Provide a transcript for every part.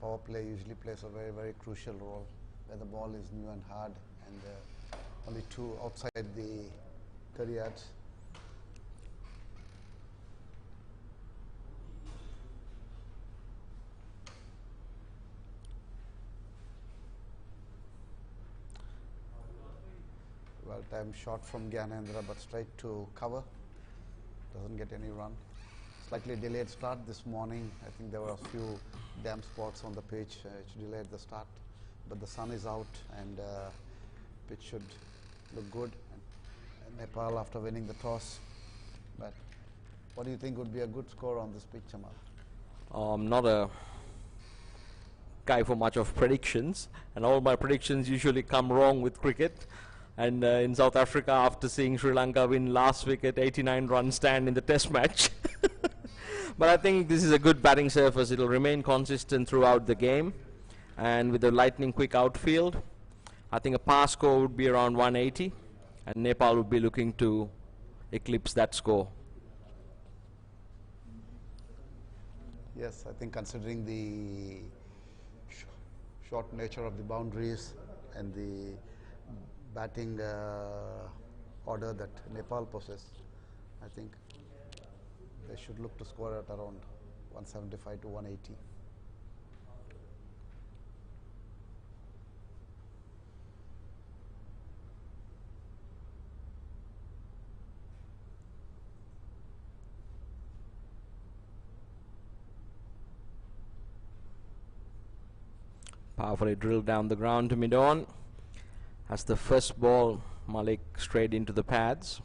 power play usually plays a very, very crucial role, where the ball is new and hard, and only two outside the 30 yards. Well timed shot from Gyanendra, but straight to cover. Doesn't get any run. Slightly delayed start this morning. I think there were a few damp spots on the pitch which delayed the start. But the sun is out, and pitch should look good. And Nepal, after winning the toss. But what do you think would be a good score on this pitch, Jamal? I'm not a guy for much of predictions, and all my predictions usually come wrong with cricket. And in South Africa, after seeing Sri Lanka win last wicket, 89-run stand in the test match. But I think this is a good batting surface. It will remain consistent throughout the game. And with the lightning quick outfield, I think a pass score would be around 180. And Nepal would be looking to eclipse that score. Yes, I think considering the short nature of the boundaries and the batting order that Nepal possesses, I think they should look to score at around 175 to 180. Powerfully drilled down the ground to mid-on. As the first ball, Malik straight into the pads.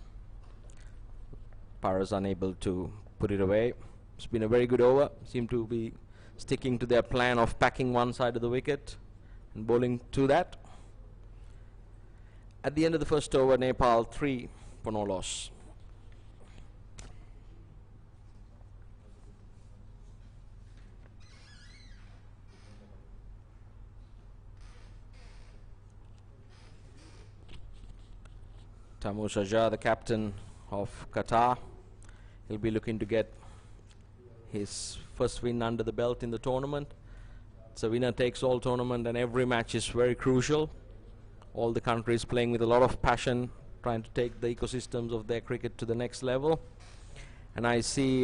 Paras unable to put it away. It's been a very good over. Seem to be sticking to their plan of packing one side of the wicket and bowling to that. At the end of the first over, Nepal 3 for no loss. Taimur Sharjah, the captain of Qatar, he'll be looking to get his first win under the belt in the tournament. It's a winner-takes-all tournament, and every match is very crucial. All the countries playing with a lot of passion, trying to take the ecosystems of their cricket to the next level. And I see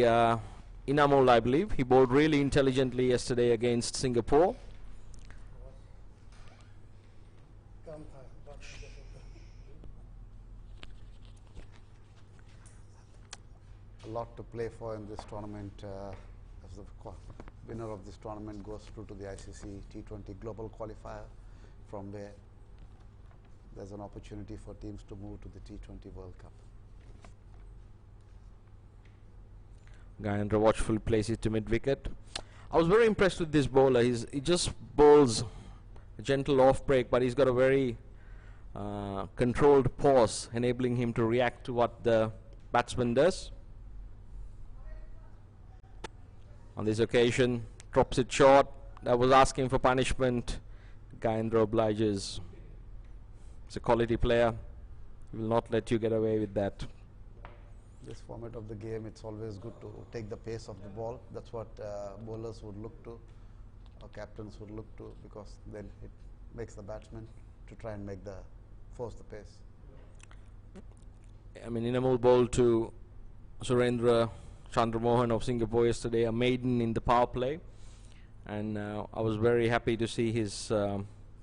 Inamul, I believe, he bowled really intelligently yesterday against Singapore. A lot to play for in this tournament, as the winner of this tournament goes through to the ICC T20 Global Qualifier, from where there's an opportunity for teams to move to the T20 World Cup. Gyanendra watchfully places it to mid-wicket. I was very impressed with this bowler. He just bowls a gentle off-break, but he's got a very controlled pause, enabling him to react to what the batsman does. On this occasion, drops it short. That was asking for punishment. Gyanendra obliges. He's a quality player. He will not let you get away with that. This format of the game, it's always good to take the pace of the ball. That's what bowlers would look to, or captains would look to, because then it makes the batsman to try and force the pace. I mean, Inamul bowled to Surendra Chandramohan of Singapore yesterday, a maiden in the power play, and I was very happy to see his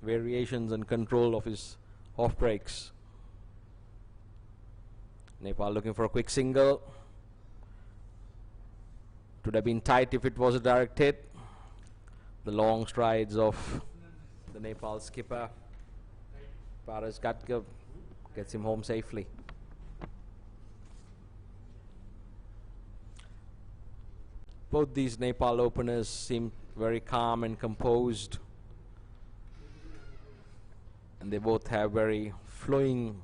variations and control of his off breaks. Nepal looking for a quick single. It would have been tight if it was a direct hit. The long strides of the Nepal skipper Paras Ghatkar gets him home safely. Both these Nepal openers seem very calm and composed, and they both have very flowing,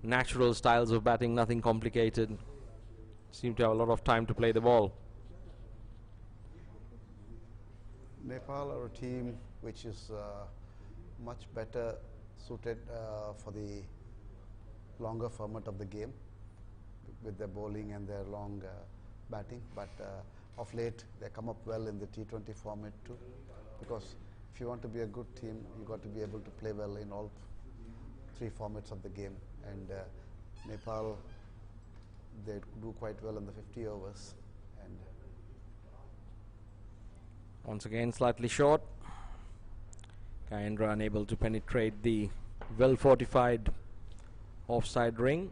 natural styles of batting, nothing complicated. Seem to have a lot of time to play the ball. Nepal are a team which is much better suited for the longer format of the game, with their bowling and their long batting, but of late they come up well in the T20 format too, because if you want to be a good team, you got to be able to play well in all three formats of the game. And Nepal, they do quite well in the 50 overs. And once again, slightly short. Kayendra unable to penetrate the well-fortified offside ring.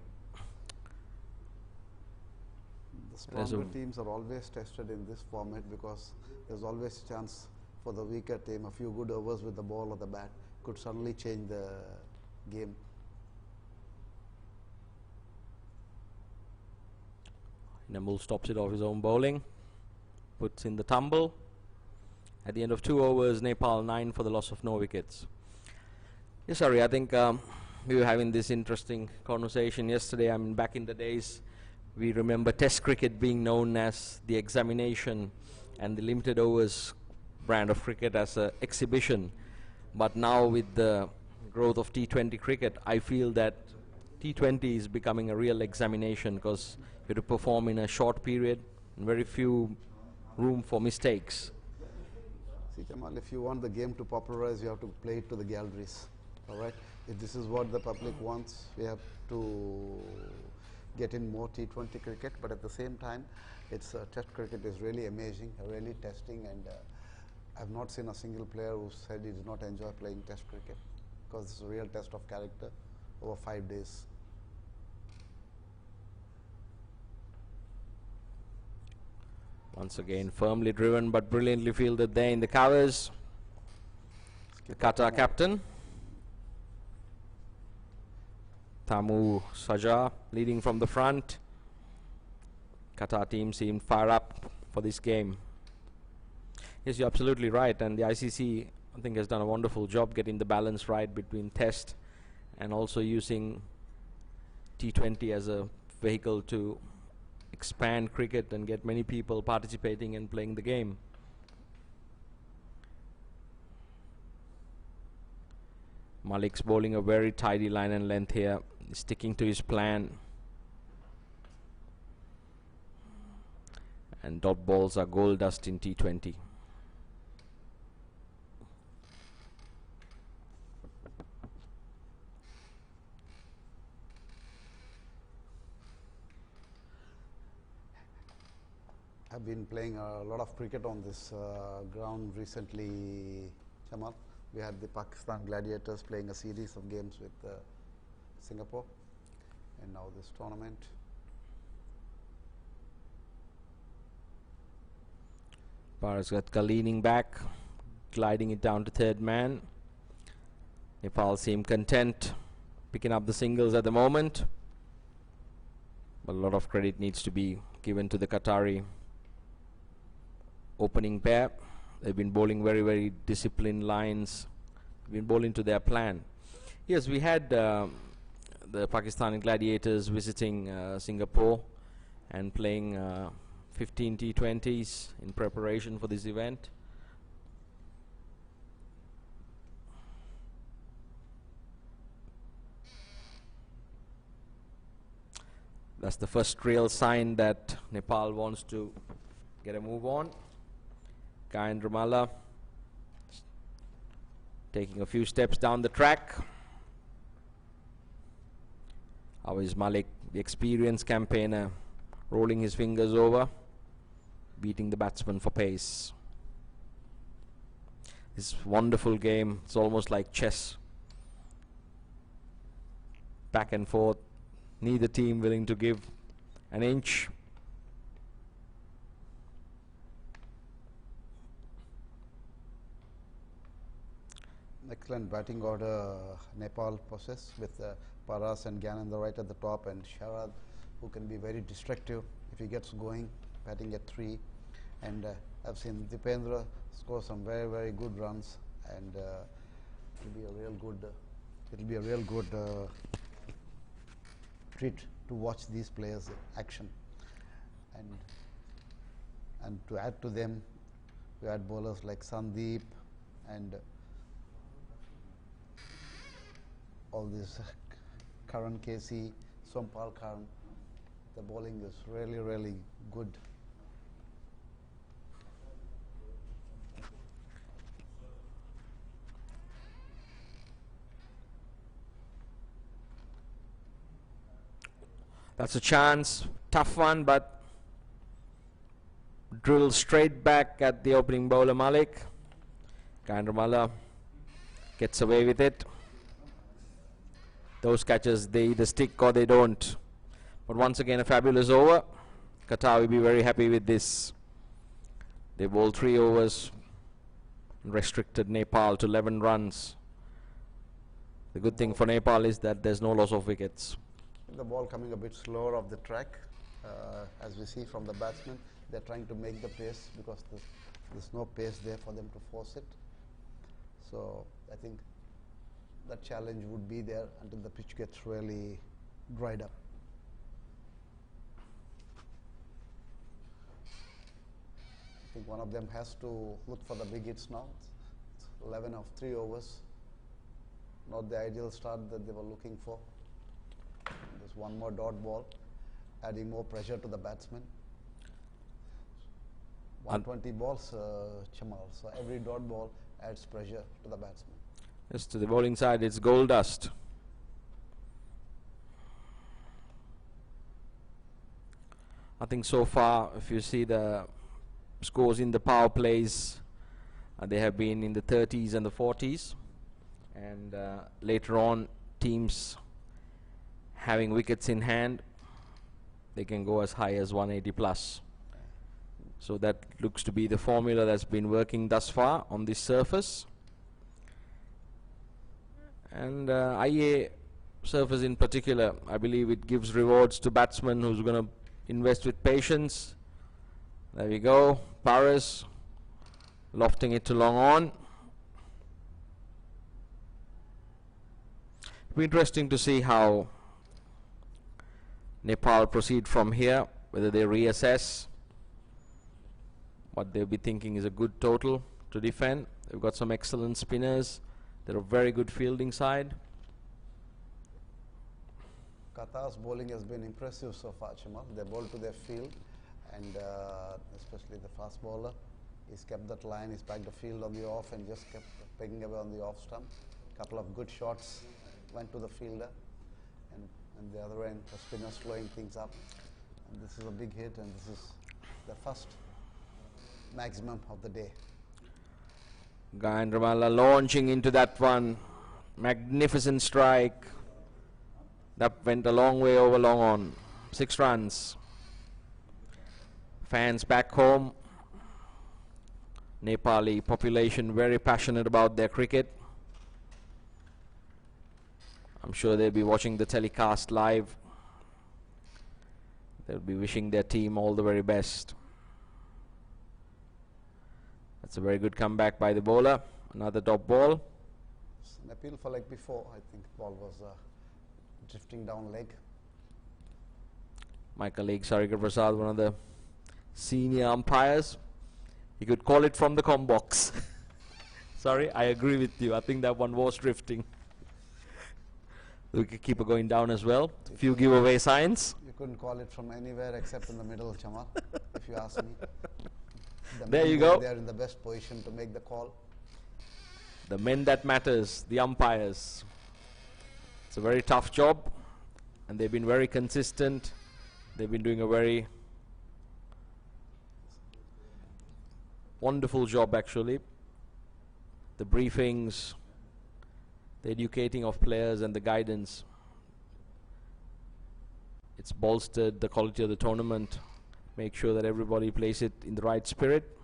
the stronger teams are always tested in this format, because there's always a chance for the weaker team. A few good overs with the ball or the bat could suddenly change the game. Namul stops it off his own bowling, puts in the tumble. At the end of 2 overs, Nepal 9 for the loss of no wickets. Yes, sorry, I think we were having this interesting conversation yesterday. I mean, back in the days, we remember Test cricket being known as the examination and the limited overs brand of cricket as an exhibition. But now with the growth of T20 cricket, I feel that T20 is becoming a real examination, because you have to perform in a short period and very few room for mistakes. See, Jamal, if you want the game to popularize, you have to play it to the galleries. All right. If this is what the public wants, we have to get in more T20 cricket. But at the same time, it's Test cricket is really amazing, really testing, and I've not seen a single player who said he did not enjoy playing Test cricket, because it's a real test of character over 5 days. Once again, firmly driven but brilliantly fielded there in the covers. The Qatar captain, Tamu Saja, leading from the front. Qatar team seemed fire up for this game. Yes, you're absolutely right, and the ICC, I think, has done a wonderful job getting the balance right between Test and also using T20 as a vehicle to expand cricket and get many people participating and playing the game. Malik's bowling a very tidy line and length here, sticking to his plan. And dot balls are gold dust in T20. I've been playing a lot of cricket on this ground recently, Jamal. We had the Pakistan Gladiators playing a series of games with Singapore, and now this tournament. Parasgatka leaning back, gliding it down to third man. Nepal seem content picking up the singles at the moment, but a lot of credit needs to be given to the Qatari opening pair. They've been bowling very, very disciplined lines. Been bowling to their plan. Yes, we had the Pakistani Gladiators visiting Singapore and playing 15 T20s in preparation for this event. That's the first real sign that Nepal wants to get a move on. Kayendra Malla taking a few steps down the track. How is Malik, the experienced campaigner, rolling his fingers over, beating the batsman for pace. This wonderful game, it's almost like chess. Back and forth, neither team willing to give an inch. Excellent batting order Nepal possess, with Paras and Gyanendra right at the top, and Sharad, who can be very destructive if he gets going, batting at 3. And I've seen Dipendra score some very, very good runs, and it'll be a real good treat to watch these players in action. And to add to them, we had bowlers like Sandeep and all this Karan Casey, Sompal Karan. The bowling is really, really good. That's a chance. Tough one, but drilled straight back at the opening bowler Malik. Gyanendra gets away with it. Those catches, they either stick or they don't. But once again, a fabulous over. Qatar will be very happy with this. They bowled 3 overs and restricted Nepal to 11 runs. The good thing for Nepal is that there's no loss of wickets. The ball coming a bit slower off the track, as we see from the batsmen. They're trying to make the pace because there's no pace there for them to force it. So I think that challenge would be there until the pitch gets really dried up. I think one of them has to look for the big hits now. It's 11 of 3 overs. Not the ideal start that they were looking for. There's one more dot ball, adding more pressure to the batsman. 120 balls, Chamal. So every dot ball adds pressure to the batsman. Yes, to the bowling side, it's gold dust. I think so far, if you see the scores in the power plays, they have been in the 30s and the 40s. And later on, teams having wickets in hand, they can go as high as 180 plus. So that looks to be the formula that's been working thus far on this surface. And IA surface in particular, I believe it gives rewards to batsmen who's going to invest with patience. There we go, Paris lofting it to long on. It'll be interesting to see how Nepal proceed from here, whether they reassess. What they'll be thinking is a good total to defend. They've got some excellent spinners. They're a very good fielding side. Qatar's bowling has been impressive so far, Chamal. They bowl to their field, and especially the fast bowler. He's kept that line, he's backed the field on the off and just kept pegging away on the off stump. Couple of good shots went to the fielder, and the other end, the spinner slowing things up. And this is a big hit, and this is the first maximum of the day. Gyanendra launching into that one. Magnificent strike. That went a long way over long on. 6 runs. Fans back home. Nepali population very passionate about their cricket. I'm sure they'll be watching the telecast live. They'll be wishing their team all the very best. That's a very good comeback by the bowler. Another top ball. It's an appeal for leg before. I think the ball was drifting down leg. My colleague Sarika Prasad, one of the senior umpires, he could call it from the com box. Sorry, I agree with you. I think that one was drifting. The wicketkeeper going down as well. A few giveaway signs. You couldn't call it from anywhere except in the middle, Chamal, if you ask me. There you go. They are in the best position to make the call. The men that matters, the umpires. It's a very tough job, and they've been very consistent. They've been doing a very wonderful job, actually. The briefings, the educating of players, and the guidance. It's bolstered the quality of the tournament. Make sure that everybody plays it in the right spirit.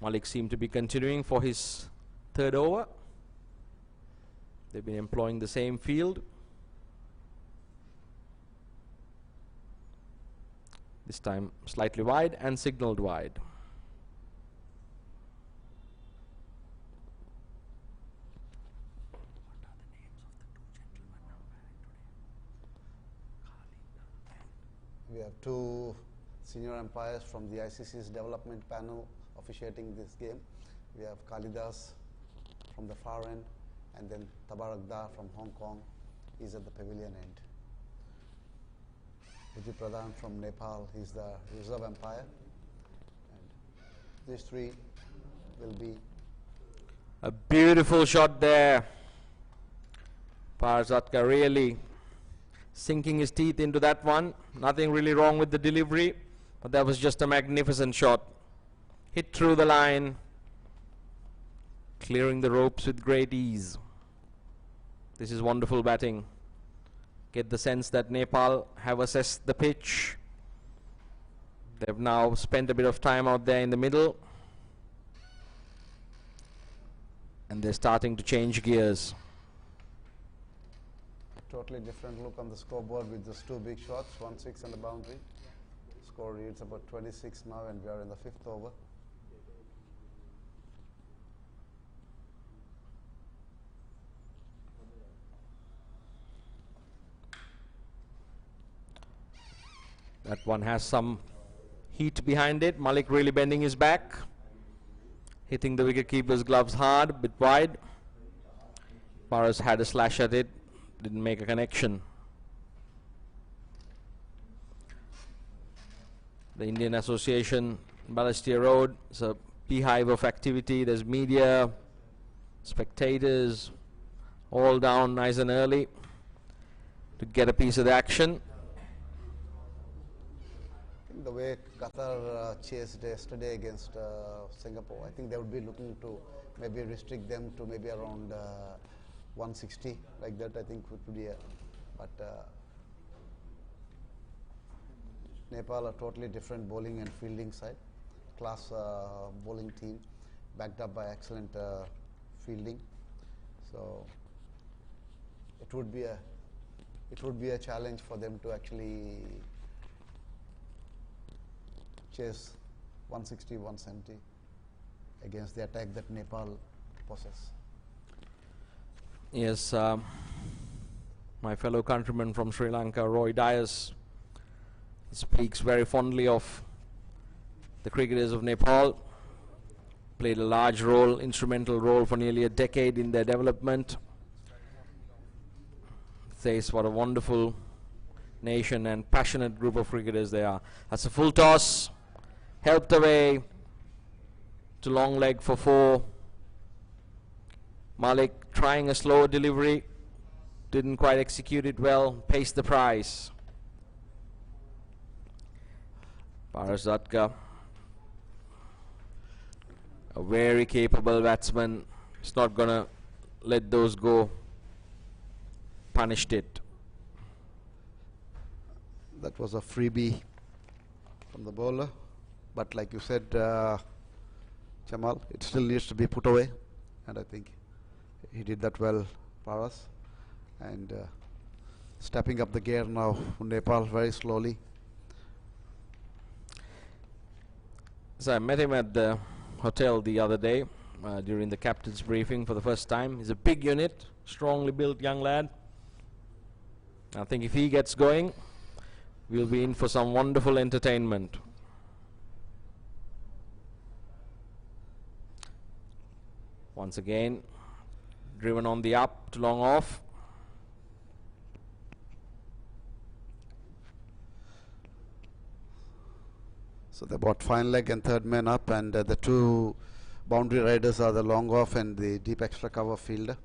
Malik seemed to be continuing for his 3rd over. They've been employing the same field. This time slightly wide and signaled wide. We have 2 senior umpires from the ICC's development panel officiating this game. We have Kalidas from the far end, and then Tabarak Dar from Hong Kong is at the pavilion end. Vijay Pradhan from Nepal, he's the reserve umpire. And these 3 will be... A beautiful shot there. Parzatka really sinking his teeth into that one. Nothing really wrong with the delivery, but that was just a magnificent shot. Hit through the line, clearing the ropes with great ease. This is wonderful batting. Get the sense that Nepal have assessed the pitch. They've now spent a bit of time out there in the middle, and they're starting to change gears. Totally different look on the scoreboard with just two big shots, 1-6 and a boundary. Score reads about 26 now, and we are in the 5th over. That one has some heat behind it. Malik really bending his back, hitting the wicketkeeper's gloves hard, a bit wide. Paras had a slash at it, didn't make a connection. The Indian Association, Balestier Road, is a beehive of activity. There's media, spectators, all down nice and early to get a piece of the action. The way Qatar chased yesterday against Singapore, I think they would be looking to maybe restrict them to maybe around 160, like that. I think would be but Nepal, a totally different bowling and fielding side. Class bowling team, backed up by excellent fielding. So it would be a challenge for them to actually chase 160, 170 against the attack that Nepal possess. Yes, my fellow countryman from Sri Lanka, Roy Dias, speaks very fondly of the cricketers of Nepal. Played a large role, instrumental role for nearly a decade in their development. Says what a wonderful nation and passionate group of cricketers they are. That's a full toss, helped away to long leg for 4. Malik trying a slow delivery, didn't quite execute it well, paced the prize. Paras Datka, a very capable batsman, is not gonna let those go. Punished it. That was a freebie from the bowler, but like you said, Jamal, it still needs to be put away, and I think he did that well, Paras. And stepping up the gear now, Nepal very slowly. So I met him at the hotel the other day during the captain's briefing for the first time. He's a big unit, strongly built young lad. I think if he gets going, we'll be in for some wonderful entertainment. Once again, driven on the up to long off. So they brought fine leg and third man up, and the two boundary riders are the long off and the deep extra cover fielder.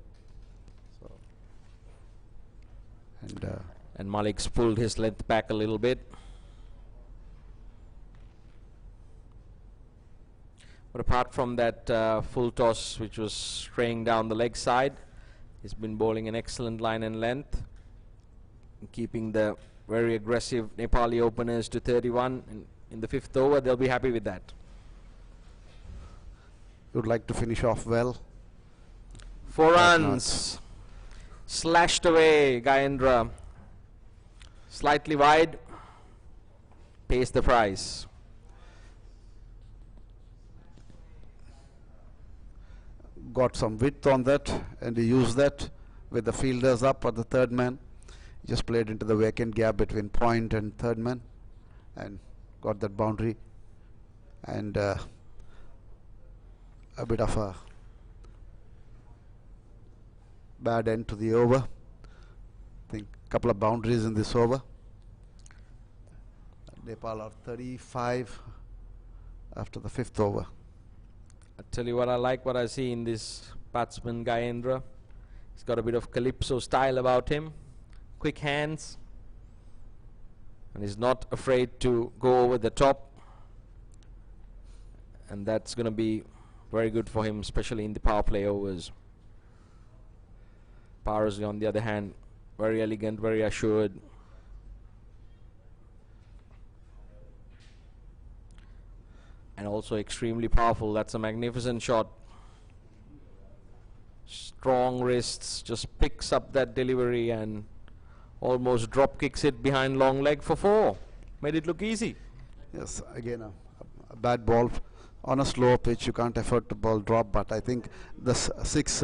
So and Malik's pulled his length back a little bit. But apart from that full toss, which was straying down the leg side, he's been bowling an excellent line and length, and keeping the very aggressive Nepali openers to 31 in the 5th over. They'll be happy with that. Would like to finish off well. 4 runs. Slashed away, Gayendra. Slightly wide. Pays the price. Got some width on that, and he used that with the fielders up at the third man. Just played into the vacant gap between point and third man, and got that boundary. And a bit of a bad end to the over. I think a couple of boundaries in this over. Nepal are 35 after the 5th over. I tell you what I like, what I see in this batsman Gayendra. He's got a bit of calypso style about him. Quick hands, and he's not afraid to go over the top, and that's going to be very good for him, especially in the power play overs. Paras, on the other hand, very elegant, very assured. And also extremely powerful. That's a magnificent shot. Strong wrists, just picks up that delivery and almost drop kicks it behind long leg for 4. Made it look easy. Yes, again a bad ball on a slow pitch. You can't afford to ball drop, but I think the 6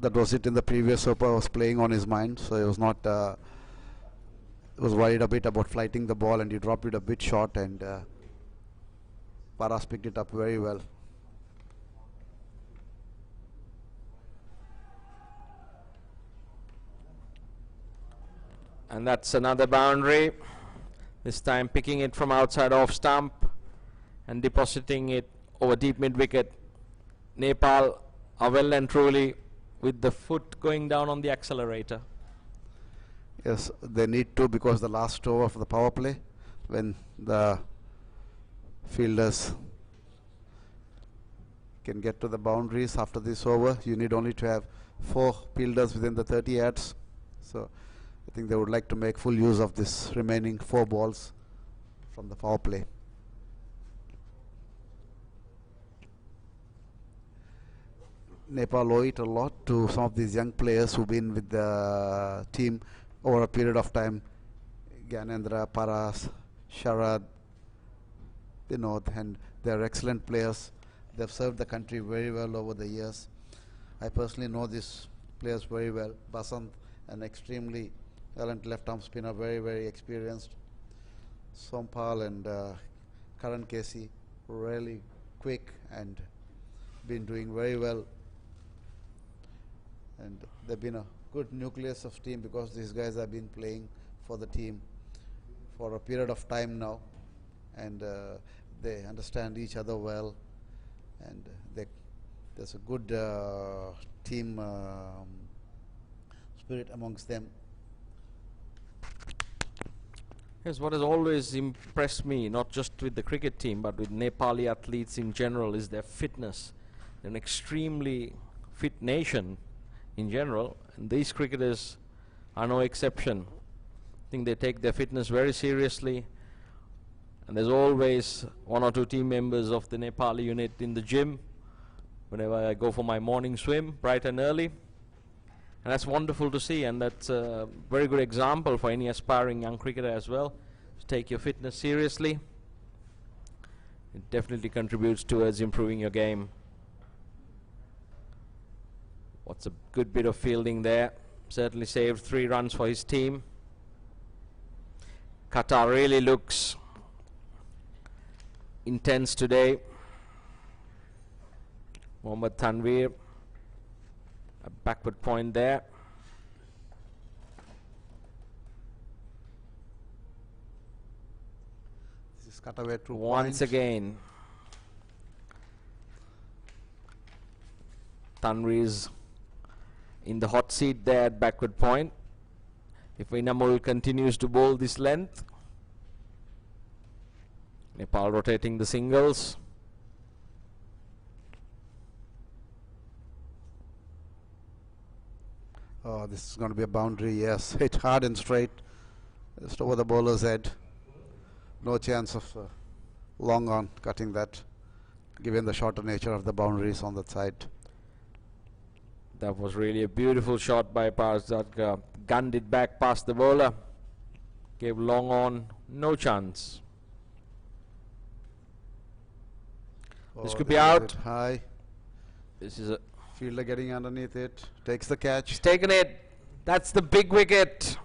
that was it in the previous over was playing on his mind, so he was not was worried a bit about flighting the ball, and he dropped it a bit short, and Paras picked it up very well. And that's another boundary. This time picking it from outside off stump and depositing it over deep mid wicket. Nepal are well and truly with the foot going down on the accelerator. Yes, they need to, because the last over of the power play, when the fielders can get to the boundaries after this over, you need only to have 4 fielders within the 30 yards. So I think they would like to make full use of this remaining 4 balls from the power play. Nepal owe it a lot to some of these young players who've been with the team over a period of time. Gyanendra, Paras, Sharad, Vinod, and they're excellent players. They've served the country very well over the years. I personally know these players very well. Basant, an extremely talented left-arm spinner, very, very experienced. Sompal and Karan Casey, really quick and been doing very well. And they've been a good nucleus of team, because these guys have been playing for the team for a period of time now, and they understand each other well, and there's a good team spirit amongst them. Yes, what has always impressed me, not just with the cricket team but with Nepali athletes in general, is their fitness. They're an extremely fit nation in general, and these cricketers are no exception. I think they take their fitness very seriously, and there's always 1 or 2 team members of the Nepali unit in the gym whenever I go for my morning swim bright and early, and that's wonderful to see, and that's a very good example for any aspiring young cricketer as well. To take your fitness seriously, it definitely contributes towards improving your game. What's a good bit of fielding there. Certainly saved 3 runs for his team. Qatar really looks intense today. Mohammad Tanveer, a backward point there. This is cut away to Once again, Tanveer's in the hot seat there at backward point. If Inamul continues to bowl this length, Nepal rotating the singles. Oh, this is going to be a boundary. Yes, hit hard and straight, just over the bowler's head. No chance of long on cutting that, given the shorter nature of the boundaries on that side. That was really a beautiful shot by Parsdatka. Gunned it back past the bowler. Gave long on, no chance. This could be out. High. This is a Fielder getting underneath it. Takes the catch. He's taken it. That's the big wicket.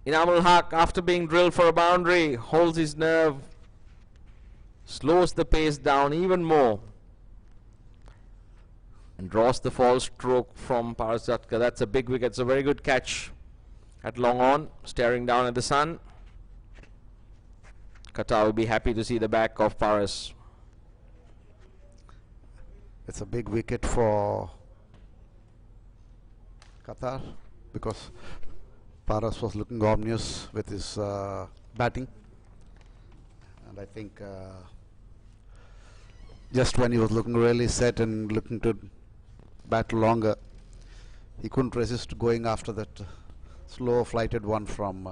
Inamul Haq, after being drilled for a boundary, holds his nerve, slows the pace down even more, and draws the false stroke from Parsdatka. That's a big wicket. It's a very good catch at long on, staring down at the sun. Qatar will be happy to see the back of Paras. It's a big wicket for Qatar, because Paras was looking ominous with his batting, and I think just when he was looking really set and looking to bat longer, he couldn't resist going after that slow flighted one from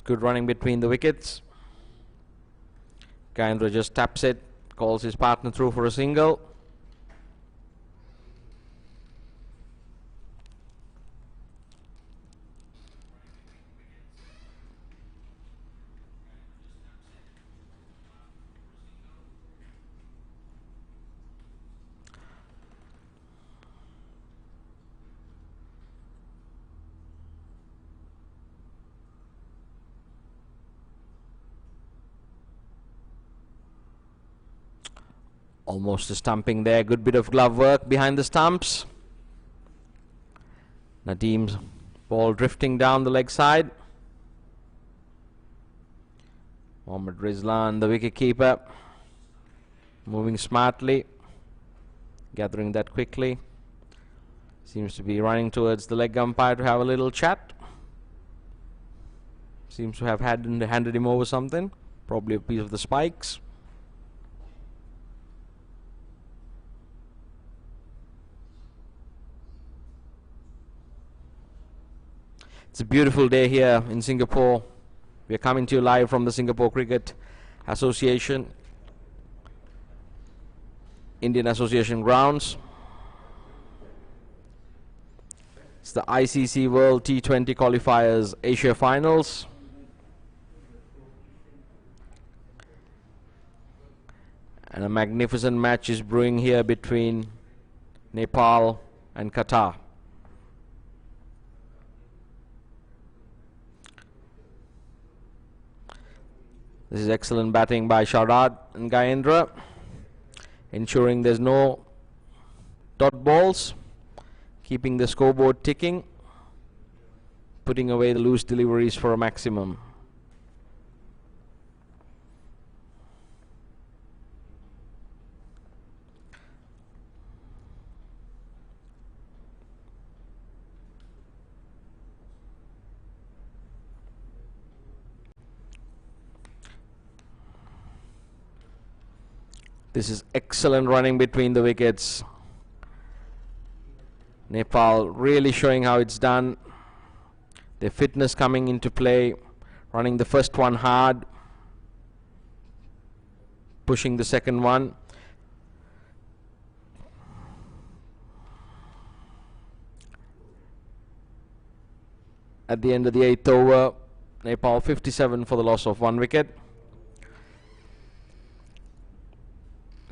good running between the wickets. Gyanendra just taps it, calls his partner through for a single. Almost a stumping there. Good bit of glove work behind the stumps. Nadeem's ball drifting down the leg side. Mohammad Rizlan, the wicket keeper, moving smartly, gathering that quickly. Seems to be running towards the leg umpire to have a little chat. Seems to have handed him over something, probably a piece of the spikes. It's a beautiful day here in Singapore. We are coming to you live from the Singapore Cricket Association, Indian Association grounds. It's the ICC World T20 Qualifiers Asia Finals. And a magnificent match is brewing here between Nepal and Qatar. This is excellent batting by Shardad and Gyanendra, ensuring there's no dot balls, keeping the scoreboard ticking, putting away the loose deliveries for a maximum. This is excellent running between the wickets. Nepal really showing how it's done. Their fitness coming into play. Running the first one hard. Pushing the second one. At the end of the 8th over, Nepal 57 for the loss of 1 wicket.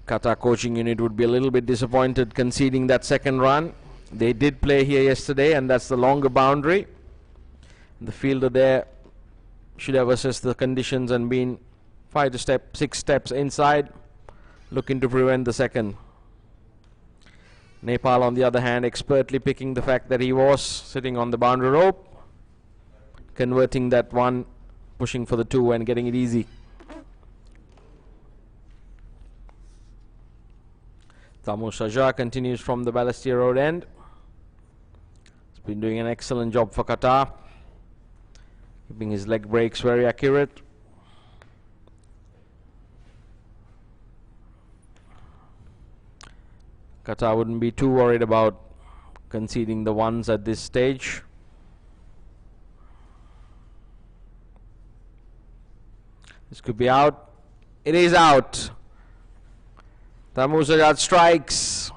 Qatar coaching unit would be a little bit disappointed conceding that second run. They did play here yesterday, and that's the longer boundary. The fielder there should have assessed the conditions and been 5 to 6 steps inside, looking to prevent the second. Nepal, on the other hand, expertly picking the fact that he was sitting on the boundary rope, converting that one, pushing for the 2 and getting it easy. Tamu Shajah continues from the Balestier Road end. He's been doing an excellent job for Qatar, keeping his leg breaks very accurate. Qatar wouldn't be too worried about conceding the ones at this stage. This could be out. It is out. Tamu Shajah strikes.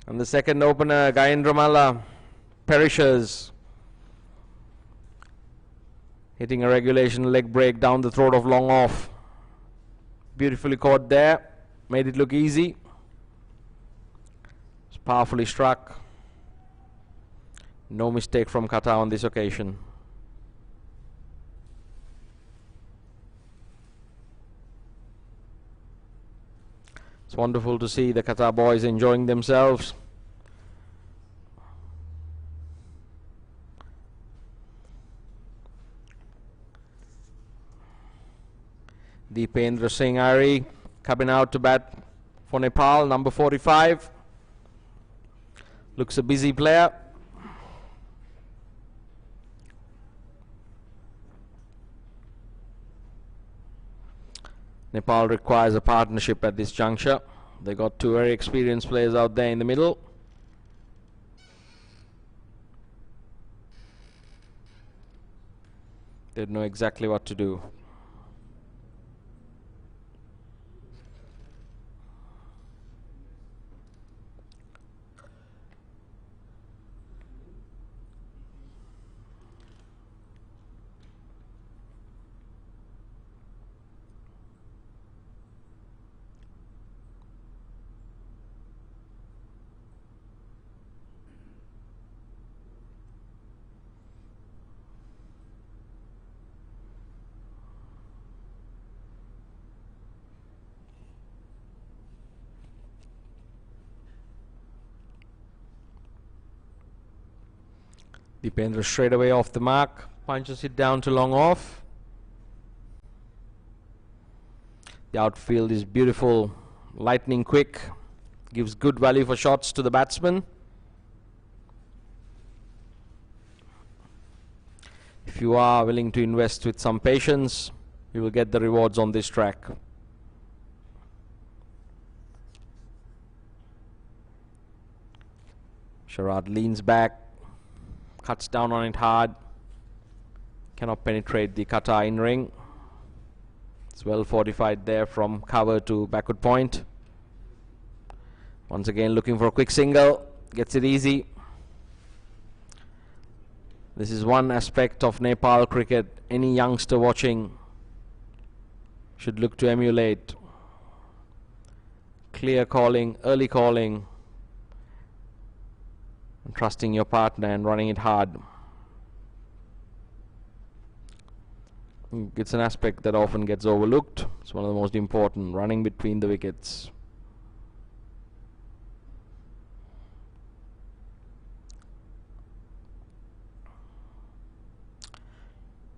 And the second opener, Gyanendra Malla, perishes. Hitting a regulation leg break down the throat of long off. Beautifully caught there. Made it look easy. It's powerfully struck. No mistake from Qatar on this occasion. It's wonderful to see the Qatar boys enjoying themselves. Deependra Singh Ari coming out to bat for Nepal, number 45. Looks a busy player. Nepal requires a partnership at this juncture. They got two very experienced players out there in the middle. They know exactly what to do. Dipendra straight away off the mark, punches it down to long off. The outfield is beautiful, lightning quick, gives good value for shots to the batsman. If you are willing to invest with some patience, you will get the rewards on this track. Sharad leans back, cuts down on it hard, cannot penetrate the cutter in ring. It's well fortified there from cover to backward point. Once again looking for a quick single, gets it easy. This is one aspect of Nepal cricket any youngster watching should look to emulate. Clear calling, early calling, and trusting your partner and running it hard. It's an aspect that often gets overlooked. It's one of the most important, running between the wickets.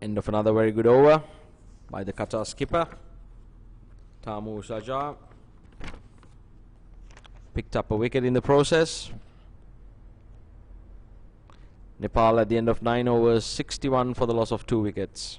End of another very good over by the Qatar skipper, Taimur Shahjahan. Picked up a wicket in the process. Nepal at the end of 9 overs, 61 for the loss of 2 wickets.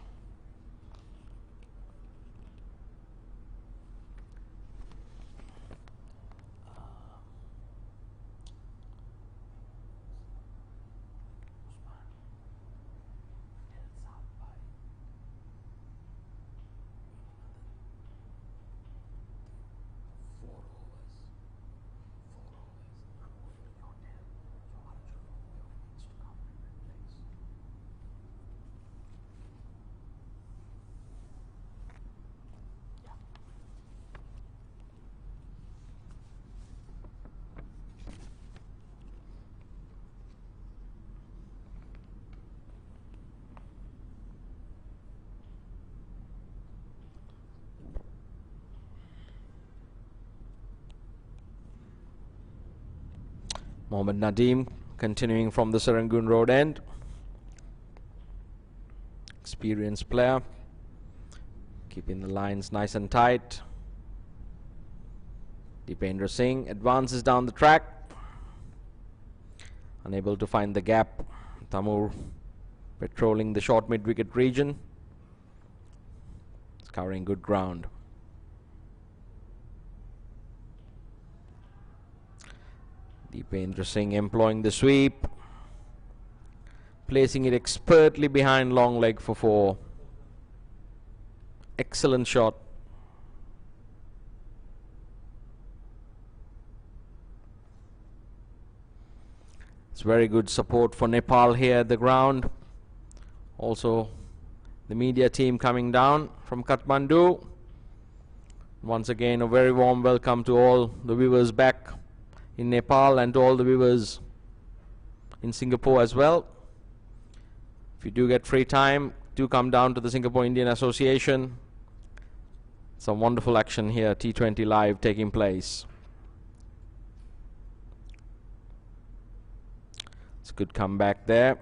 Mohammad Nadeem continuing from the Serangoon Road end. Experienced player, keeping the lines nice and tight. Dipendra Singh advances down the track, unable to find the gap. Taimur patrolling the short mid-wicket region. It's covering good ground. Dipendra Singh employing the sweep, placing it expertly behind long leg for 4. Excellent shot. It's very good support for Nepal here at the ground. Also the media team coming down from Kathmandu. Once again a very warm welcome to all the viewers back in Nepal and to all the viewers in Singapore as well. If you do get free time, do come down to the Singapore Indian Association. Some wonderful action here, T20 live taking place. It's a good comeback there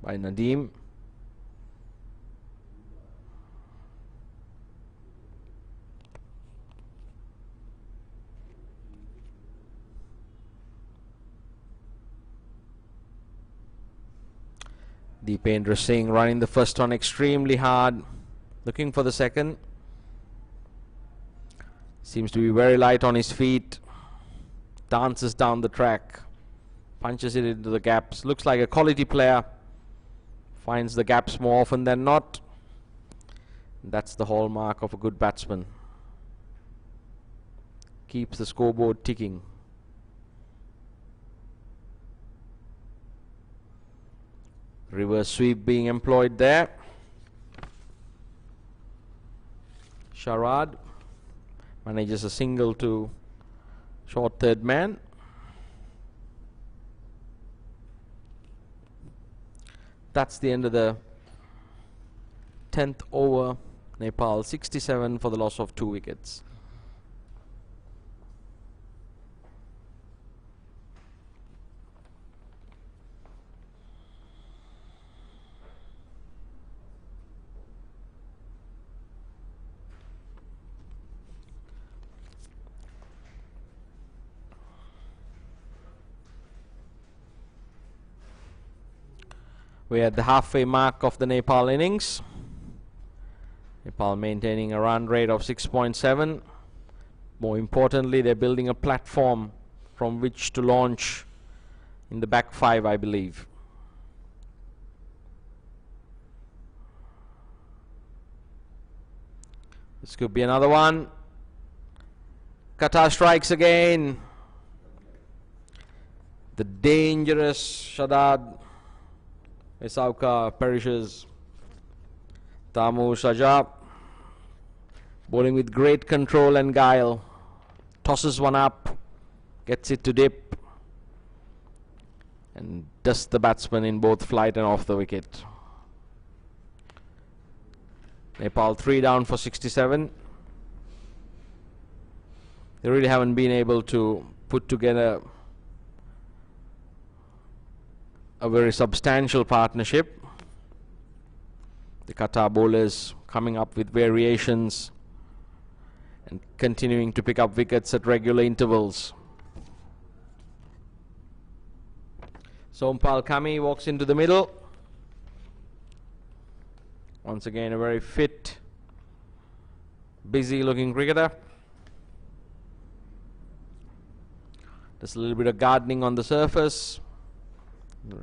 by Nadeem. Dipendra Singh running the first one extremely hard, looking for the second. Seems to be very light on his feet. Dances down the track. Punches it into the gaps. Looks like a quality player. Finds the gaps more often than not. That's the hallmark of a good batsman. Keeps the scoreboard ticking. Reverse sweep being employed there. Sharad manages a single to short third man. That's the end of the 10th over. Nepal 67 for the loss of 2 wickets. We're at the halfway mark of the Nepal innings. Nepal maintaining a run rate of 6.7. More importantly, they're building a platform from which to launch in the back 5, I believe. This could be another one. Qatar strikes again. The dangerous Shadad Esauka perishes. Tamu Shajab bowling with great control and guile. Tosses one up, gets it to dip, and dusts the batsman in both flight and off the wicket. Nepal 3 down for 67. They really haven't been able to put together a very substantial partnership. The Qatar bowlers coming up with variations and continuing to pick up wickets at regular intervals. Sompal Kami walks into the middle. Once again, a very fit, busy looking cricketer. Just a little bit of gardening on the surface.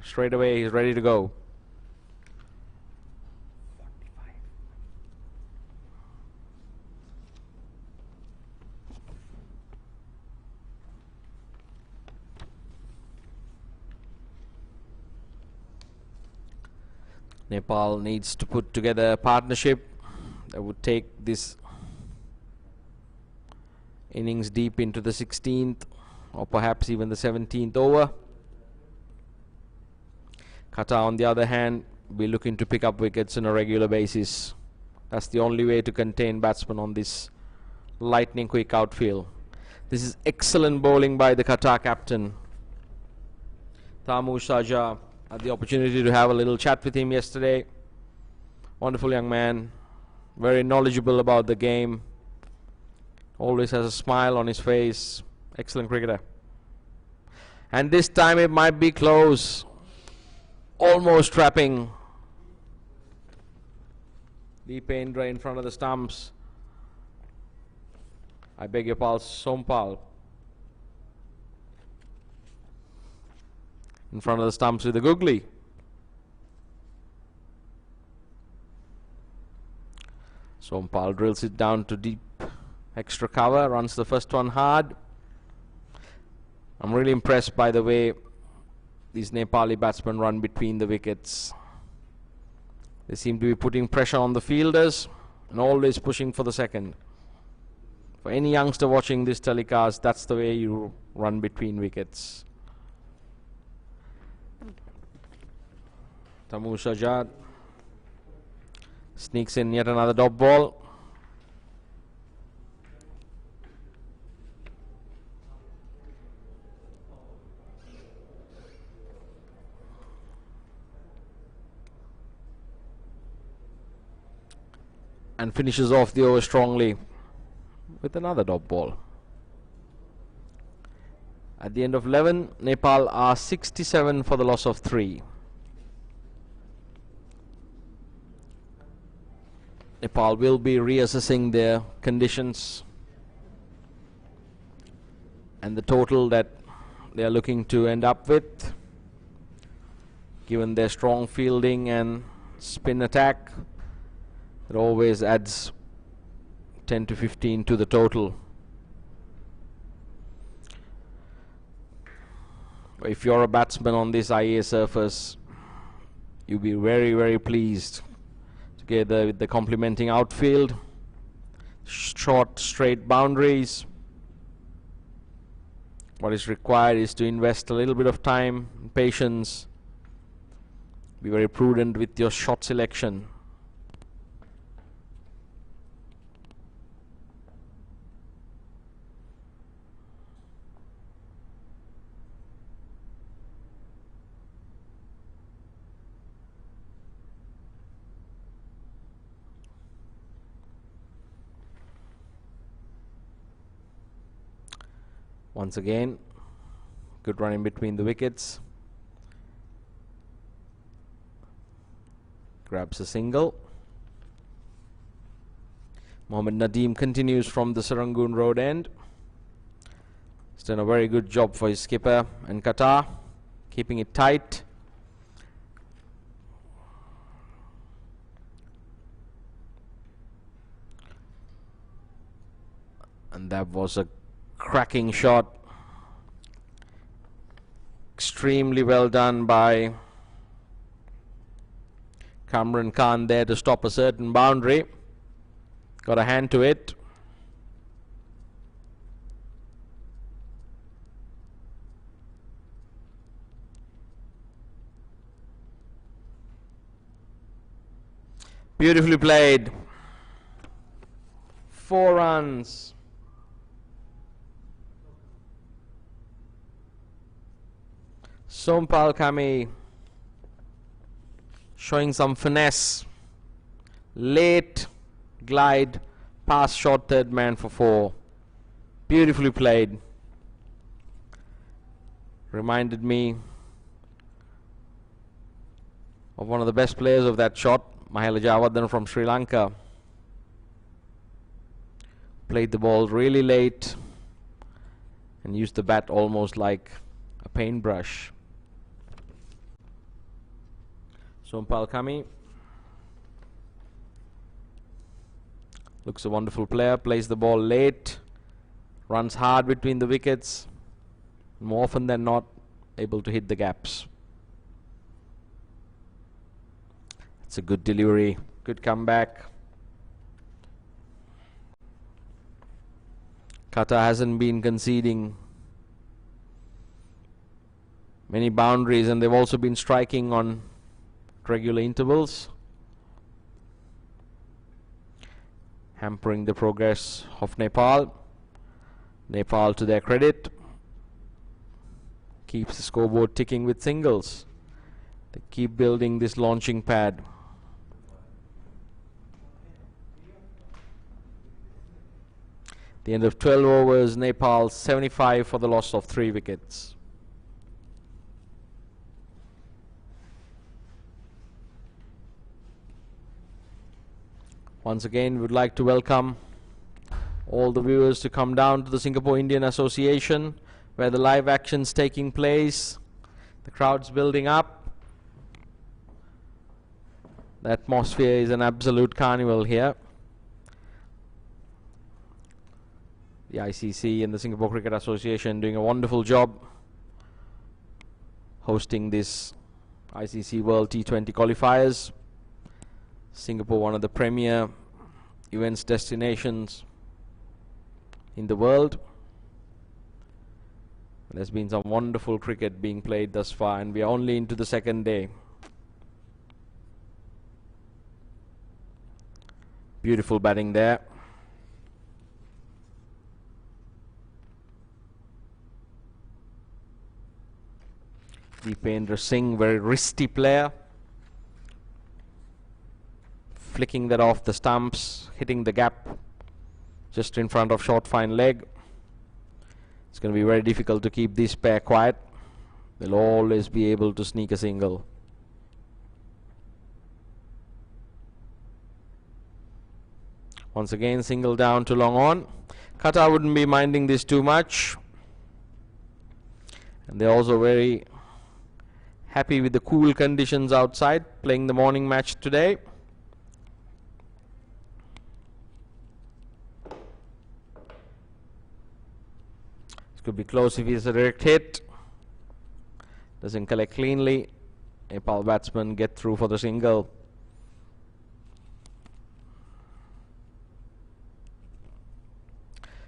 Straight away, he's ready to go. Nepal needs to put together a partnership that would take this innings deep into the 16th or perhaps even the 17th over. Qatar, on the other hand, will be looking to pick up wickets on a regular basis. That's the only way to contain batsmen on this lightning quick outfield. This is excellent bowling by the Qatar captain. Tamu Shajab. Had the opportunity to have a little chat with him yesterday. Wonderful young man, very knowledgeable about the game, always has a smile on his face. Excellent cricketer. And this time it might be close, almost trapping Deependra in front of the stumps. I beg your pardon, Sompal in front of the stumps with the googly. Sompal drills it down to deep extra cover, runs the first one hard. I'm really impressed by the way these Nepali batsmen run between the wickets. They seem to be putting pressure on the fielders and always pushing for the second. For any youngster watching this telecast, that's the way you run between wickets. Tamu Shajad sneaks in yet another dot ball. And finishes off the over strongly with another dot ball. At the end of 11, Nepal are 67 for the loss of 3. Nepal will be reassessing their conditions and the total that they are looking to end up with, given their strong fielding and spin attack. It always adds 10 to 15 to the total. If you're a batsman on this IEA surface, you'll be very, very pleased together with the complementing outfield, short straight boundaries. What is required is to invest a little bit of time and patience. Be very prudent with your shot selection. Once again, good run in between the wickets. Grabs a single. Mohammad Nadeem continues from the Serangoon Road end. He's done a very good job for his skipper and Qatar, keeping it tight. And that was a cracking shot. Extremely well done by Kamran Khan there to stop a certain boundary. Got a hand to it. Beautifully played. 4 runs. Sompal Kami showing some finesse. Late glide past short third man for 4. Beautifully played. Reminded me of one of the best players of that shot, Mahela Jayawardene from Sri Lanka. Played the ball really late and used the bat almost like a paintbrush. Sompal Kami looks a wonderful player, plays the ball late, runs hard between the wickets, more often than not able to hit the gaps. It's a good delivery, good comeback. Qatar hasn't been conceding many boundaries, and they've also been striking on regular intervals, hampering the progress of Nepal. Nepal, to their credit, keeps the scoreboard ticking with singles. They keep building this launching pad. The end of 12 overs, Nepal 75 for the loss of 3 wickets. Once again, we would like to welcome all the viewers to come down to the Singapore Indian Association, where the live action's taking place. The crowd's building up. The atmosphere is an absolute carnival here. The ICC and the Singapore Cricket Association doing a wonderful job hosting this ICC World T20 qualifiers. Singapore, one of the premier events destinations in the world. There's been some wonderful cricket being played thus far, and we are only into the second day. Beautiful batting there. Deependra Singh, very wristy player. Flicking that off the stumps, hitting the gap just in front of short fine leg. It's going to be very difficult to keep this pair quiet. They'll always be able to sneak a single. Once again, single down to long on. Qatar wouldn't be minding this too much. And they're also very happy with the cool conditions outside, playing the morning match today. This could be close if it's a direct hit. Doesn't collect cleanly. Nepal batsman get through for the single.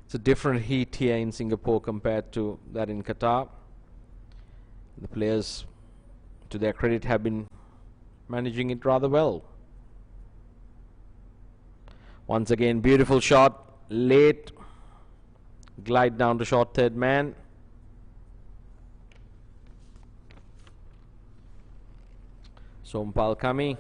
It's a different heat here in Singapore compared to that in Qatar. The players, to their credit, have been managing it rather well. Once again, beautiful shot, late, glide down to short third man. Sompal Kami.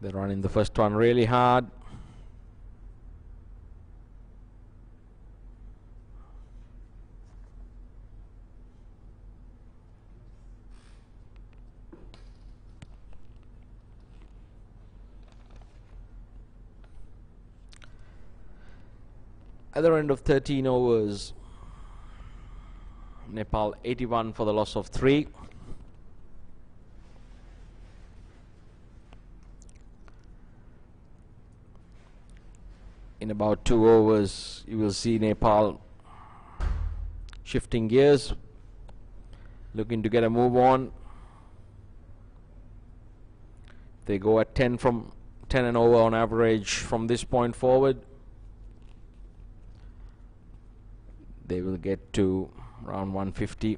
They're running the first one really hard. Other end of 13 overs. Nepal 81 for the loss of 3. In about 2 overs, you will see Nepal shifting gears, looking to get a move on. They go at 10 and over on average from this point forward. They will get to around 150,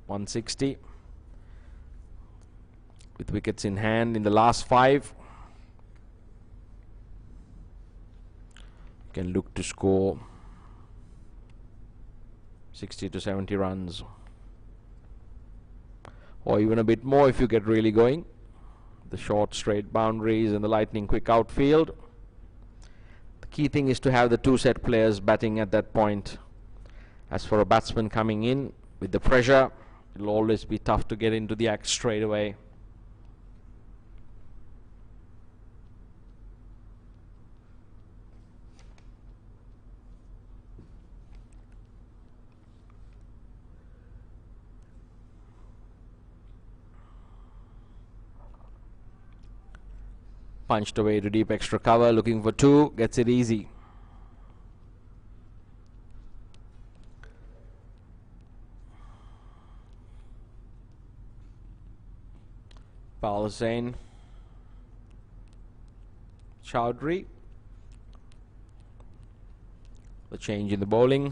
160 with wickets in hand in the last 5. Can look to score 60 to 70 runs, or even a bit more if you get really going. The short straight boundaries and the lightning quick outfield. The key thing is to have the 2 set players batting at that point. As for a batsman coming in with the pressure, it'll always be tough to get into the act straight away. Punched away to deep extra cover, looking for 2, gets it easy. Paul Hussain, Chowdhury. The change in the bowling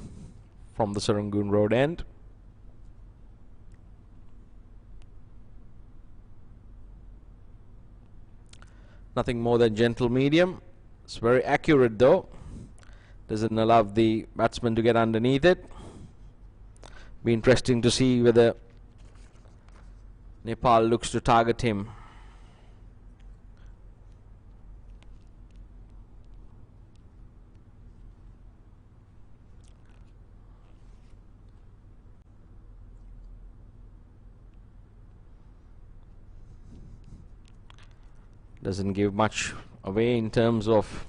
from the Serangoon Road end. Nothing more than gentle medium. It's very accurate though. Doesn't allow the batsman to get underneath it. Be interesting to see whether Nepal looks to target him. Doesn't give much away in terms of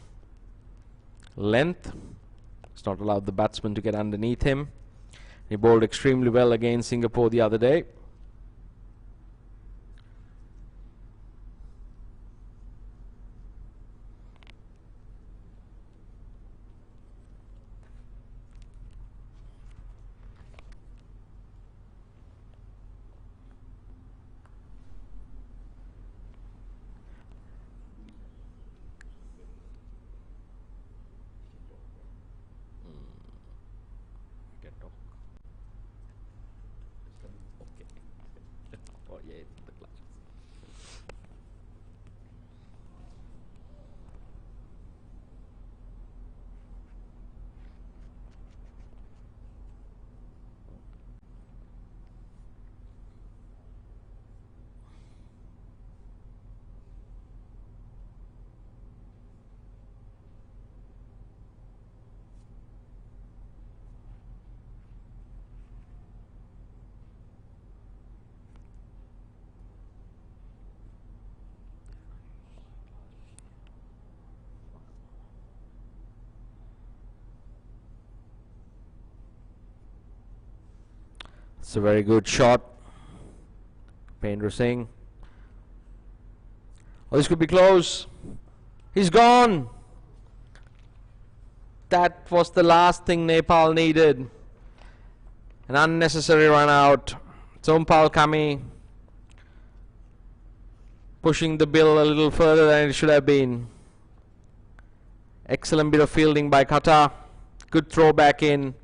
length. It's not allowed the batsman to get underneath him. He bowled extremely well against Singapore the other day. It's a very good shot. Pendra Singh. Oh, this could be close. He's gone. That was the last thing Nepal needed. An unnecessary run out. Sompal Kami pushing the bill a little further than it should have been. Excellent bit of fielding by Qatar. Good throw back in.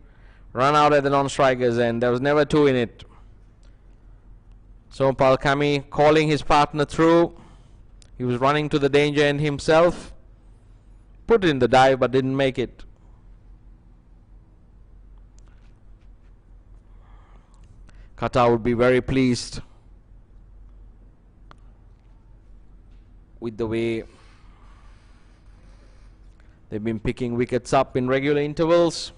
Run out at the non-strikers end. There was never two in it. Sompal Kami calling his partner through. He was running to the danger end himself. Put it in the dive but didn't make it. Qatar would be very pleased with the way they've been picking wickets up in regular intervals.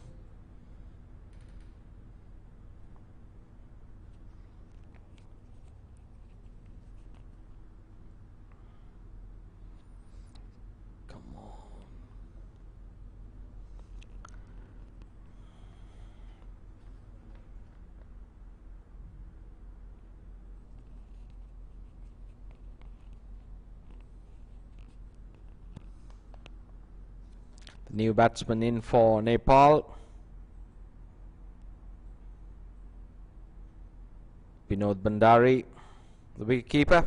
New batsman in for Nepal. Vinod Bandari, the wicketkeeper.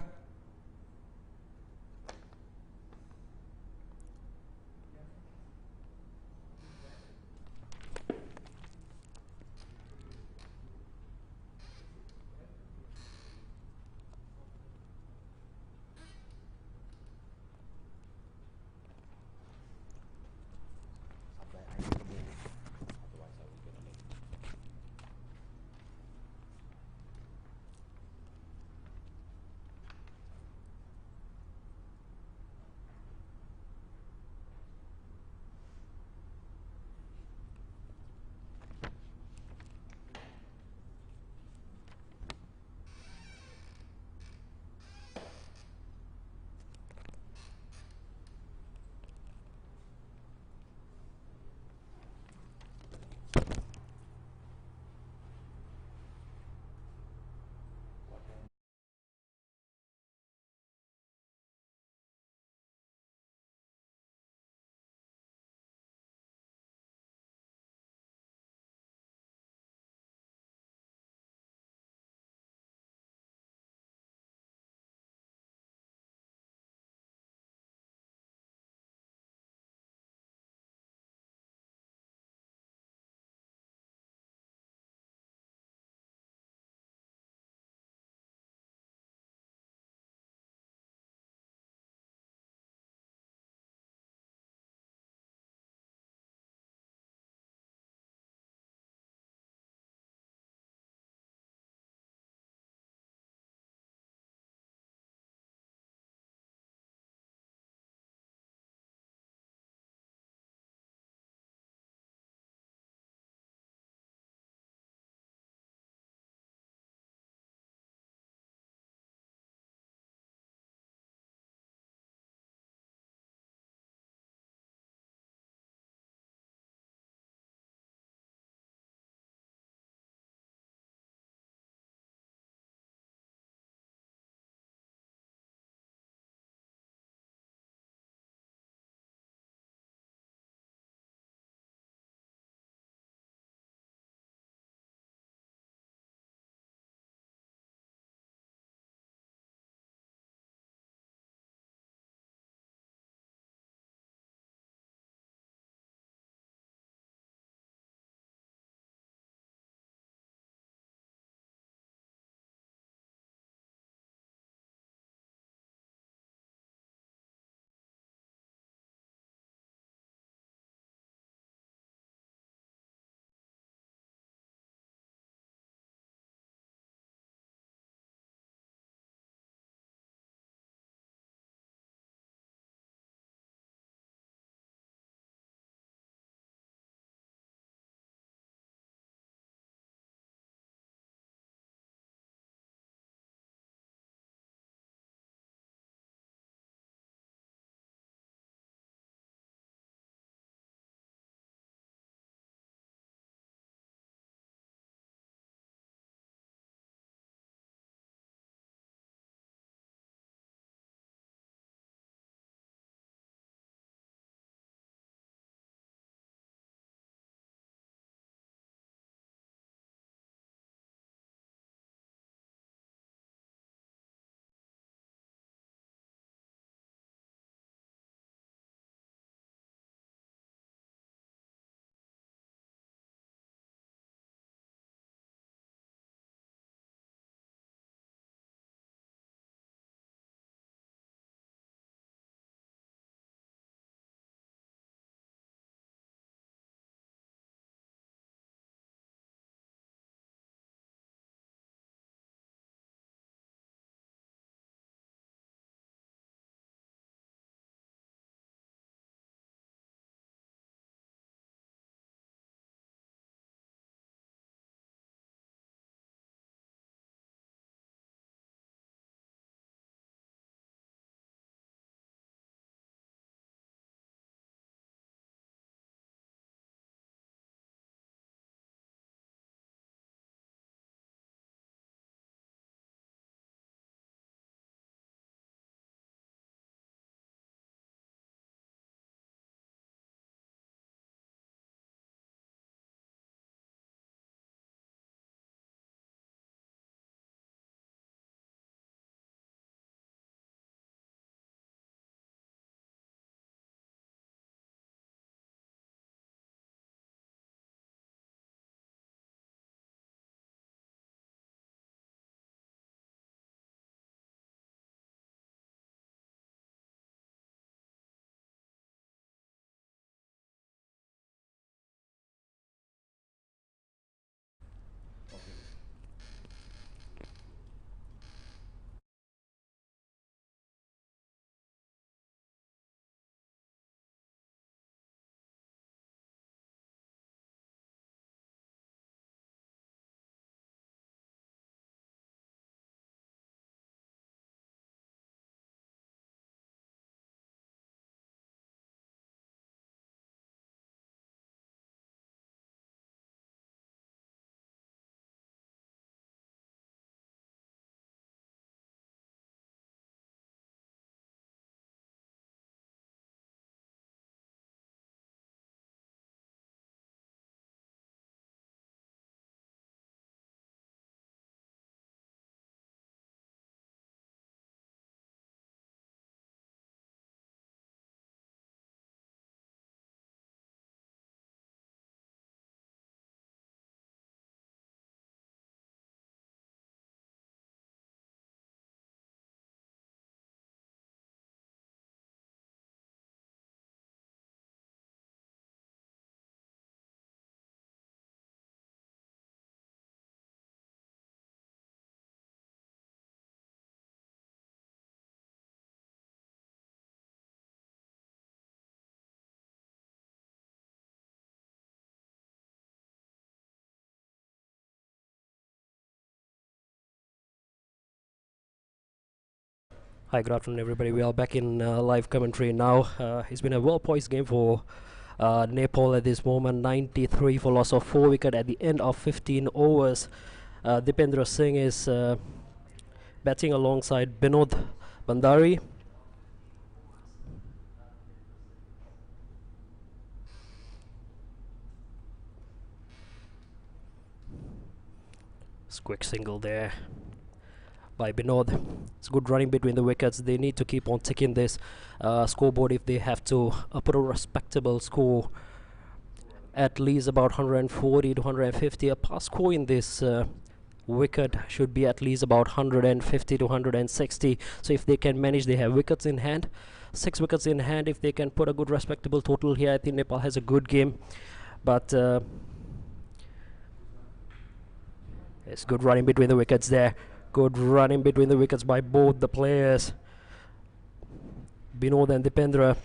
Hi, good afternoon, everybody. We are back in live commentary now. It's been a well-poised game for Nepal at this moment. 93 for loss of 4 wicket at the end of 15 overs. Dipendra Singh is batting alongside Binod Bandari. It's a quick single there by Binod. It's good running between the wickets. They need to keep on ticking this scoreboard if they have to put a respectable score, at least about 140 to 150. A pass score in this wicket should be at least about 150 to 160. So if they can manage, they have wickets in hand, 6 wickets in hand. If they can put a good respectable total here, I think Nepal has a good game. But it's good running between the wickets there. Good running between the wickets by both the players, Binod and Dipendra.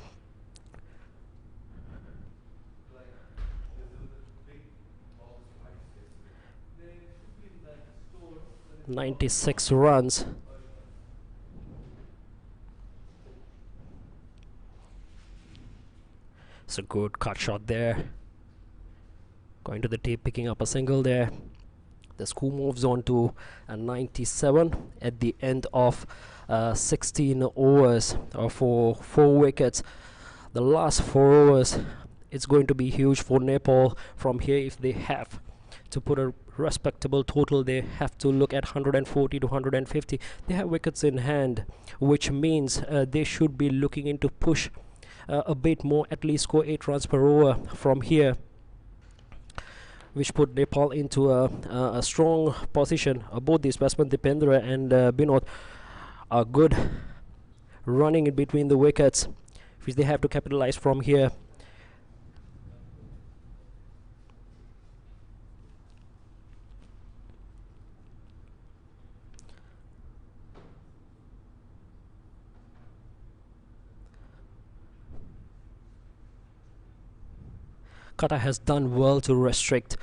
.96 runs. It's a good cut shot there. Going to the tape, picking up a single there. The score moves on to 97 at the end of 16 overs for 4 wickets. The last 4 overs, it's going to be huge for Nepal. From here, if they have to put a respectable total, they have to look at 140 to 150. They have wickets in hand, which means they should be looking into push a bit more, at least score 8 runs per over from here, which put Nepal into a strong position. Both these batsmen, Dipendra and Binod, are good running in between the wickets, which they have to capitalize from here. Qatar has done well to restrict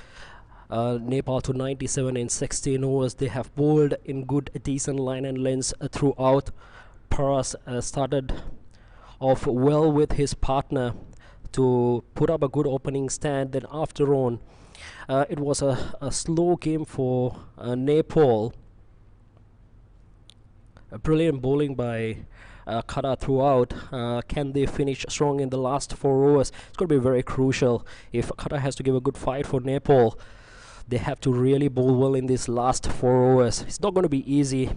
Nepal to 97 in 16 overs. They have bowled in good, decent line and lengths throughout. Paras started off well with his partner to put up a good opening stand. Then after on, it was a slow game for Nepal. A brilliant bowling by Qatar throughout. Can they finish strong in the last 4 overs? It's going to be very crucial. If Qatar has to give a good fight for Nepal, they have to really bowl well in these last 4 overs. It's not going to be easy.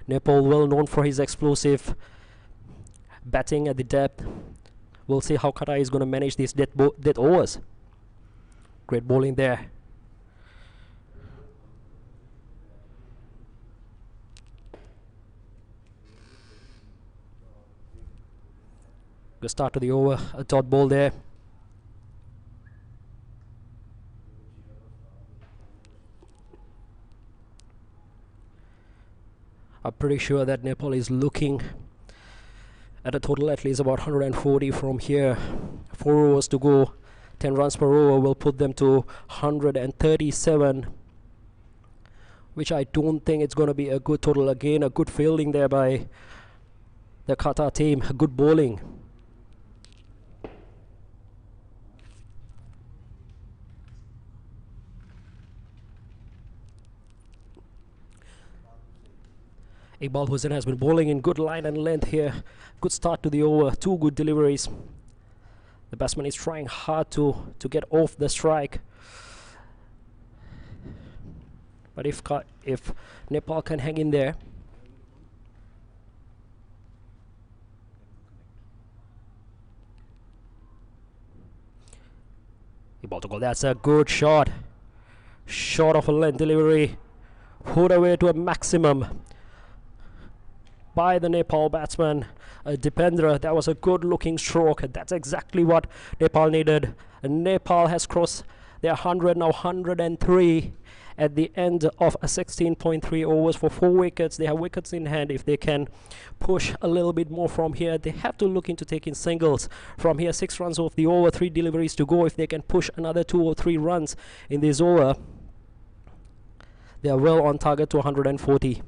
Nepal, well known for his explosive batting at the depth. We'll see how Qatar is going to manage these dead overs. Great bowling there. Good start to the over. A dot ball there. I'm pretty sure that Nepal is looking at a total at least about 140 from here. 4 overs to go. 10 runs per over will put them to 137, which I don't think it's going to be a good total. Again, a good fielding there by the Qatar team. Good bowling. Iqbal Hussain has been bowling in good line and length here. Good start to the over. 2 good deliveries. The batsman is trying hard to get off the strike. But if Nepal can hang in there, Iqbal to goal. That's a good shot. Short of a length delivery. Put away to a maximum by the Nepal batsman, Dipendra. That was a good looking stroke. That's exactly what Nepal needed. Nepal has crossed their 100, now 103 at the end of a 16.3 overs for 4 wickets. They have wickets in hand. If they can push a little bit more from here, they have to look into taking singles from here. 6 runs off the over, 3 deliveries to go. If they can push another 2 or 3 runs in this over, they are well on target to 140.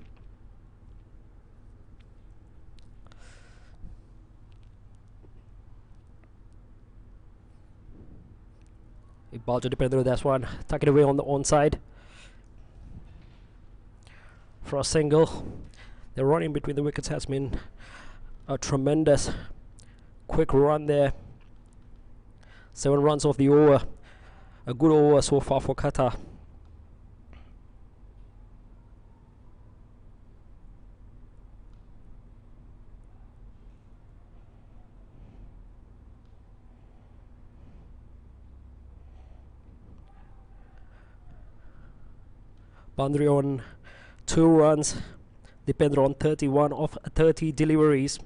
Ball to Dipendra, that's one. Tuck it away on the onside. For a single. The run in between the wickets has been a tremendous quick run there. 7 runs off the over. A good over so far for Qatar. Boundary on 2 runs. Dipendra on 31 of 30 deliveries.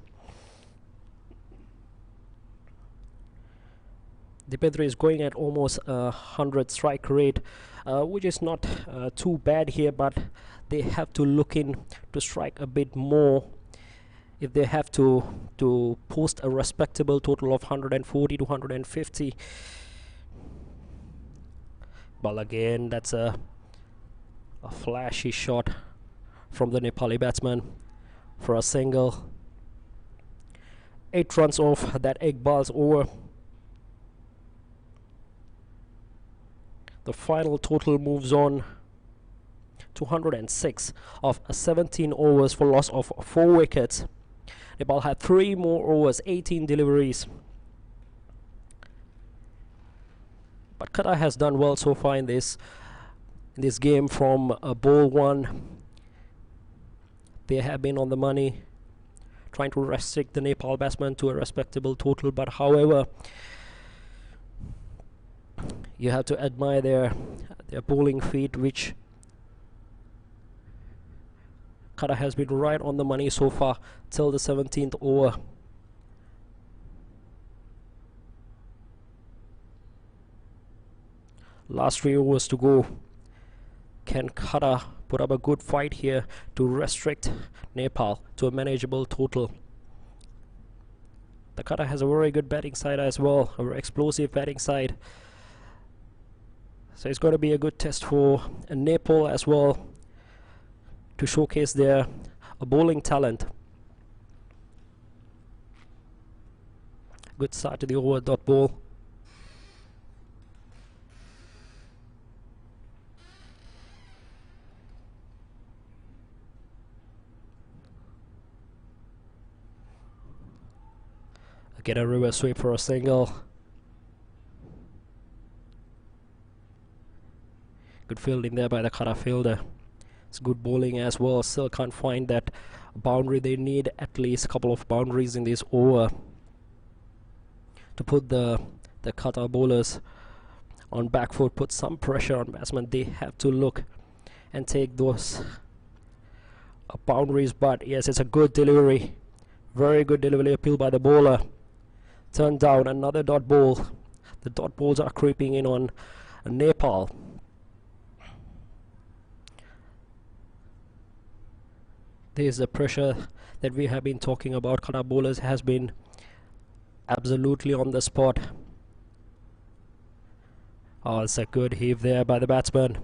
Dipendra is going at almost 100 strike rate, which is not too bad here, but they have to look in to strike a bit more if they have to post a respectable total of 140 to 150. But again, that's a flashy shot from the Nepali batsman for a single. 8 runs off that Iqbal's over. The final total moves on to 106 of 17 overs for loss of 4 wickets. Nepal had 3 more overs, 18 deliveries. But Qatar has done well so far in this game from ball 1. They have been on the money, trying to restrict the Nepal batsman to a respectable total, but however, you have to admire their bowling feat, which Qatar has been right on the money so far till the 17th over. Last 3 overs to go. Can Qatar put up a good fight here to restrict Nepal to a manageable total? The Qatar has a very good batting side as well, a very explosive batting side. So it's going to be a good test for Nepal as well to showcase their bowling talent. Good start to the over. Dot ball. Get a reverse sweep for a single. Good fielding there by the Qatar fielder. It's good bowling as well. Still can't find that boundary. They need at least a couple of boundaries in this over to put the Qatar bowlers on back foot, put some pressure on batsmen. They have to look and take those boundaries. But yes, it's a good delivery. Very good delivery appeal by the bowler. Turned down, another dot ball. The dot balls are creeping in on Nepal. There's the pressure that we have been talking about. Qatar bowlers has been absolutely on the spot. Oh, it's a good heave there by the batsman.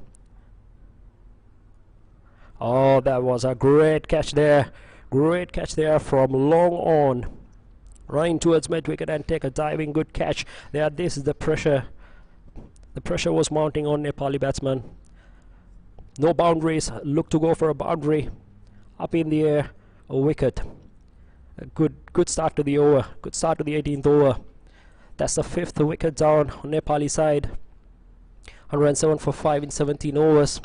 Oh, that was a great catch there. Great catch there from long on. Running towards mid wicket and take a diving good catch there. This is the pressure. The pressure was mounting on Nepali batsman. No boundaries. Look to go for a boundary. Up in the air, a wicket. A good start to the over. Good start to the 18th over. That's the 5th wicket down on Nepali side. 107 for 5 in 17 overs.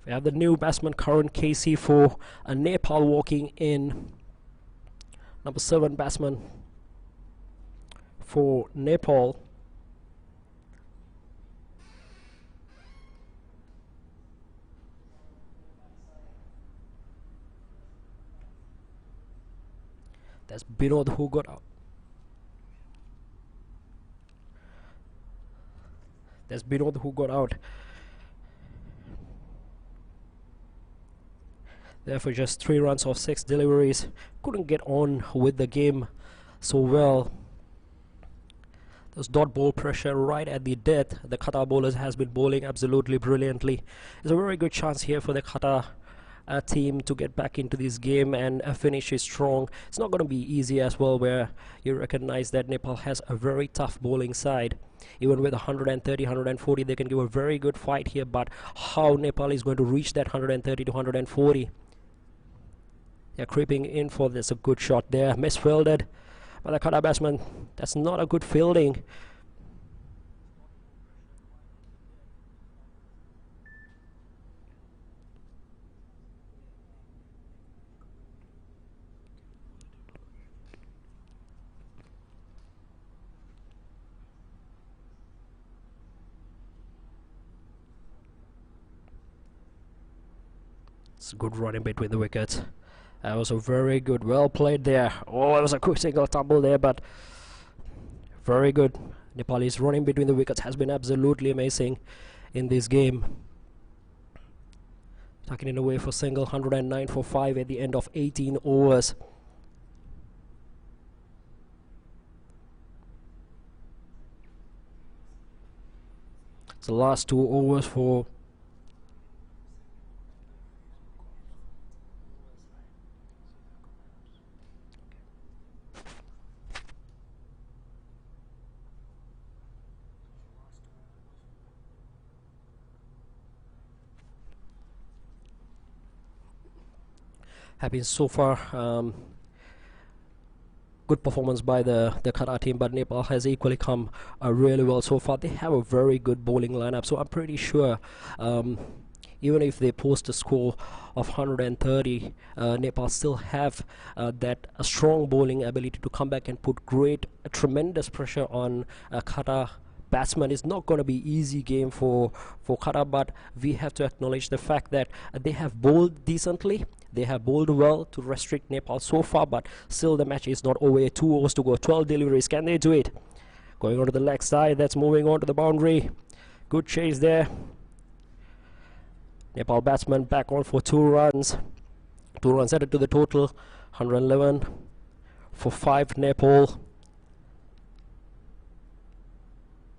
We have the new batsman Karan Casey for Nepal walking in. Number 7 batsman for Nepal. That's Binod who got out. That's Binod who got out. Therefore, just 3 runs off 6 deliveries. Couldn't get on with the game so well. Those dot ball pressure right at the death. The Qatar bowlers has been bowling absolutely brilliantly. There's a very good chance here for the Qatar team to get back into this game and finish it strong. It's not going to be easy as well, where you recognize that Nepal has a very tough bowling side. Even with 130, 140, they can give a very good fight here, but how Nepal is going to reach that 130 to 140? They're creeping in for this. A good shot there, misfielded by the Qatar batsman. That's not a good fielding. It's a good run in between the wickets. That was a very good, well played there. Oh, it was a quick single tumble there, but very good. Nepal's running between the wickets has been absolutely amazing in this game. Tucking it away for single, 109 for 5 at the end of 18 overs. It's the last 2 overs for have been so far good performance by the Qatar team, but Nepal has equally come really well so far. They have a very good bowling lineup, so I'm pretty sure even if they post a score of 130, Nepal still have that strong bowling ability to come back and put tremendous pressure on Qatar batsman. It's not going to be easy game for Qatar, but we have to acknowledge the fact that they have bowled decently. They have bowled well to restrict Nepal so far, but still the match is not over. 2 overs to go, 12 deliveries. Can they do it? Going on to the leg side, that's moving on to the boundary. Good chase there. Nepal batsman back on for 2 runs. 2 runs added to the total. 111 for 5 Nepal.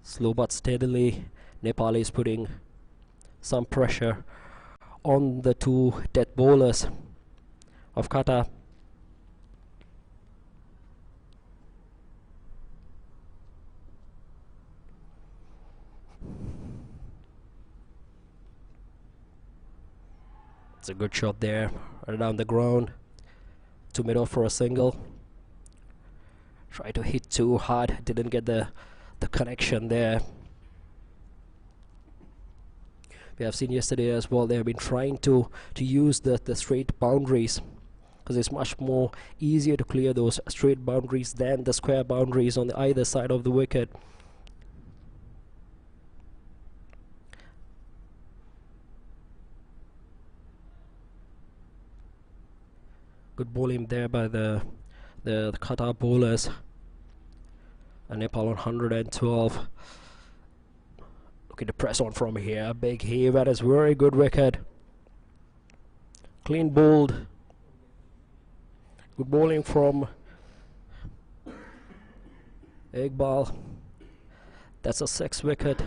Slow but steadily, Nepal is putting some pressure on the 2 death bowlers of Qatar. It's a good shot there, right down the ground, to middle for a single. Try to hit too hard, didn't get the connection there. We have seen yesterday as well, they have been trying to use the straight boundaries, because it's much more easier to clear those straight boundaries than the square boundaries on the either side of the wicket. Good bowling there by the Qatar bowlers. And Nepal on 112. Looking to press on from here. Big heave. That is very good wicket. Clean bowled. Good bowling from Iqbal. That's a 6th wicket.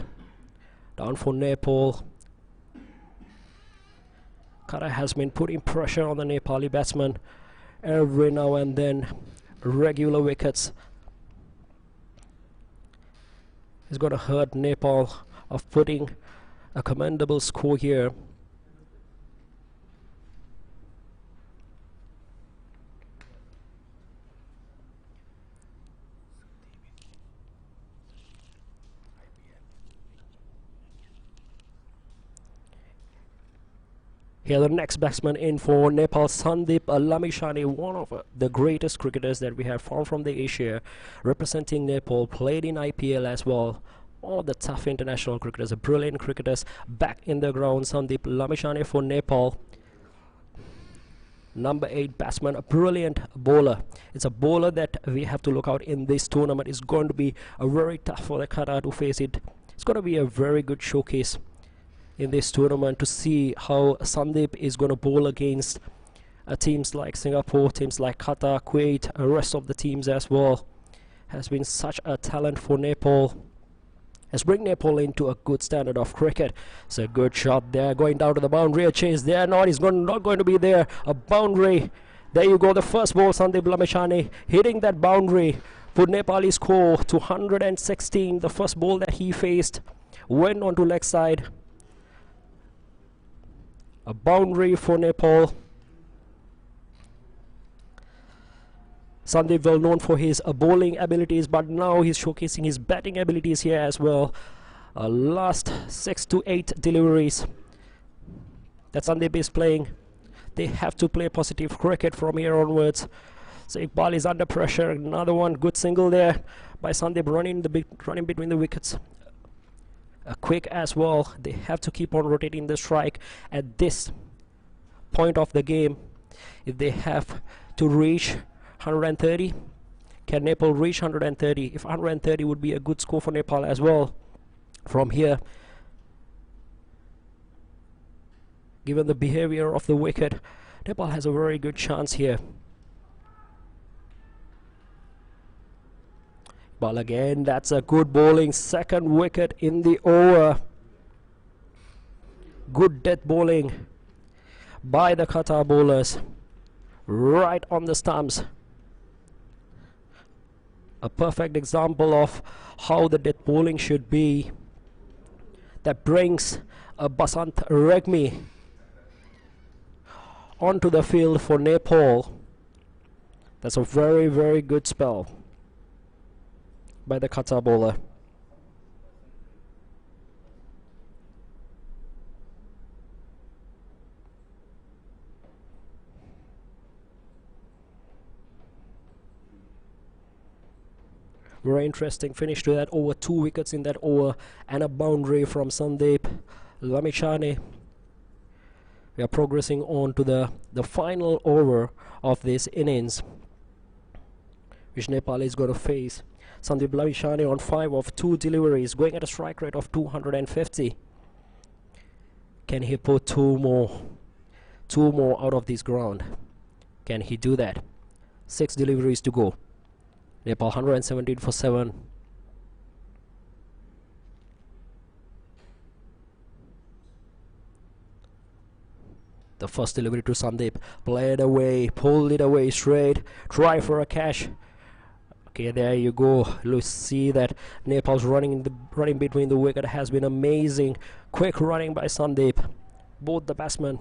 Down for Nepal. Qatar has been putting pressure on the Nepali batsman every now and then. Regular wickets. It's going to hurt Nepal of putting a commendable score here. Here the next batsman in for Nepal, Sandeep Lamishani, one of the greatest cricketers that we have found from the Asia, representing Nepal, played in IPL as well. All the tough international cricketers, brilliant cricketers, back in the ground. Sandeep Lamishani for Nepal. Number 8 batsman, a brilliant bowler. It's a bowler that we have to look out in this tournament. It's going to be very tough for the Qatar to face it. It's going to be a very good showcase in this tournament to see how Sandeep is going to bowl against teams like Singapore, teams like Qatar, Kuwait, the rest of the teams as well. has been such a talent for Nepal. Has bring Nepal into a good standard of cricket. It's a good shot there, going down to the boundary. A chase there, not going to be there. A boundary. There you go, the first ball, Sandeep Lamishani hitting that boundary. Put Nepali score to 116. The first ball that he faced went onto leg side. A boundary for Nepal. Sandeep, well known for his bowling abilities, but now he's showcasing his batting abilities here as well. Last 6 to 8 deliveries that Sandeep is playing. They have to play positive cricket from here onwards. So Iqbal is under pressure. Another one, good single there by Sandeep, running between the wickets. Quick as well. They have to keep on rotating the strike at this point of the game. If they have to reach 130, can Nepal reach 130? If 130 would be a good score for Nepal as well from here, given the behavior of the wicket. Nepal has a very good chance here. But again, that's a good bowling, second wicket in the over. Good death bowling by the Qatar bowlers, right on the stumps. A perfect example of how the death bowling should be. That brings Basant Regmi onto the field for Nepal. That's a very, very good spell by the Qatar bowler. Very interesting finish to that over, 2 wickets in that over and a boundary from Sandeep Lamishani. We are progressing on to the final over of this innings, which Nepal is going to face. Sandeep Lamishani on 5 of 2 deliveries, going at a strike rate of 250. Can he put two more out of this ground? Can he do that? 6 deliveries to go. Nepal 117 for 7. The first delivery to Sandeep, played away, pulled it away straight, try for a catch. Okay, there you go. You see that Nepal's running between the wicket has been amazing. Quick running by Sandeep. Both the batsmen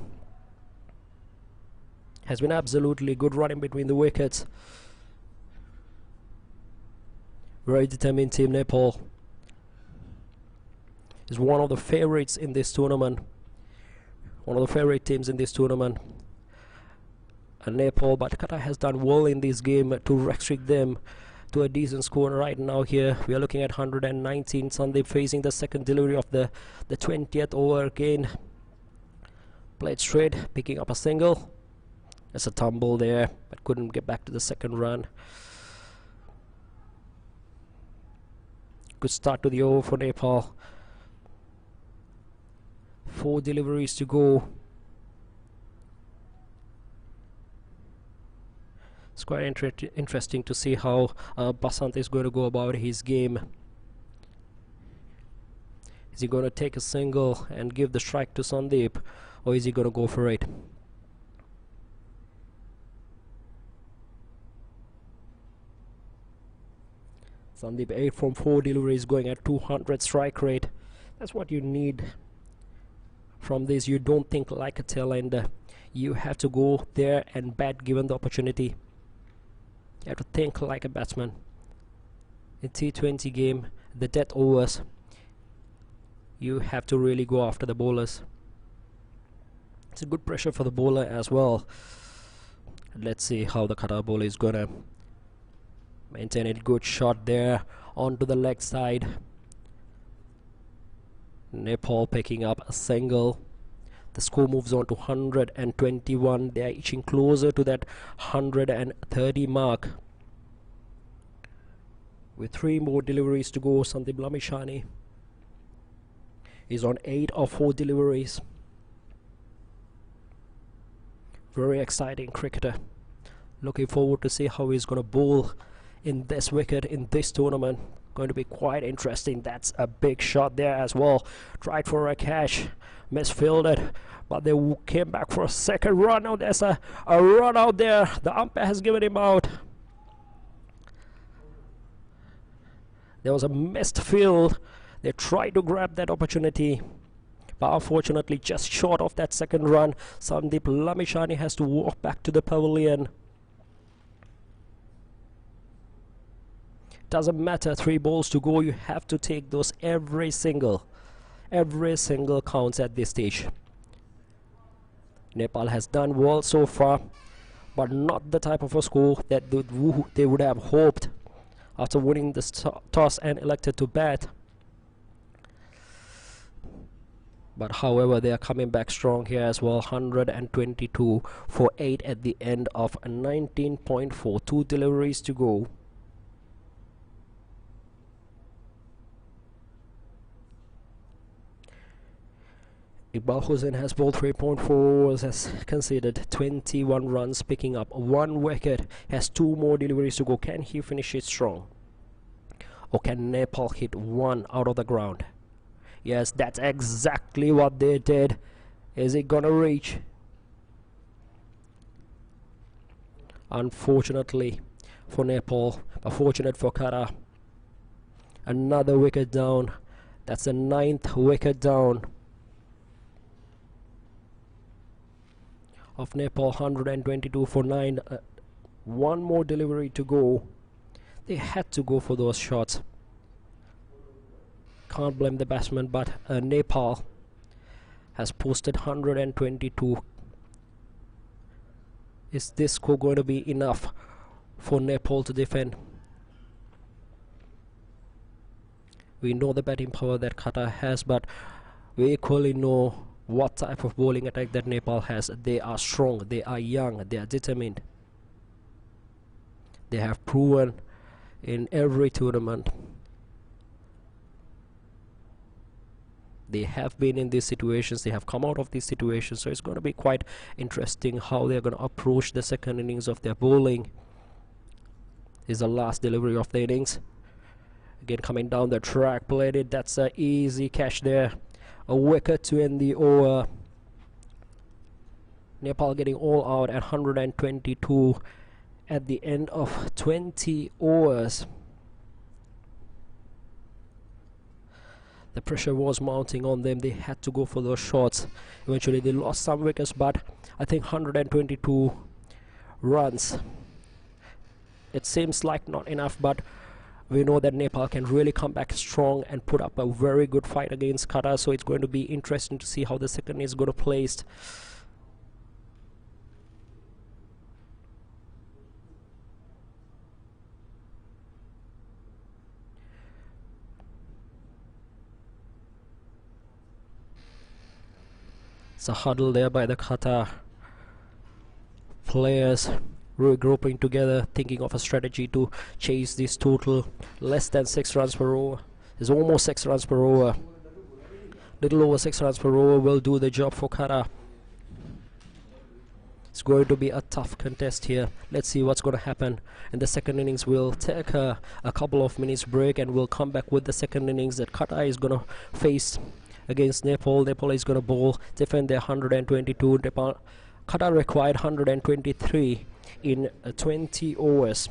has been absolutely good running between the wickets. Very determined team. Nepal is one of the favorites in this tournament. One of the favorite teams in this tournament. And Nepal, but Qatar has done well in this game to restrict them to a decent score right now. Here we are looking at 119. Sandeep facing the second delivery of the 20th over again. Played straight, picking up a single. There's a tumble there, but couldn't get back to the second run. Good start to the over for Nepal. 4 deliveries to go. It's quite interesting to see how Basant is going to go about his game. Is he going to take a single and give the strike to Sandeep, or is he going to go for it? Sandeep 8 from 4 deliveries, going at 200 strike rate. That's what you need from this. You don't think like a tail ender. You have to go there and bat given the opportunity. You have to think like a batsman. In T20 game, the death overs, you have to really go after the bowlers. It's a good pressure for the bowler as well. Let's see how the Qatar bowler is gonna maintain it. Good shot there onto the leg side. Nepal picking up a single. The score moves on to 121. They are inching closer to that 130 mark. With 3 more deliveries to go, Sandeep Lamishani is on 8 of 4 deliveries. Very exciting cricketer. Looking forward to see how he's going to bowl in this wicket in this tournament. Going to be quite interesting. That's a big shot there as well. Tried for a catch, misfielded, but they came back for a second run. Now there's a run out there. The umpire has given him out. There was a missed field. They tried to grab that opportunity, but unfortunately just short of that second run. Sandeep Lamishani has to walk back to the pavilion. Doesn't matter, 3 balls to go, you have to take those. Every single counts at this stage. Nepal has done well so far, but not the type of a score that they would have hoped after winning the toss and elected to bat. But however, they are coming back strong here as well. 122 for 8 at the end of 19.4. 2 deliveries to go. Iqbal Hussain has bowled 3.4 overs, has conceded 21 runs, picking up 1 wicket, has 2 more deliveries to go. Can he finish it strong? Or can Nepal hit 1 out of the ground? Yes, that's exactly what they did. Is it gonna reach? Unfortunately for Nepal, but fortunate for Qatar. Another wicket down. That's the 9th wicket down of Nepal. 122 for 9. 1 more delivery to go. They had to go for those shots. Can't blame the batsman, but Nepal has posted 122. Is this score going to be enough for Nepal to defend? We know the batting power that Qatar has, but we equally know what type of bowling attack that Nepal has. They are strong, they are young, they are determined. They have proven in every tournament. They have been in these situations, they have come out of these situations, so it's going to be quite interesting how they're going to approach the second innings of their bowling. This is the last delivery of the innings. Again, coming down the track, played it. That's an easy catch there. A wicket to end the over. Nepal getting all out at 122 at the end of 20 overs. The pressure was mounting on them. They had to go for those shots. Eventually they lost some wickets, but I think 122 runs, it seems like not enough, but we know that Nepal can really come back strong and put up a very good fight against Qatar, so it's going to be interesting to see how the second is going to place. It's a huddle there by the Qatar players, regrouping together, thinking of a strategy to chase this total. Less than 6 runs per over. It's almost 6 runs per over. Little over 6 runs per over will do the job for Qatar. It's going to be a tough contest here. Let's see what's going to happen. In the second innings, we'll take a couple of minutes break and we'll come back with the second innings that Qatar is going to face against Nepal. Nepal is going to bowl, defend their 122. Qatar required 123 in 20 overs.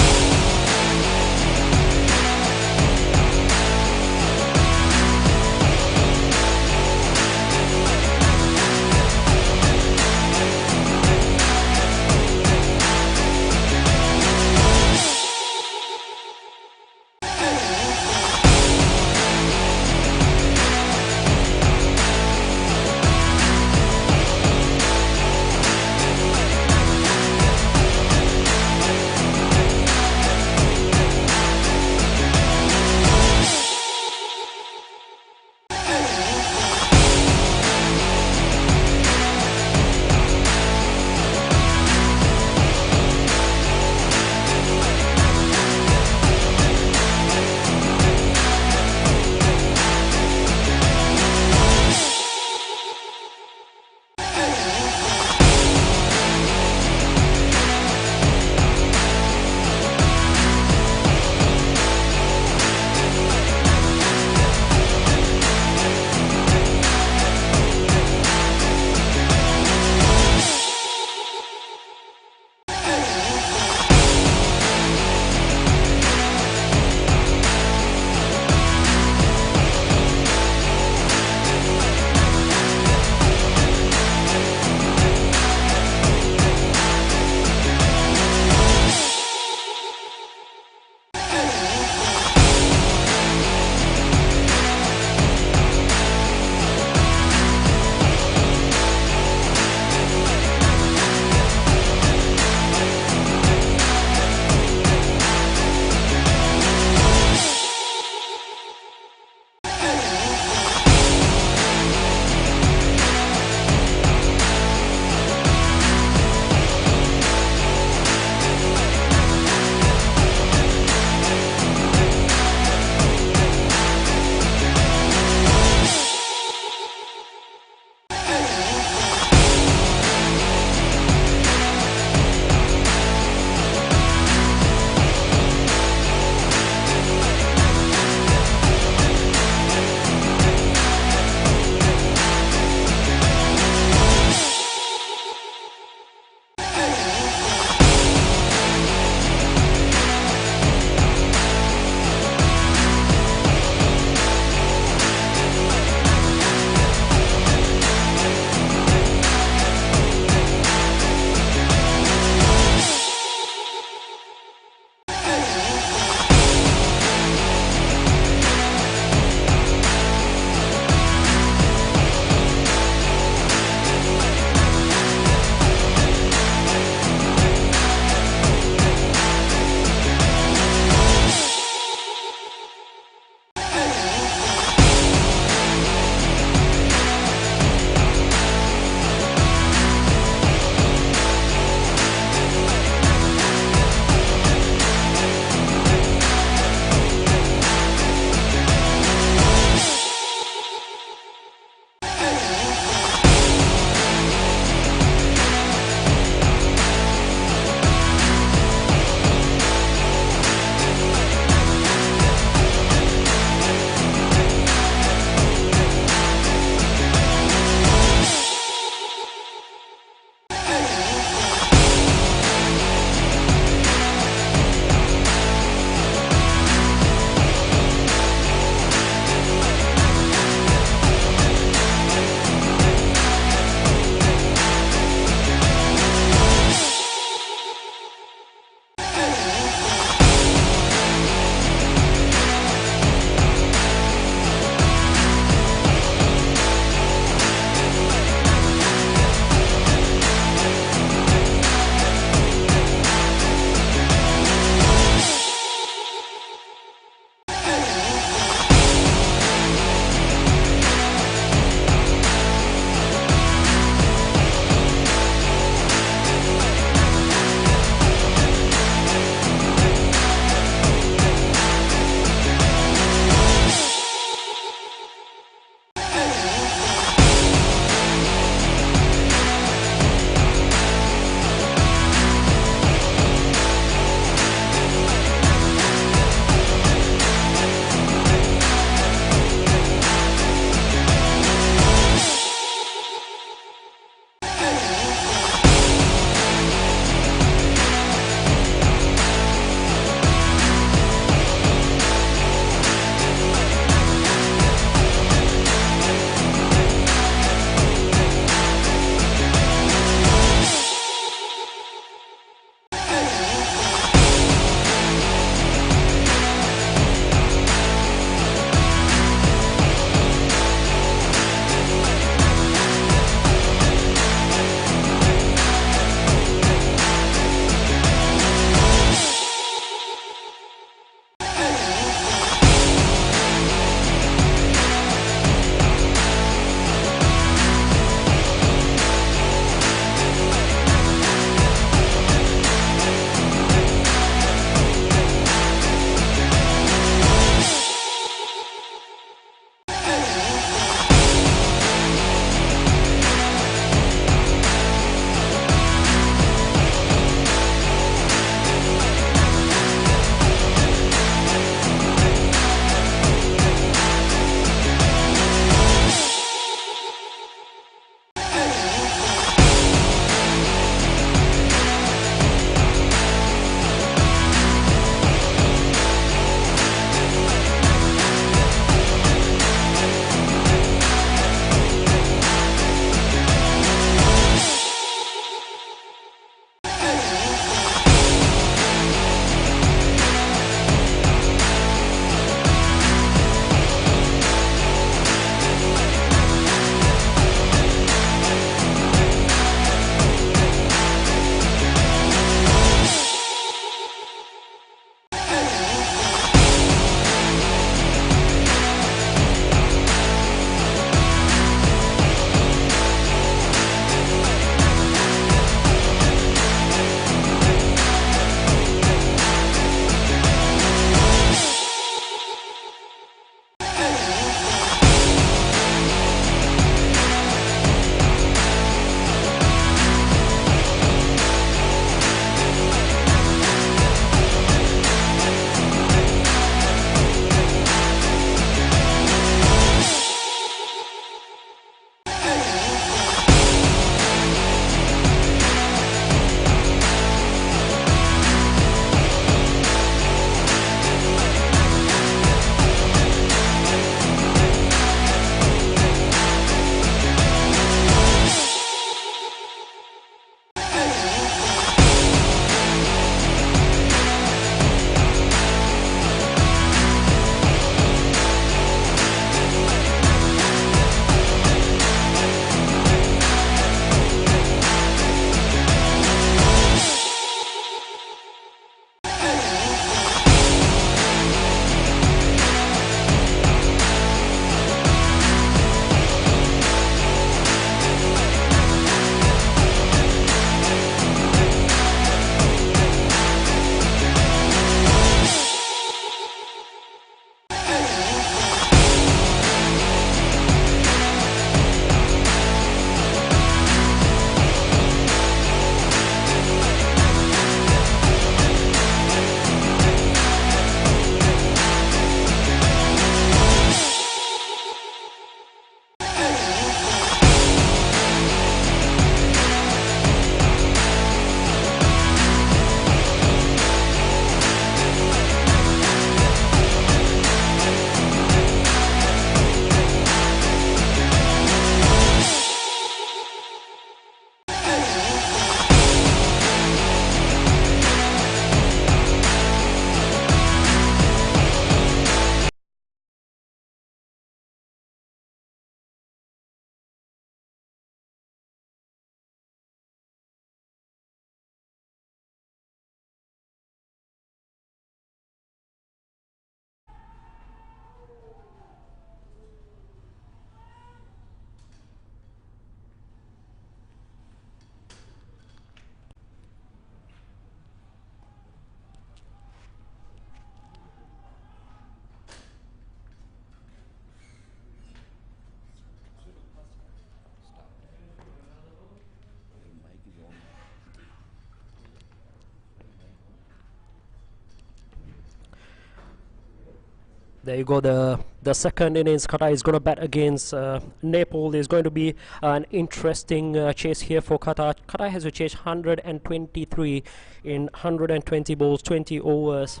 There you go, the second innings. Qatar is going to bat against Nepal. There's going to be an interesting chase here for Qatar. Qatar has to chase 123 in 120 balls, 20 overs.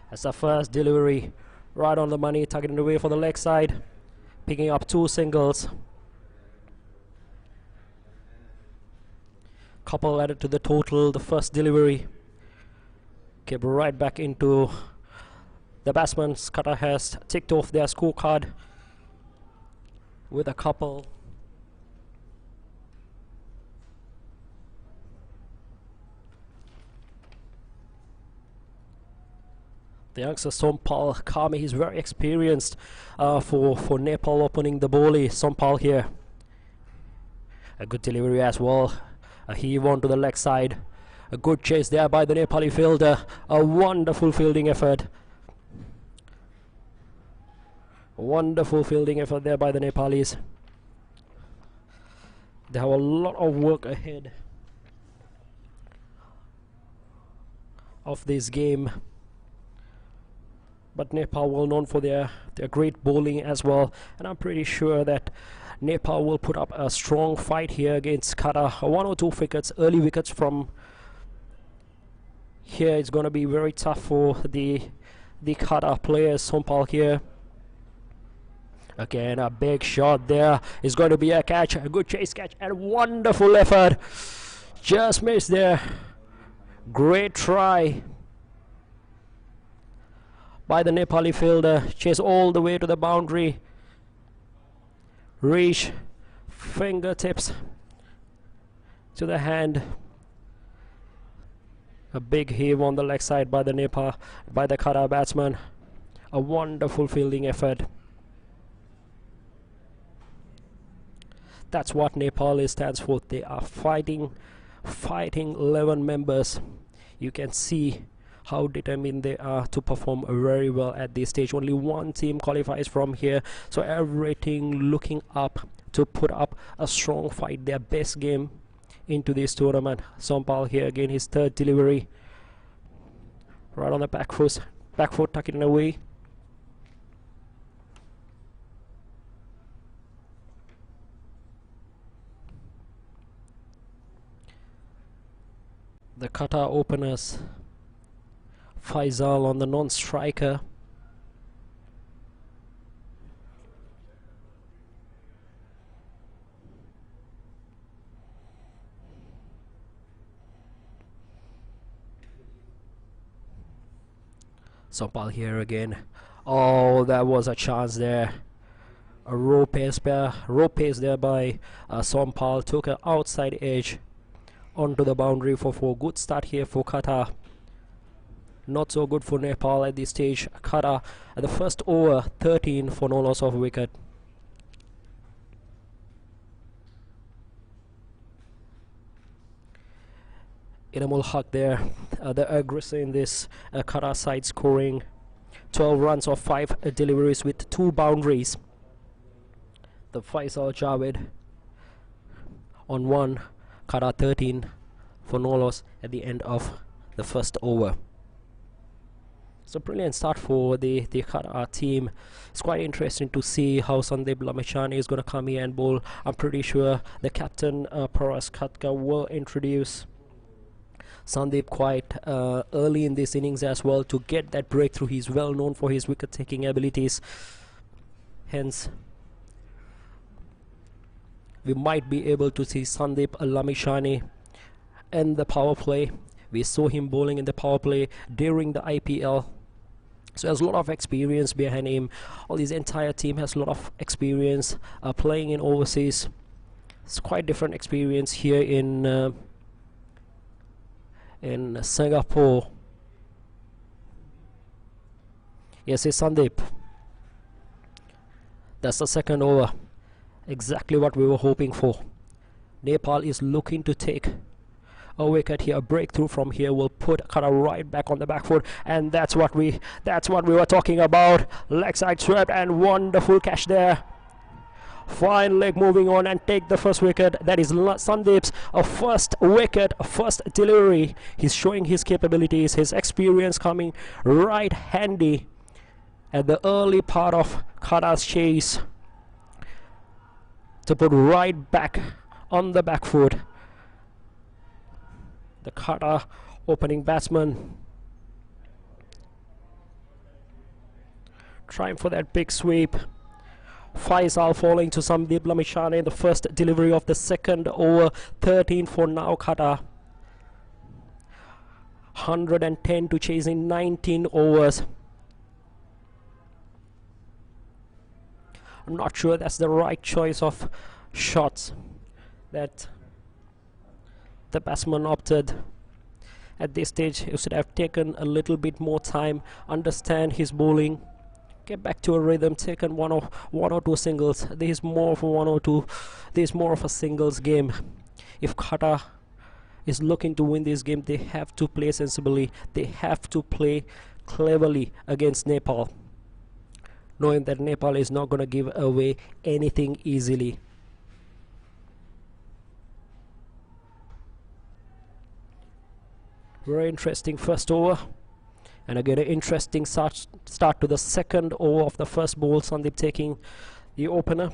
That's the first delivery, right on the money, targeting away for the leg side, picking up 2 singles. Couple added to the total. The first delivery came right back into the batsman. Qatar has ticked off their scorecard with a couple. The youngster Sompal Kami, he's very experienced for Nepal opening the bowley. Sompal here. A good delivery as well. A heave on to the leg side. A good chase there by the Nepali fielder. A wonderful fielding effort. Wonderful fielding effort there by the Nepalis. They have a lot of work ahead of this game. But Nepal well known for their great bowling as well. And I'm pretty sure that Nepal will put up a strong fight here against Qatar. 1 or 2 wickets, early wickets from here. It's going to be very tough for the Qatar players. Sompal here. Again, a big shot there. It's going to be a catch, a good chase catch, and wonderful effort. Just missed there. Great try by the Nepali fielder. Chase all the way to the boundary. Reach fingertips to the hand. A big heave on the leg side by the Qatar batsman. A wonderful fielding effort. That's what Nepal stands for. They are fighting 11 members. You can see how determined they are to perform very well at this stage. Only one team qualifies from here, so everything looking up to put up a strong fight, their best game into this tournament. Sompal here again, his third delivery, right on the back foot, tucking it away. The Qatar openers, Faisal on the non-striker. Sompal here again. Oh, that was a chance there. A row pace there by Sompal. Took an outside edge onto the boundary for 4. Good start here for Qatar. Not so good for Nepal at this stage. Qatar at the first over, 13 for no loss of wicket. Inamul Haq there, the aggressor in this Qatar side, scoring 12 runs off 5 deliveries with 2 boundaries. The Faisal Javed on 1, Qatar 13 for no loss at the end of the first over. So brilliant start for the Qatar team. It's quite interesting to see how Sandeep Lamechani is going to come here and bowl. I'm pretty sure the captain Paras Khatka will introduce Sandeep quite early in this innings as well to get that breakthrough. He's well known for his wicket-taking abilities. Hence, we might be able to see Sandeep Lamechani in the power play. We saw him bowling in the power play during the IPL. So there's a lot of experience behind him. All his entire team has a lot of experience playing in overseas. It's quite different experience here in Singapore. Yes, it's Sandeep. That's the second over. Exactly what we were hoping for. Nepal is looking to take a wicket here. A breakthrough from here will put Qatar right back on the back foot, and that's what we were talking about. Leg side swept and wonderful catch there. Fine leg moving on and take the first wicket. That is Sandeep's first wicket, first delivery. He's showing his capabilities, his experience coming right handy at the early part of Qatar's chase to put right back on the back foot. The Qatar opening batsman trying for that big sweep. Faisal falling to Sandeep Lamishane in the first delivery of the second over. 13 for now Qatar. 110 to chase in 19 overs. I'm not sure that's the right choice of shots that the batsman opted. At this stage, he should have taken a little bit more time, understand his bowling, get back to a rhythm, taken one or two singles. This is more of a one or two. This is more of a singles game. If Qatar is looking to win this game, they have to play sensibly. They have to play cleverly against Nepal, knowing that Nepal is not going to give away anything easily. Very interesting first over, and again an interesting start to the second over of the first ball. Sandeep taking the opener.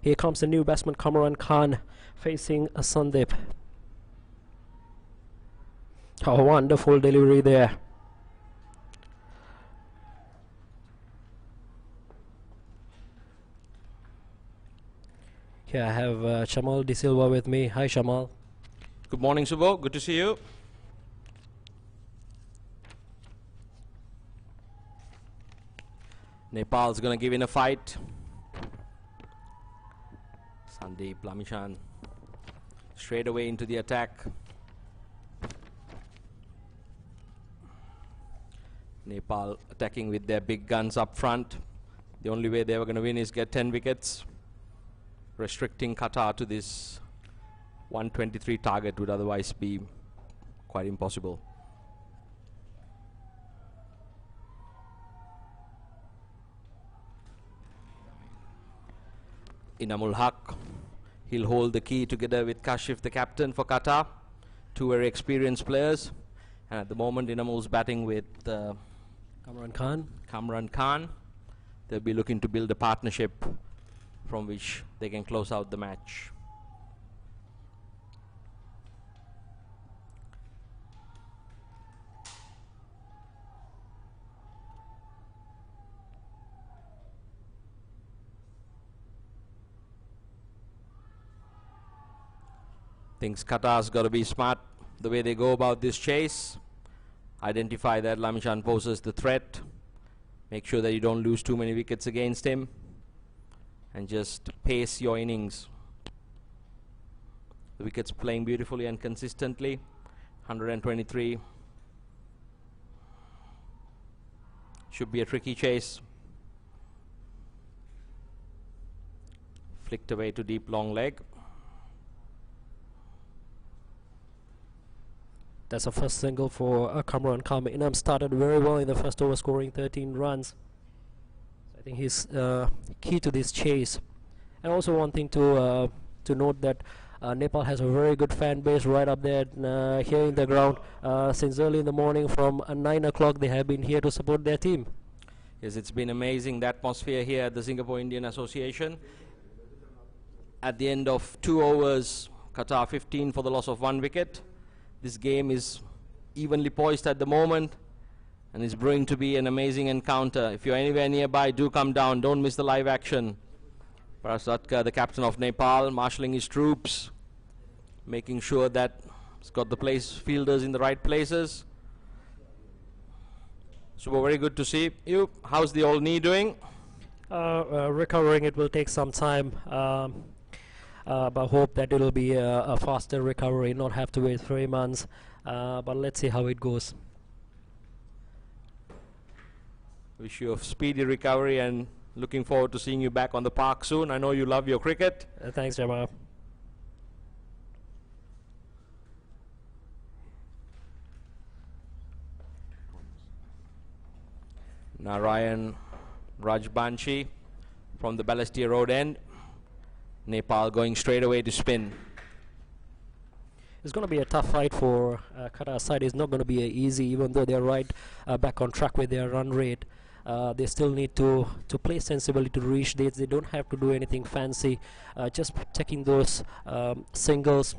Here comes the new batsman Kamran Khan facing Sandeep. A wonderful delivery there. Here I have Shamal De Silva with me. Hi Shamal. Good morning, Subho. Good to see you. Nepal's going to give in a fight. Sandeep Lamishane straight away into the attack. Nepal attacking with their big guns up front. The only way they were going to win is get 10 wickets. Restricting Qatar to this 123 target would otherwise be quite impossible. Inamul Haq, he'll hold the key together with Kashif, the captain for Qatar. Two very experienced players, and at the moment Inamul's batting with Kamran Khan. They'll be looking to build a partnership from which they can close out the match. Thinks Qatar's got to be smart the way they go about this chase. Identify that Lamishane poses the threat. Make sure that you don't lose too many wickets against him. And just pace your innings. The wickets playing beautifully and consistently. 123. Should be a tricky chase. Flicked away to deep long leg. That's a first single for Kamran Khan. Inam started very well in the first over, scoring 13 runs. I think he's key to this chase. And also one thing to note that Nepal has a very good fan base right up there here in the ground. Since early in the morning from 9 o'clock they have been here to support their team. Yes, it's been amazing, the atmosphere here at the Singapore Indian Association. At the end of 2 overs, Qatar 15 for the loss of 1 wicket. This game is evenly poised at the moment and is brewing to be an amazing encounter. If you're anywhere nearby, do come down. Don't miss the live action. Paras Ratka, the captain of Nepal, marshalling his troops, making sure that he's got the fielders in the right places. So very good to see you. How's the old knee doing? Recovering, it will take some time. But hope that it'll be a faster recovery, not have to wait 3 months. But let's see how it goes. Wish you a speedy recovery and looking forward to seeing you back on the park soon. I know you love your cricket. Thanks, Jamal. Narayan Rajbanshi from the Balestier Road end. Nepal going straight away to spin. It's going to be a tough fight for Qatar side. It's not going to be easy, even though they're right back on track with their run rate. They still need to play sensibly to reach this. They don't have to do anything fancy. Just taking those singles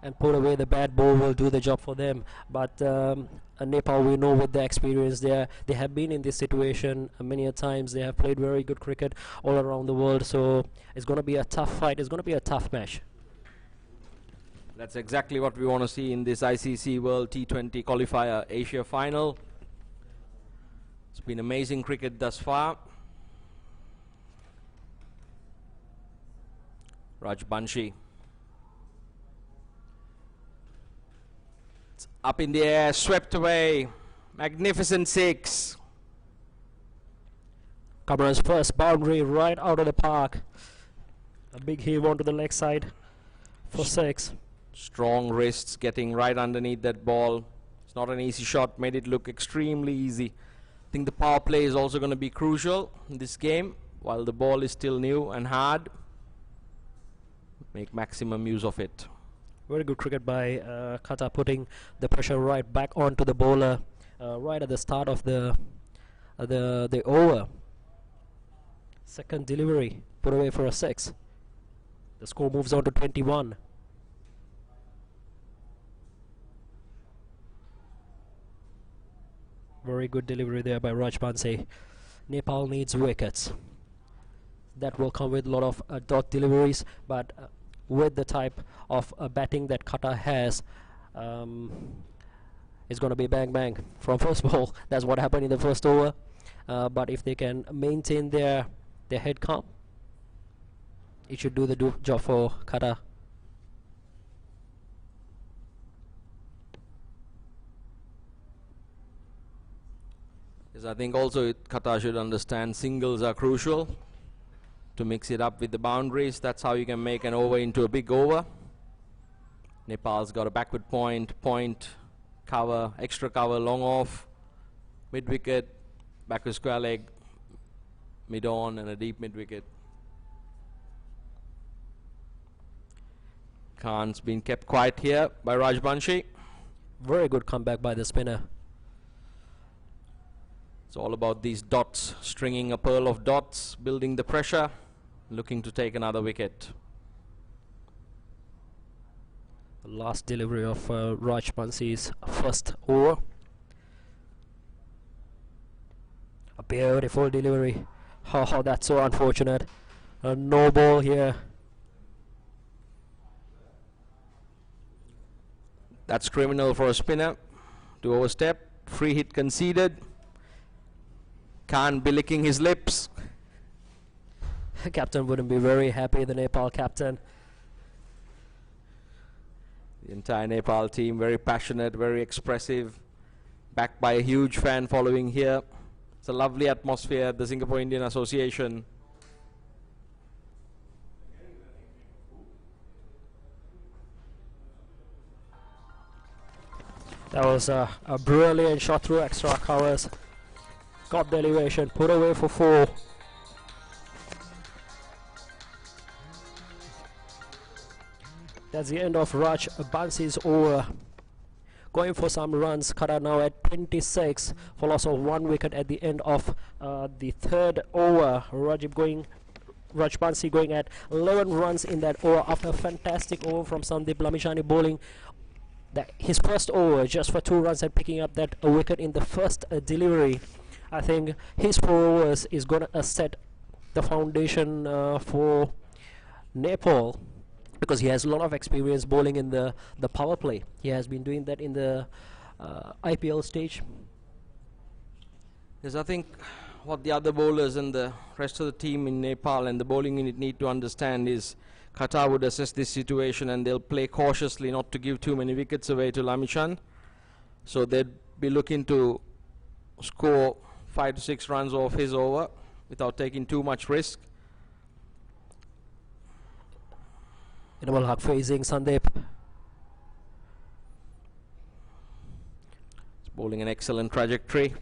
and put away the bad ball will do the job for them. But Nepal, we know with the experience there, they have been in this situation many a times. They have played very good cricket all around the world, so it's going to be a tough fight. It's going to be a tough match. That's exactly what we want to see in this ICC World T20 Qualifier Asia Final. It's been amazing cricket thus far. Rajbanshi. It's up in the air, swept away. Magnificent six. Cameron's first boundary right out of the park. A big heave onto the leg side for six. Strong wrists getting right underneath that ball. It's not an easy shot, made it look extremely easy. I think the power play is also going to be crucial in this game. While the ball is still new and hard, make maximum use of it. Very good cricket by Qatar, putting the pressure right back onto the bowler right at the start of the over. Second delivery put away for a six. The score moves on to 21. Very good delivery there by Rajbanshi. Nepal needs wickets. That will come with a lot of dot deliveries, but with the type of batting that Qatar has, it's going to be bang bang from first ball. That's what happened in the first over. But if they can maintain their head calm, it should do the job for Qatar. Yes, I think also Qatar should understand singles are crucial to mix it up with the boundaries. That's how you can make an over into a big over. Nepal's got a backward point, cover, extra cover, long off, mid wicket, backward square leg, mid on, and a deep mid wicket. Khan's been kept quiet here by Rajbanshi. Very good comeback by the spinner. It's all about these dots, stringing a pearl of dots, building the pressure, looking to take another wicket. The last delivery of Rajbanshi's first over. A beautiful delivery. Oh, that's so unfortunate. No ball here. That's criminal for a spinner to overstep. Free hit conceded. Khan be licking his lips. Captain wouldn't be very happy, the Nepal captain. The entire Nepal team very passionate, very expressive, backed by a huge fan following here. It's a lovely atmosphere at the Singapore Indian Association. That was a brilliant shot through extra covers. Got the elevation, put away for four. That's the end of Rajbanshi's over. Going for some runs. Qatar now at 26 for loss of 1 wicket at the end of the third over. Rajbanshi going at 11 runs in that over after a fantastic over from Sandeep Lamishani bowling his first over just for 2 runs and picking up that wicket in the first delivery. I think his 4 overs is going to set the foundation for Nepal, because he has a lot of experience bowling in the power play. He has been doing that in the IPL stage. Yes, I think what the other bowlers and the rest of the team in Nepal and the bowling unit need to understand is Qatar would assess this situation and they'll play cautiously not to give too many wickets away to Lamishan. So they'd be looking to score 5 to 6 runs off his over without taking too much risk. Inamal Haq facing Sandeep. He's bowling an excellent trajectory,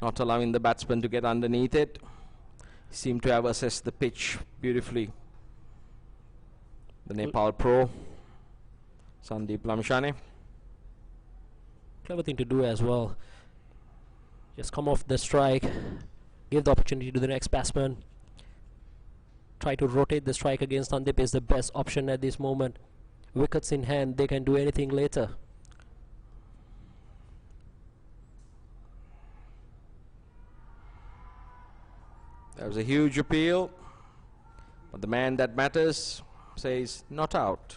not allowing the batsman to get underneath it. He seemed to have assessed the pitch beautifully. The Nepal pro, Sandeep Lamishani. Clever thing to do as well. Just come off the strike, give the opportunity to the next batsman. Try to rotate the strike against Sandeep is the best option at this moment. Wickets in hand, they can do anything later. That was a huge appeal, but the man that matters says not out.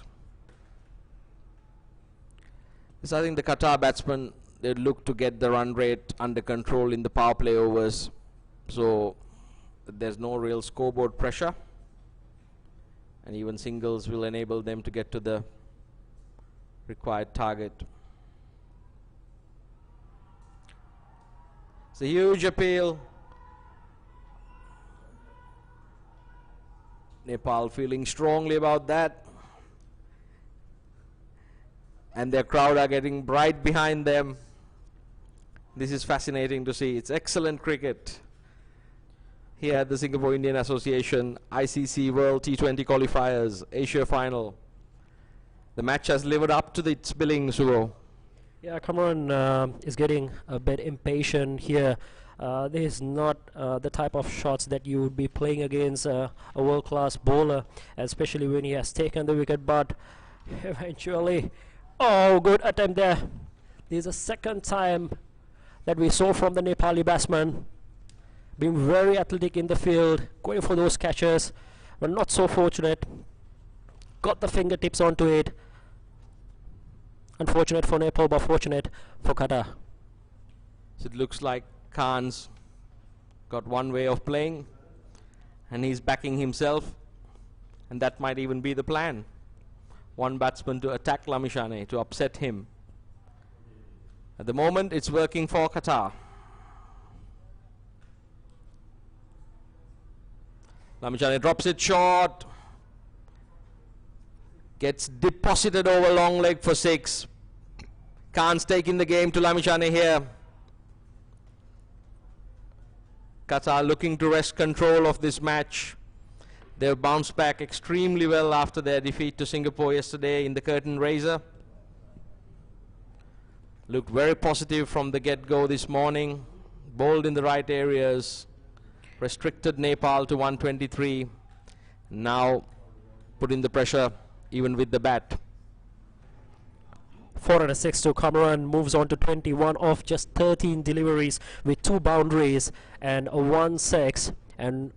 Yes, I think the Qatar batsmen, they look to get the run rate under control in the power play overs, so there's no real scoreboard pressure, and even singles will enable them to get to the required target. It's a huge appeal. Nepal feeling strongly about that, and their crowd are getting bright behind them. This is fascinating to see. It's excellent cricket here at the Singapore Indian Association ICC World T20 Qualifiers Asia Final. The match has lived up to its billing, Subo. Yeah, Cameron is getting a bit impatient here. This is not the type of shots that you would be playing against a world-class bowler, especially when he has taken the wicket, but eventually, oh, good attempt there. This is the second time that we saw from the Nepali batsman, being very athletic in the field, going for those catches, but not so fortunate. Got the fingertips onto it. Unfortunate for Nepal, but fortunate for Qatar. So it looks like Khan's got one way of playing, and he's backing himself, and that might even be the plan. One batsman to attack Lamishane, to upset him. At the moment, it's working for Qatar. Lamishane drops it short. Gets deposited over long leg for 6. Khan's taking the game to Lamishane here. Qatar looking to wrest control of this match. They've bounced back extremely well after their defeat to Singapore yesterday in the curtain raiser. Looked very positive from the get-go this morning. Bowled in the right areas. Restricted Nepal to 123. Now put in the pressure even with the bat. 406 to Cameron, moves on to 21 of just 13 deliveries with 2 boundaries and a 1-6, and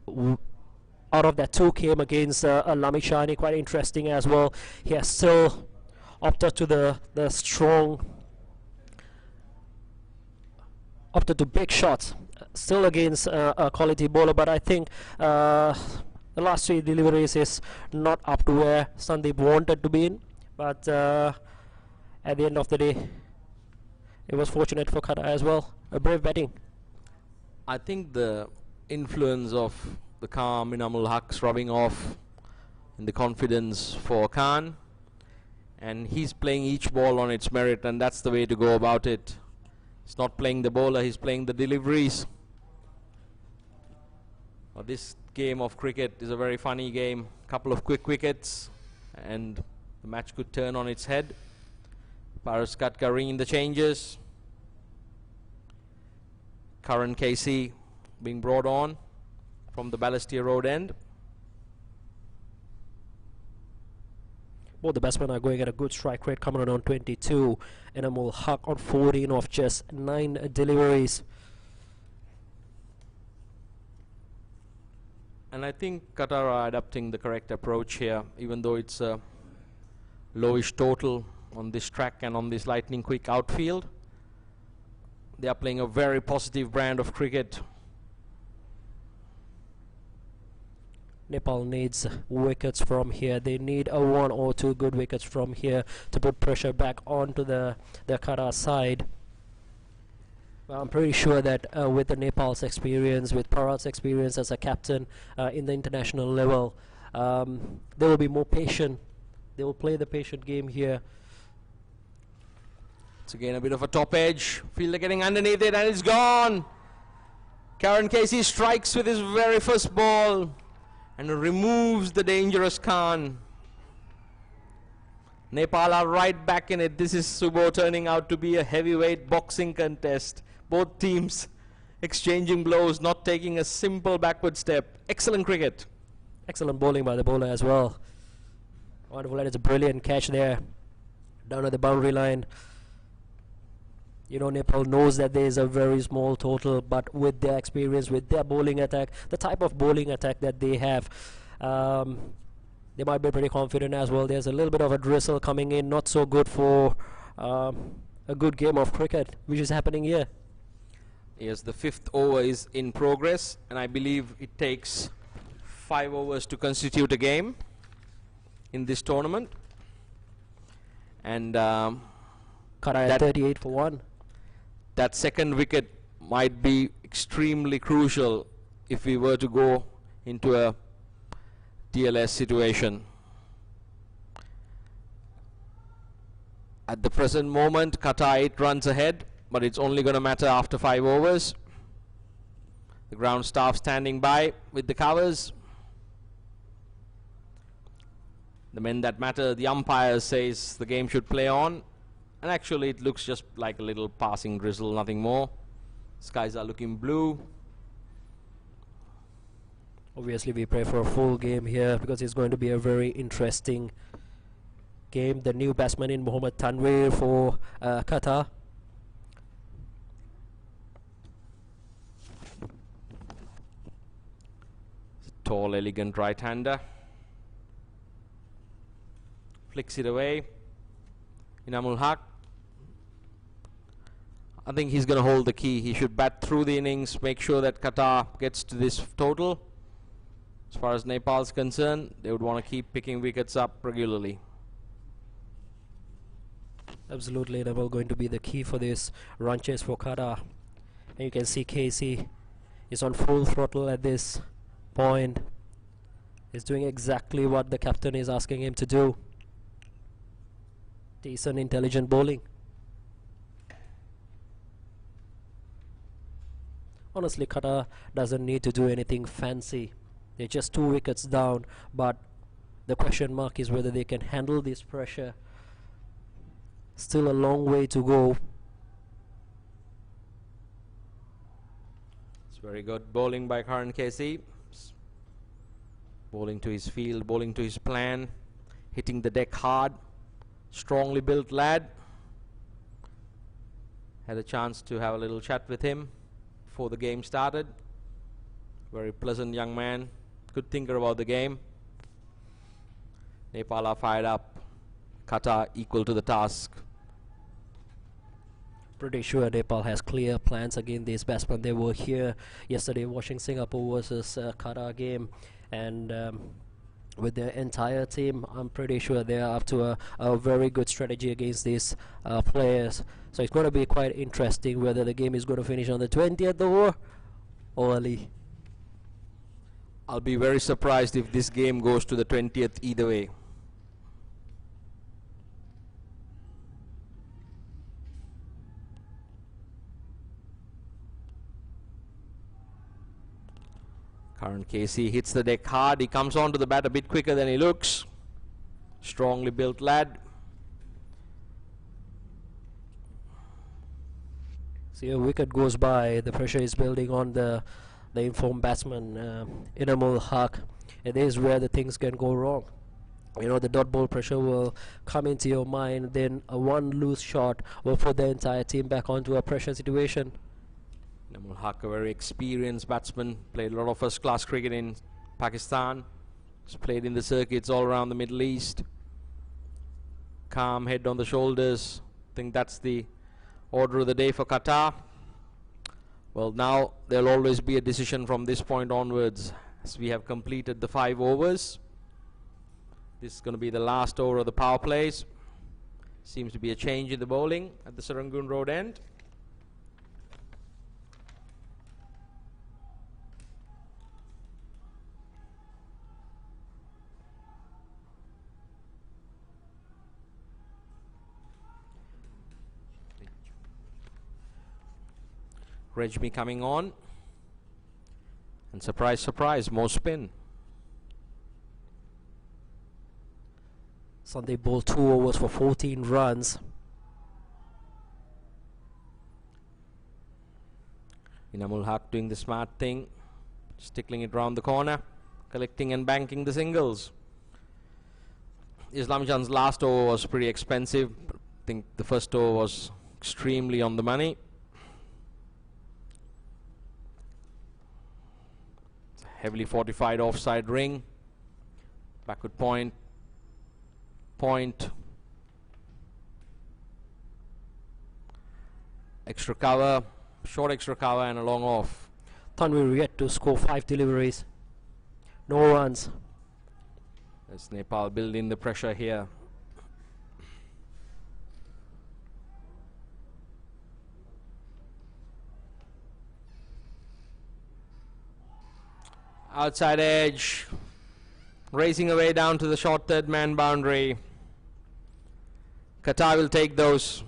out of that 2 came against Lamishane. Quite interesting as well. He has still opted to the strong, opted to big shots, still against a quality bowler, but I think the last 3 deliveries is not up to where Sandeep wanted to be in, but at the end of the day, it was fortunate for Qatar as well. A brave batting. I think the influence of the calm Inamul Haq's rubbing off in the confidence for Khan, and he's playing each ball on its merit, and that's the way to go about it. He's not playing the bowler, he's playing the deliveries. Well, this game of cricket is a very funny game. Couple of quick wickets and the match could turn on its head. Paras Katka ringing the changes. Karan Casey being brought on from the Balestier Road end. Both the batsmen are going at a good strike rate. Cameron on 22, Inamul Haq on 14 of just 9 deliveries. And I think Qatar are adapting the correct approach here, even though it's a lowish total on this track and on this lightning quick outfield. They are playing a very positive brand of cricket. Nepal needs wickets from here. They need a 1 or 2 good wickets from here to put pressure back onto the Qatar side. Well, I'm pretty sure that with the Nepal's experience, with Parat's experience as a captain in the international level, they will be more patient. They will play the patient game here. It's again a bit of a top edge. Fielder getting underneath it and it's gone. Karan Casey strikes with his very first ball and removes the dangerous Khan. Nepal are right back in it. This is Subo turning out to be a heavyweight boxing contest. Both teams exchanging blows, not taking a simple backward step. Excellent cricket. Excellent bowling by the bowler as well. Wonderful, and it's a brilliant catch there. Down at the boundary line. You know, Nepal knows that there is a very small total, but with their experience, with their bowling attack, the type of bowling attack that they have, they might be pretty confident as well. There's a little bit of a drizzle coming in, not so good for a good game of cricket, which is happening here. Yes, the 5th over is in progress, and I believe it takes 5 overs to constitute a game in this tournament. And Qatar at 38 for 1. That second wicket might be extremely crucial if we were to go into a DLS situation. At the present moment, Qatar 8 runs ahead, but it's only going to matter after 5 overs. The ground staff standing by with the covers. The men that matter, the umpire says the game should play on. And actually it looks just like a little passing drizzle, nothing more. Skies are looking blue. Obviously we pray for a full game here because it's going to be a very interesting game. The new batsman in Mohammad Tanweer for Qatar. Tall, elegant right-hander. Flicks it away. Inamul Haq. I think he's going to hold the key. He should bat through the innings, make sure that Qatar gets to this total. As far as Nepal's concerned, they would want to keep picking wickets up regularly. Absolutely, Nepal going to be the key for this run chase for Qatar. And you can see Casey is on full throttle at this point. He's doing exactly what the captain is asking him to do. Decent, intelligent bowling. Honestly, Qatar doesn't need to do anything fancy. They're just 2 wickets down, but the question mark is whether they can handle this pressure. Still a long way to go. It's very good bowling by Karan Casey. Bowling to his field, bowling to his plan, hitting the deck hard. Strongly built lad. Had a chance to have a little chat with him before the game started. Very pleasant young man. Good thinker about the game. Nepal are fired up. Qatar equal to the task. Pretty sure Nepal has clear plans against these batsmen. They were here yesterday watching Singapore versus Qatar game, and with their entire team, I'm pretty sure they are up to a very good strategy against these players. So it's going to be quite interesting whether the game is going to finish on the 20th over or early. I'll be very surprised if this game goes to the 20th either way. Karan Casey hits the deck hard. He comes onto the bat a bit quicker than he looks. Strongly built lad. See, a wicket goes by. The pressure is building on the informed batsman, Inamul Haq. It is where the things can go wrong. You know, the dot ball pressure will come into your mind. Then a one loose shot will put the entire team back onto a pressure situation. Inamul Haq, a very experienced batsman, played a lot of first-class cricket in Pakistan. He's played in the circuits all around the Middle East. Calm, head on the shoulders. I think that's the order of the day for Qatar. Well, now there'll always be a decision from this point onwards, as we have completed the 5 overs. This is going to be the last over of the power plays. Seems to be a change in the bowling at the Serangoon Road end. Rejmi coming on, and surprise, surprise, more spin. Sunday bowled 2 overs for 14 runs. Inamul Haq doing the smart thing, stickling it round the corner, collecting and banking the singles. Islamjan's last over was pretty expensive. I think the first over was extremely on the money. Heavily fortified offside ring. Backward point. Point. Extra cover. Short extra cover and a long off. Tanvir yet to score 5 deliveries. No runs. As Nepal build in the pressure here. Outside edge. Racing away down to the short third man boundary. Qatar will take those.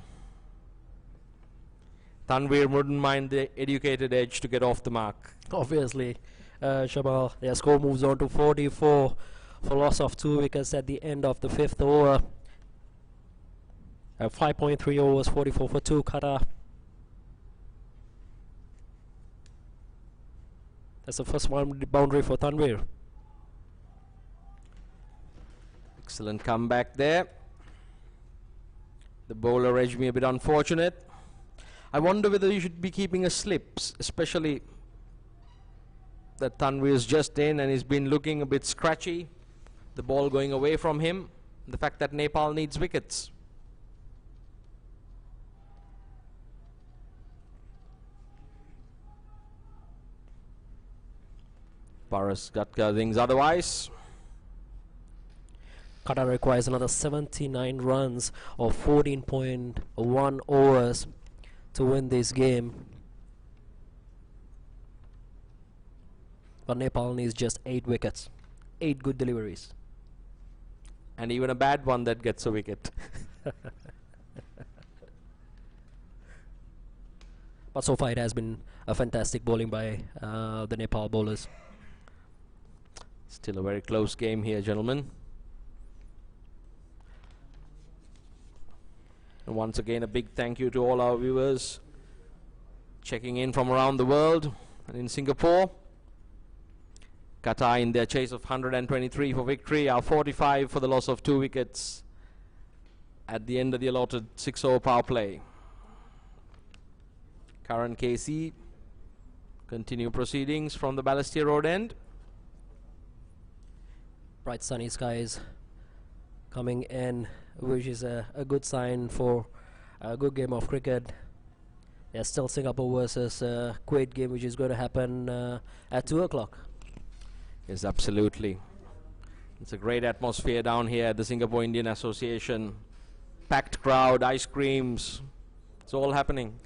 Tanvir wouldn't mind the educated edge to get off the mark. Obviously, Shamal, their score moves on to 44 for loss of 2 wickets at the end of the 5th over. 5.3 overs, 44 for 2, Qatar. That's the first one boundary for Tanvir. Excellent comeback there. The bowler edged me a bit unfortunate. I wonder whether you should be keeping a slip, especially that Tanvir is just in and he's been looking a bit scratchy. The ball going away from him. The fact that Nepal needs wickets. Paras Gatka thinks otherwise. Qatar requires another 79 runs of 14.1 overs to win this game. But Nepal needs just 8 wickets. 8 good deliveries. And even a bad one that gets a wicket. But so far it has been a fantastic bowling by the Nepal bowlers. Still a very close game here, gentlemen. And once again, a big thank you to all our viewers checking in from around the world and in Singapore. Qatar in their chase of 123 for victory, are 45 for the loss of 2 wickets at the end of the allotted 6-over power play. Karan KC continue proceedings from the Balestier Road end. Bright sunny skies coming in, which is a good sign for a good game of cricket. There's still Singapore versus Kuwait game, which is going to happen at 2 o'clock. Yes, absolutely. It's a great atmosphere down here at the Singapore Indian Association. Packed crowd, ice creams. It's all happening.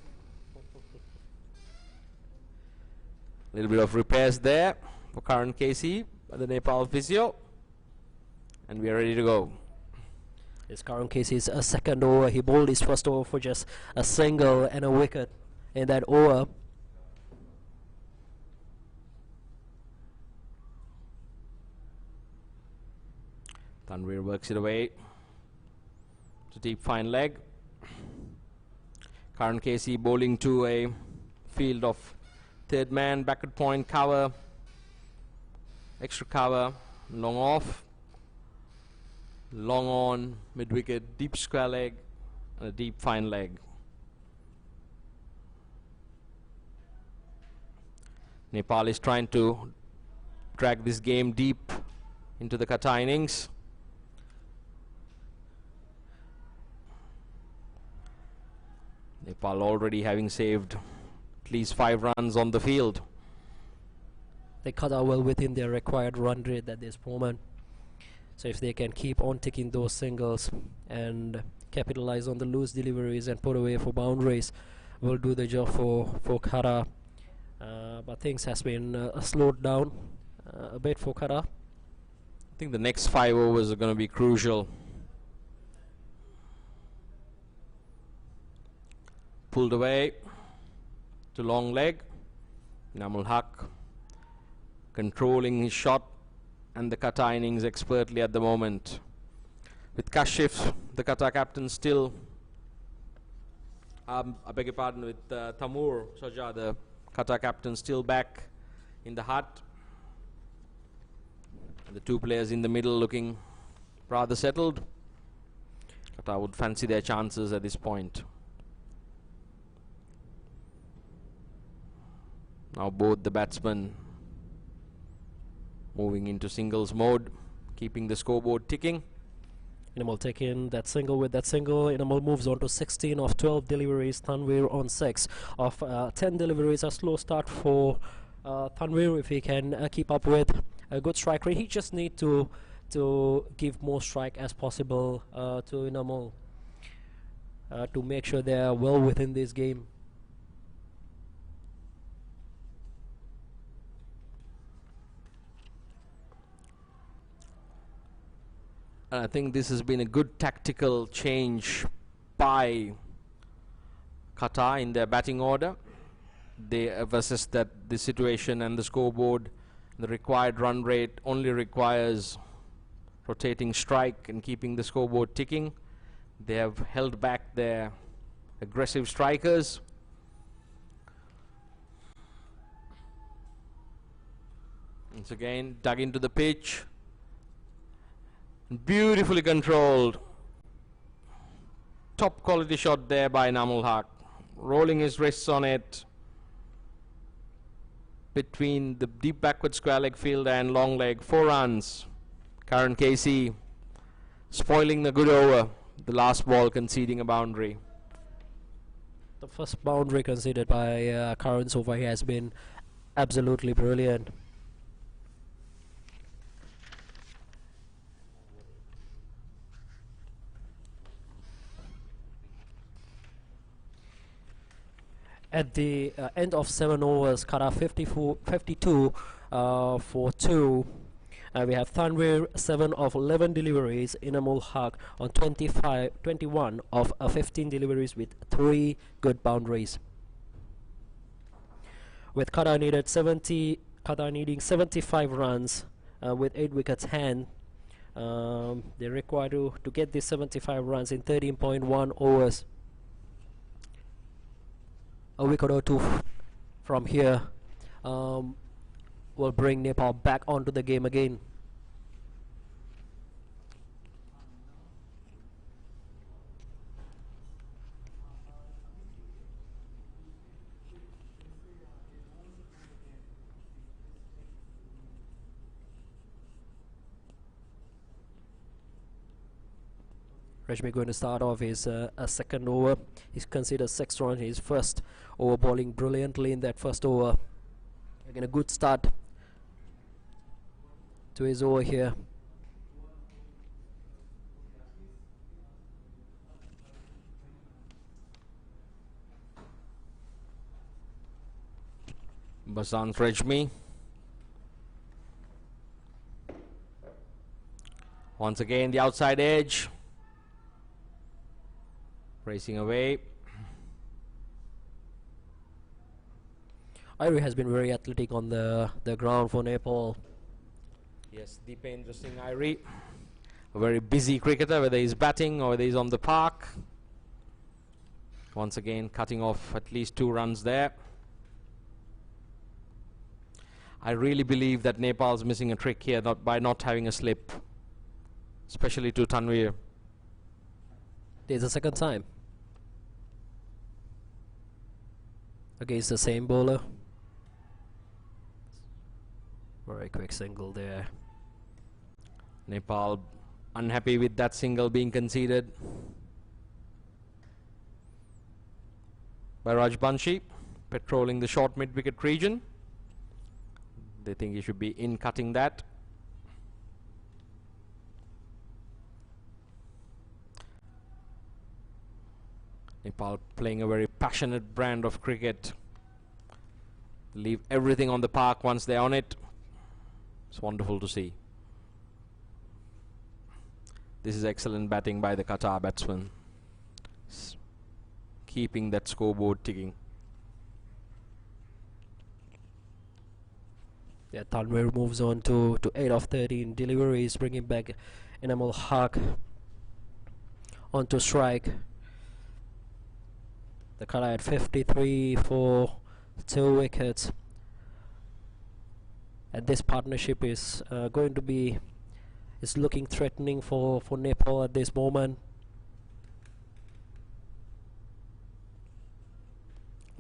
A little bit of repairs there for Karan KC by the Nepal physio. And we are ready to go. This Karan KC's second over. He bowled his first over for just a single and a wicket in that over. Tanvir works it away to deep fine leg. Karan KC bowling to a field of third man, backward point, cover, extra cover, long off, long on, mid wicket, deep square leg, and a deep fine leg. Nepal is trying to drag this game deep into the Qatar innings. Nepal already having saved at least 5 runs on the field. They cut out well within their required run rate at this moment. So if they can keep on taking those singles and capitalize on the loose deliveries and put away for boundaries, will do the job for Qatar. But things has been slowed down a bit for Qatar. I think the next 5 overs are going to be crucial. Pulled away to long leg. Inamul Haq controlling his shot and the Qatar innings expertly at the moment. With Kashif, the Qatar captain, still I beg your pardon, with Tamur Sajja, the Qatar captain still back in the hut. And the two players in the middle looking rather settled. Qatar would fancy their chances at this point. Now both the batsmen moving into singles mode, keeping the scoreboard ticking. Inamal taking that single with that single. Inamal moves on to 16 of 12 deliveries. Tanveer on 6 of 10 deliveries. A slow start for Tanveer. If he can keep up with a good strike rate, he just need to give more strike as possible to Inamal to make sure they are well within this game. And I think this has been a good tactical change by Qatar in their batting order. They have assessed that the situation and the scoreboard, the required run rate only requires rotating strike and keeping the scoreboard ticking. They have held back their aggressive strikers. Once again, dug into the pitch. Beautifully controlled. Top quality shot there by Inamul Haq. Rolling his wrists on it. Between the deep backward square leg fielder and long leg. 4 runs. Karan Casey spoiling the good over. The last ball conceding a boundary. The first boundary conceded by Karan so far has been absolutely brilliant. At the end of 7 overs, Qatar 52 for 2. We have Tanveer 7 of 11 deliveries, Inamul Haq on 21 of 15 deliveries with 3 good boundaries. With Qatar needing 75 runs with 8 wickets hand. They require to get these 75 runs in 13.1 overs. A wicket or two from here will bring Nepal back onto the game again. Rashmi going to start off his second over. He's considered 6 runs. His first over, bowling brilliantly in that first over. Again, a good start to his over here. Basant Rajmi. Once again, the outside edge. Racing away. Irie has been very athletic on the ground for Nepal. Yes, Deependra Singh Irie. A very busy cricketer, whether he's batting or whether he's on the park. Once again, cutting off at least 2 runs there. I really believe that Nepal's missing a trick here by not having a slip, especially to Tanveer. There's a second time against the same bowler. Very quick single there. Nepal unhappy with that single being conceded by Rajbanshi, patrolling the short mid-wicket region. They think he should be in cutting that. Nepal playing a very passionate brand of cricket. Leave everything on the park once they're on it. It's wonderful to see. This is excellent batting by the Qatar batsman. Keeping that scoreboard ticking. Yeah, Tanveer moves on to 8 of 13 deliveries, bringing back Inamul Haq onto strike. The Qatar at 53 for 2 wickets. And this partnership is going to be looking threatening for Nepal at this moment.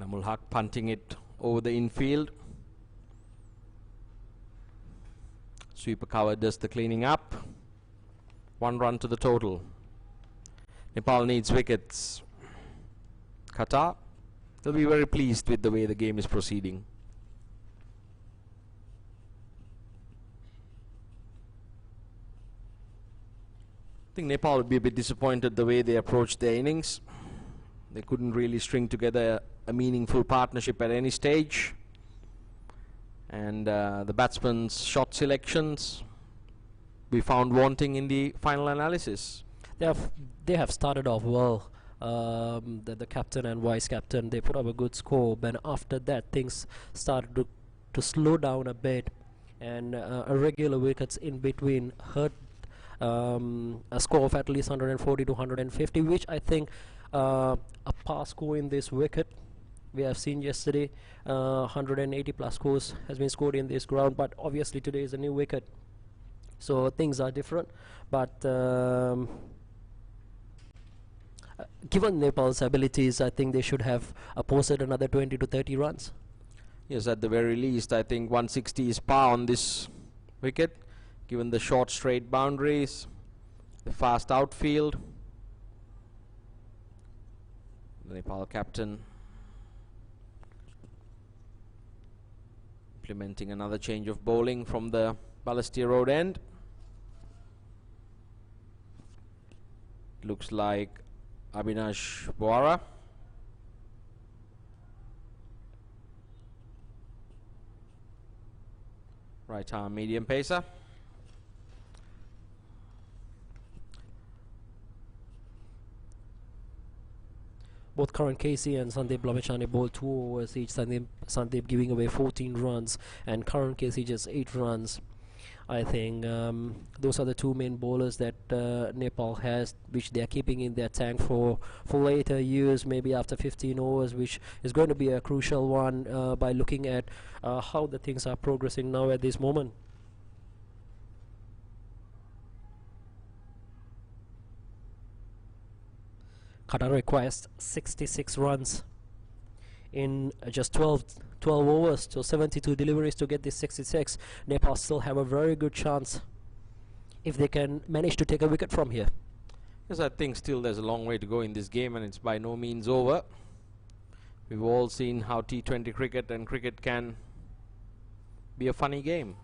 Namul Haq punting it over the infield. Sweeper cover does the cleaning up. 1 run to the total. Nepal needs wickets. Qatar will be very pleased with the way the game is proceeding. I think Nepal would be a bit disappointed the way they approached their innings. They couldn't really string together a meaningful partnership at any stage. And the batsmen's shot selections we found wanting in the final analysis. They have started off well. The captain and vice captain, they put up a good score, but after that things started to slow down a bit, and irregular wickets in between hurt a score of at least 140 to 150, which I think a pass score in this wicket. We have seen yesterday 180 plus scores has been scored in this ground, but obviously today is a new wicket, so things are different. But given Nepal's abilities, I think they should have posted another 20 to 30 runs. Yes, at the very least, I think 160 is par on this wicket, given the short straight boundaries, the fast outfield. The Nepal captain implementing another change of bowling from the Balestier Road end. Looks like Abhinash Boara. Right arm medium pacer. Both Karan Casey and Sandeep Lamechani bowled 2 overs each. Sandeep giving away 14 runs and Karan Casey just 8 runs. I think those are the 2 main bowlers that Nepal has, which they are keeping in their tank for later years, maybe after 15 overs, which is going to be a crucial one by looking at how the things are progressing now at this moment. Qatar requires 66 runs in just 12 overs, so 72 deliveries to get this 66. Nepal still have a very good chance if they can manage to take a wicket from here. Yes, I think still there's a long way to go in this game, and it's by no means over. We've all seen how T20 cricket and cricket can be a funny game.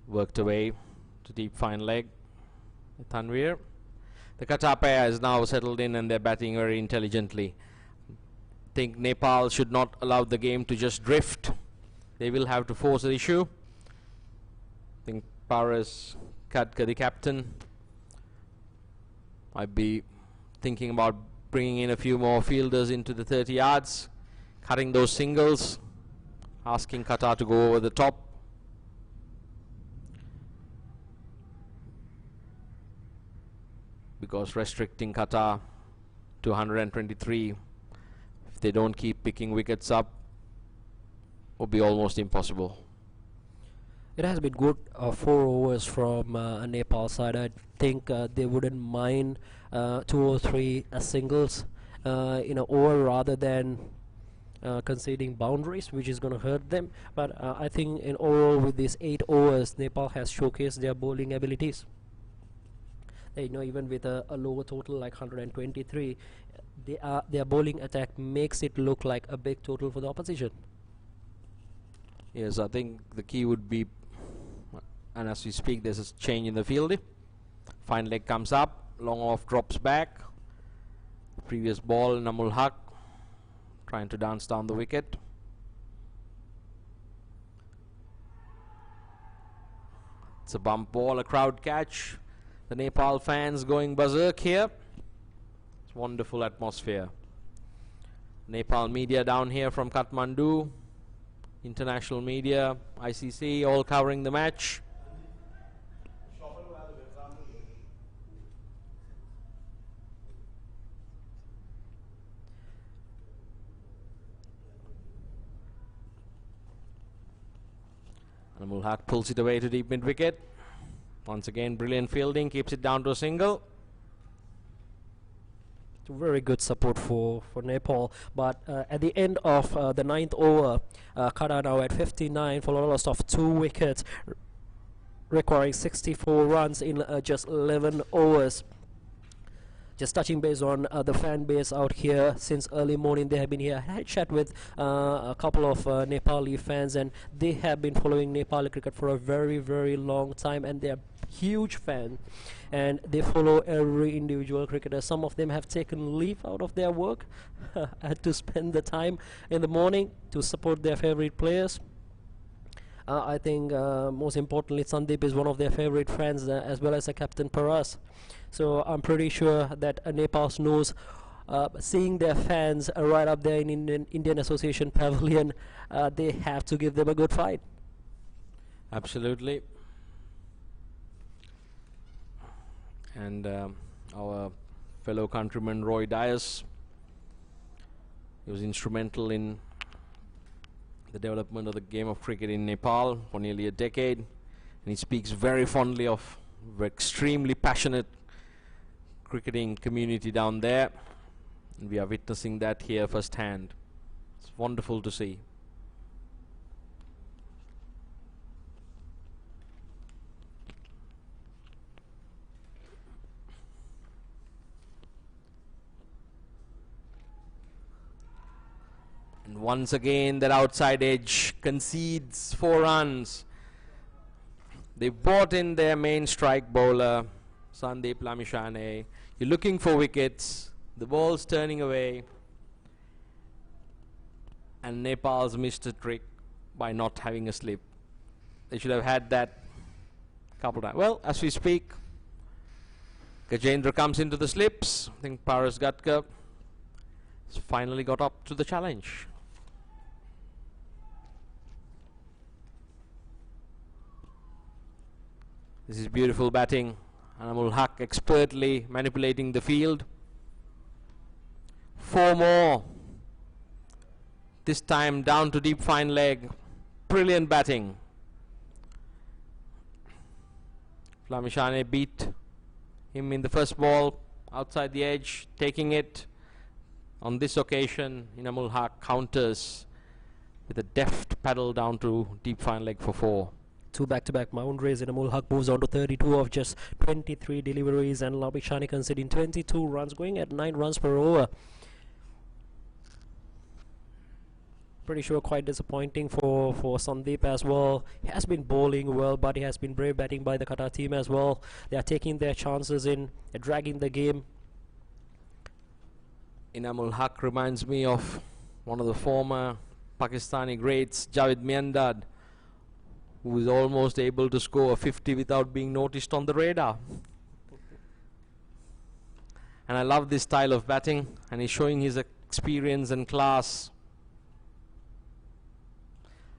Worked away to deep fine leg. Tanvir. The Qatar pair is now settled in and they're batting very intelligently. I think Nepal should not allow the game to just drift. They will have to force the issue. I think Paras Khadka, the captain, might be thinking about bringing in a few more fielders into the 30 yards, cutting those singles, asking Qatar to go over the top. Because restricting Qatar to 123, if they don't keep picking wickets up, will be almost impossible. It has been good 4 overs from a Nepal side. I think they wouldn't mind 2 or 3 singles in an over rather than conceding boundaries, which is going to hurt them. But I think in overall with these 8 overs, Nepal has showcased their bowling abilities. Even with a lower total like 123, their bowling attack makes it look like a big total for the opposition. Yes, I think the key would be, and as we speak, there's a change in the field. Fine leg comes up, long off drops back. Previous ball, Namul Haq trying to dance down the wicket. It's a bump ball, a crowd catch. The Nepal fans going berserk here. It's wonderful atmosphere. Nepal media down here from Kathmandu. International media, ICC, all covering the match. Anamul Haq pulls it away to deep mid wicket. Once again, brilliant fielding, keeps it down to a single. Very good support for Nepal, but at the end of the 9th over, Qatar now at 59 for a loss of 2 wickets, requiring 64 runs in just 11 overs. Just touching base on the fan base out here since early morning. They have been here. I had a chat with a couple of Nepali fans, and they have been following Nepali cricket for a very, very long time, and they are huge fan, and they follow every individual cricketer. Some of them have taken leave out of their work to spend the time in the morning to support their favorite players. I think most importantly, Sandeep is one of their favorite friends, as well as the captain Paras. So I'm pretty sure that Nepal knows seeing their fans right up there in Indian Association Pavilion, they have to give them a good fight. Absolutely. And our fellow countryman Roy Dias, he was instrumental in the development of the game of cricket in Nepal for nearly a decade, and he speaks very fondly of the extremely passionate cricketing community down there, and we are witnessing that here firsthand. It's wonderful to see. And once again, that outside edge concedes 4 runs. They brought in their main strike bowler, Sandeep Lamishane. You're looking for wickets. The ball's turning away. And Nepal's missed a trick by not having a slip. They should have had that couple times. Well, as we speak, Gajendra comes into the slips. I think Paras Gatka has finally got up to the challenge. This is beautiful batting. Anamul Haq expertly manipulating the field. 4 more. This time down to deep fine leg. Brilliant batting. Lamishane beat him in the first ball outside the edge, taking it. On this occasion, Anamul Haq counters with a deft paddle down to deep fine leg for 4. 2 back-to-back boundaries. Anamul Haq moves on to 32 of just 23 deliveries, and Lamishane conceding 22 runs, going at 9 runs per over. Pretty sure quite disappointing for Sandeep as well. He has been bowling well, but he has been brave batting by the Qatar team as well. They are taking their chances in dragging the game. Anamul Haq reminds me of one of the former Pakistani greats, Javed Miandad, who was almost able to score a 50 without being noticed on the radar. And I love this style of batting, and he's showing his experience and class.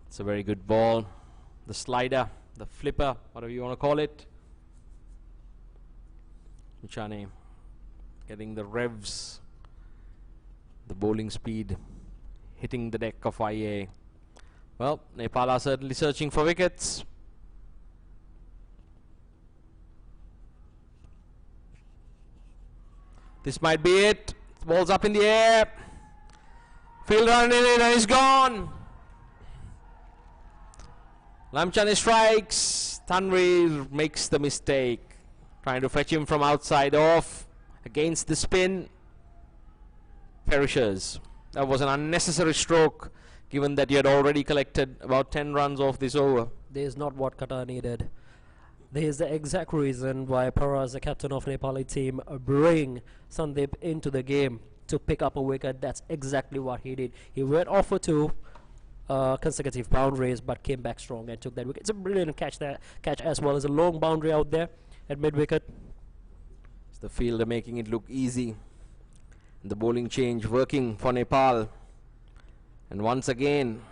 It's a very good ball. The slider, the flipper, whatever you want to call it. Michane getting the revs, the bowling speed, hitting the deck of IA. Well, Nepal are certainly searching for wickets. This might be it. The ball's up in the air. Field running in and he's gone. Lamchane strikes. Tanvir makes the mistake, trying to fetch him from outside off against the spin. Perishes. That was an unnecessary stroke, given that you had already collected about 10 runs off this over. This is not what Qatar needed. This is the exact reason why Paras, the captain of Nepali team, bring Sandeep into the game to pick up a wicket. That's exactly what he did. He went off for 2 consecutive boundaries, but came back strong and took that wicket. It's a brilliant catch as well as a long boundary out there at mid wicket. It's the fielder making it look easy. The bowling change working for Nepal. And once again,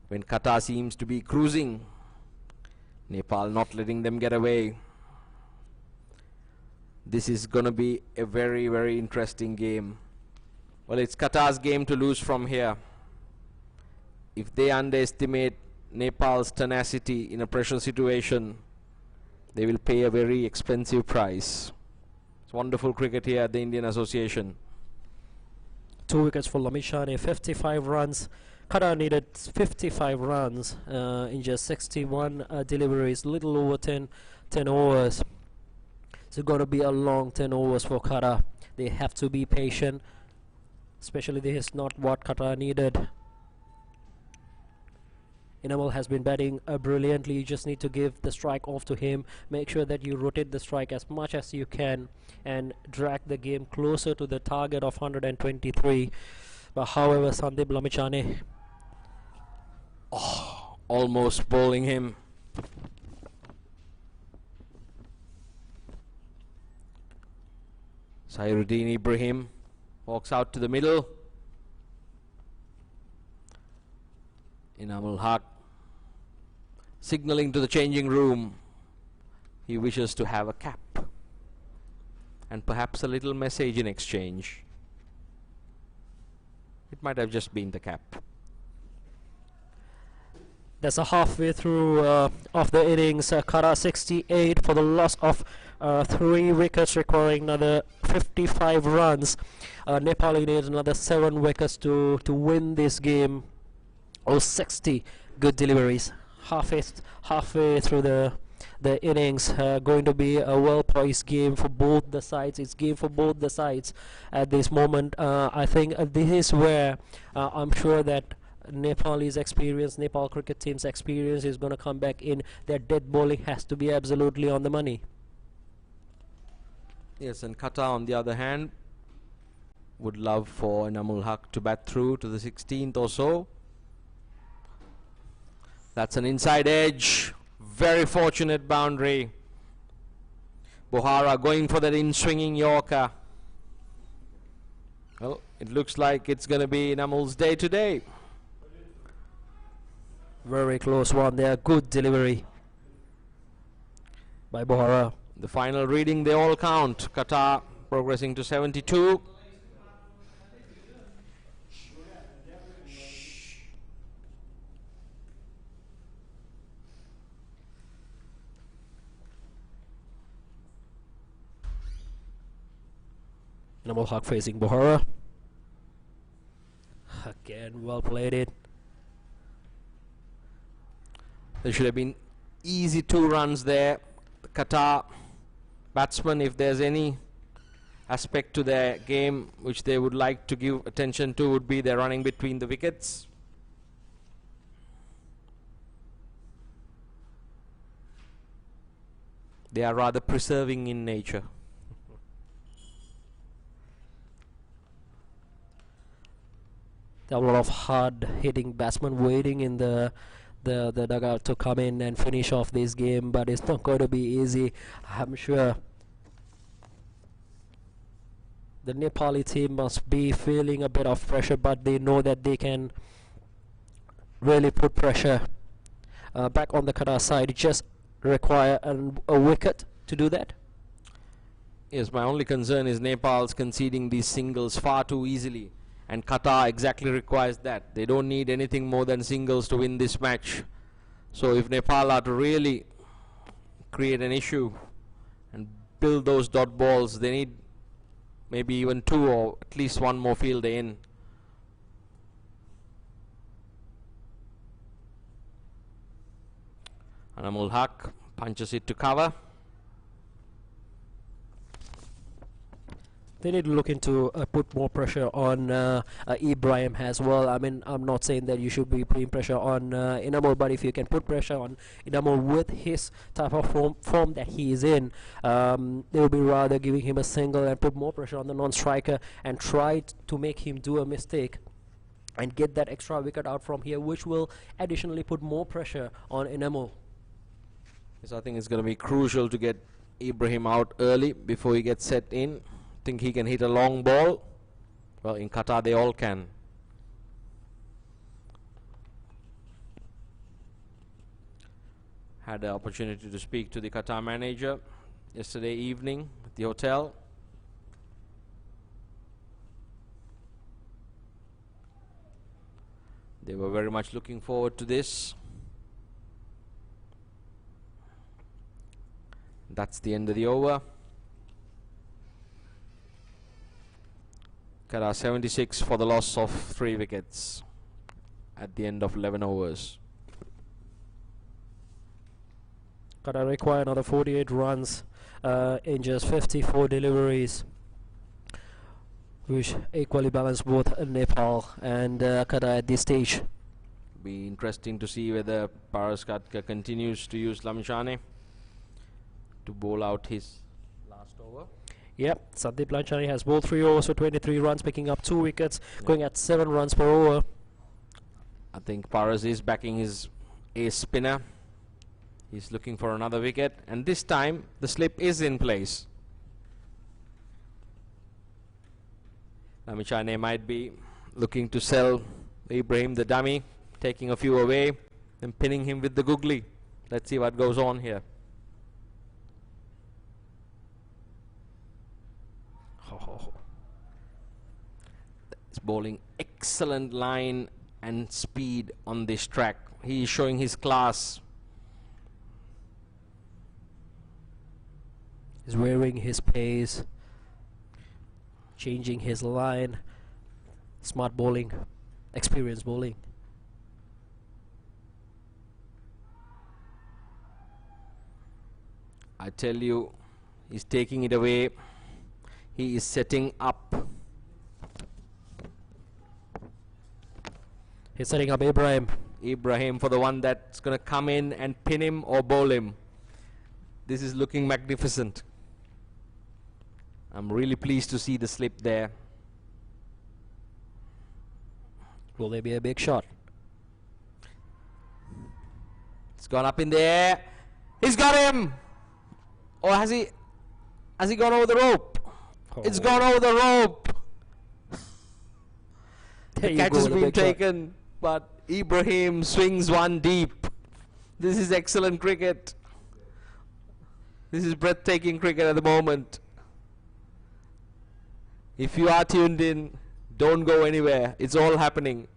when Qatar seems to be cruising, Nepal not letting them get away. This is going to be a very, very interesting game. Well, it's Qatar's game to lose from here. If they underestimate Nepal's tenacity in a pressure situation, they will pay a very expensive price. It's wonderful cricket here at the Indian Association. 2 wickets for Lamishane, 55 runs. Qatar needed 55 runs in just 61 deliveries, little over 10 overs. It's going to be a long 10 overs for Qatar. They have to be patient, especially this is not what Qatar needed. Inamal has been batting brilliantly. You just need to give the strike off to him. Make sure that you rotate the strike as much as you can and drag the game closer to the target of 123. But however, Sandeep Lamishane Almost bowling him. Sairuddin Ibrahim walks out to the middle. Inamul Haq signalling to the changing room. He wishes to have a cap and perhaps a little message in exchange. It might have just been the cap. That's a halfway through of the innings. Qatar 68 for the loss of 3 wickets, requiring another 55 runs. Nepal needs another 7 wickets to win this game. 60 good deliveries. Halfway through the innings, going to be a well-poised game for both the sides. It's game for both the sides at this moment. I think this is where I'm sure that Nepal's experience, Nepal cricket team's experience is going to come back in. Their dead bowling has to be absolutely on the money. Yes, and Qatar on the other hand would love for Inamul Haq to bat through to the 16th or so. That's an inside edge. Very fortunate boundary. Bohara going for that in-swinging Yorker. Well, it looks like it's going to be Inamul's day today. Very close one there. Good delivery by Bohara. The final reading, they all count. Qatar progressing to 72. Inamul Haq facing Bohara. Again, well played it. There should have been easy 2 runs there. The Qatar batsmen, if there's any aspect to their game which they would like to give attention to, would be their running between the wickets. They are rather preserving in nature. There are a lot of hard-hitting batsmen waiting in the dugout to come in and finish off this game, but it's not going to be easy. I'm sure the Nepali team must be feeling a bit of pressure, but they know that they can really put pressure back on the Qatar side. Just require a wicket to do that. Yes, my only concern is Nepal's conceding these singles far too easily. And Qatar exactly requires that. They don't need anything more than singles to win this match. So if Nepal are to really create an issue and build those dot balls, they need maybe even 2 or at least 1 more fielder in. Inamul Haq punches it to cover. They need to look into put more pressure on Ibrahim as well. I mean, I'm not saying that you should be putting pressure on Inamul, but if you can put pressure on Inamul with his type of form that he is in, they will be rather giving him a single and put more pressure on the non-striker and try to make him do a mistake and get that extra wicket out from here, which will additionally put more pressure on Inamul. Yes, I think it's going to be crucial to get Ibrahim out early before he gets set in. Think he can hit a long ball? Well, in Qatar they all can. Had the opportunity to speak to the Qatar manager yesterday evening at the hotel. They were very much looking forward to this. That's the end of the over. Qatar 76 for the loss of 3 wickets at the end of 11 overs. Qatar require another 48 runs in just 54 deliveries, which equally balance both Nepal and Qatar at this stage. Be interesting to see whether Paras Katka continues to use Lamchane to bowl out his last over. Yep, Sandeep Lamchane has bowled 3 overs for 23 runs, picking up 2 wickets, going at 7 runs per over. I think Paras is backing his ace spinner. He's looking for another wicket, and this time the slip is in place. Lamchane might be looking to sell Ibrahim the dummy, taking a few away and pinning him with the googly. Let's see what goes on here. He's bowling excellent line and speed on this track. He is showing his class. He's wearing his pace, changing his line. Smart bowling, experienced bowling. I tell you, he's taking it away. He is setting up. He's setting up Ibrahim. Ibrahim for the one that's going to come in and pin him or bowl him. This is looking magnificent. I'm really pleased to see the slip there. Will there be a big shot? It's gone up in the air. He's got him! Or has he gone over the rope? Oh. It's gone over the rope. There The you catch go, has the been big shot. taken, but Ibrahim swings one deep. This is excellent cricket. This is breathtaking cricket at the moment. If you are tuned in, don't go anywhere. It's all happening.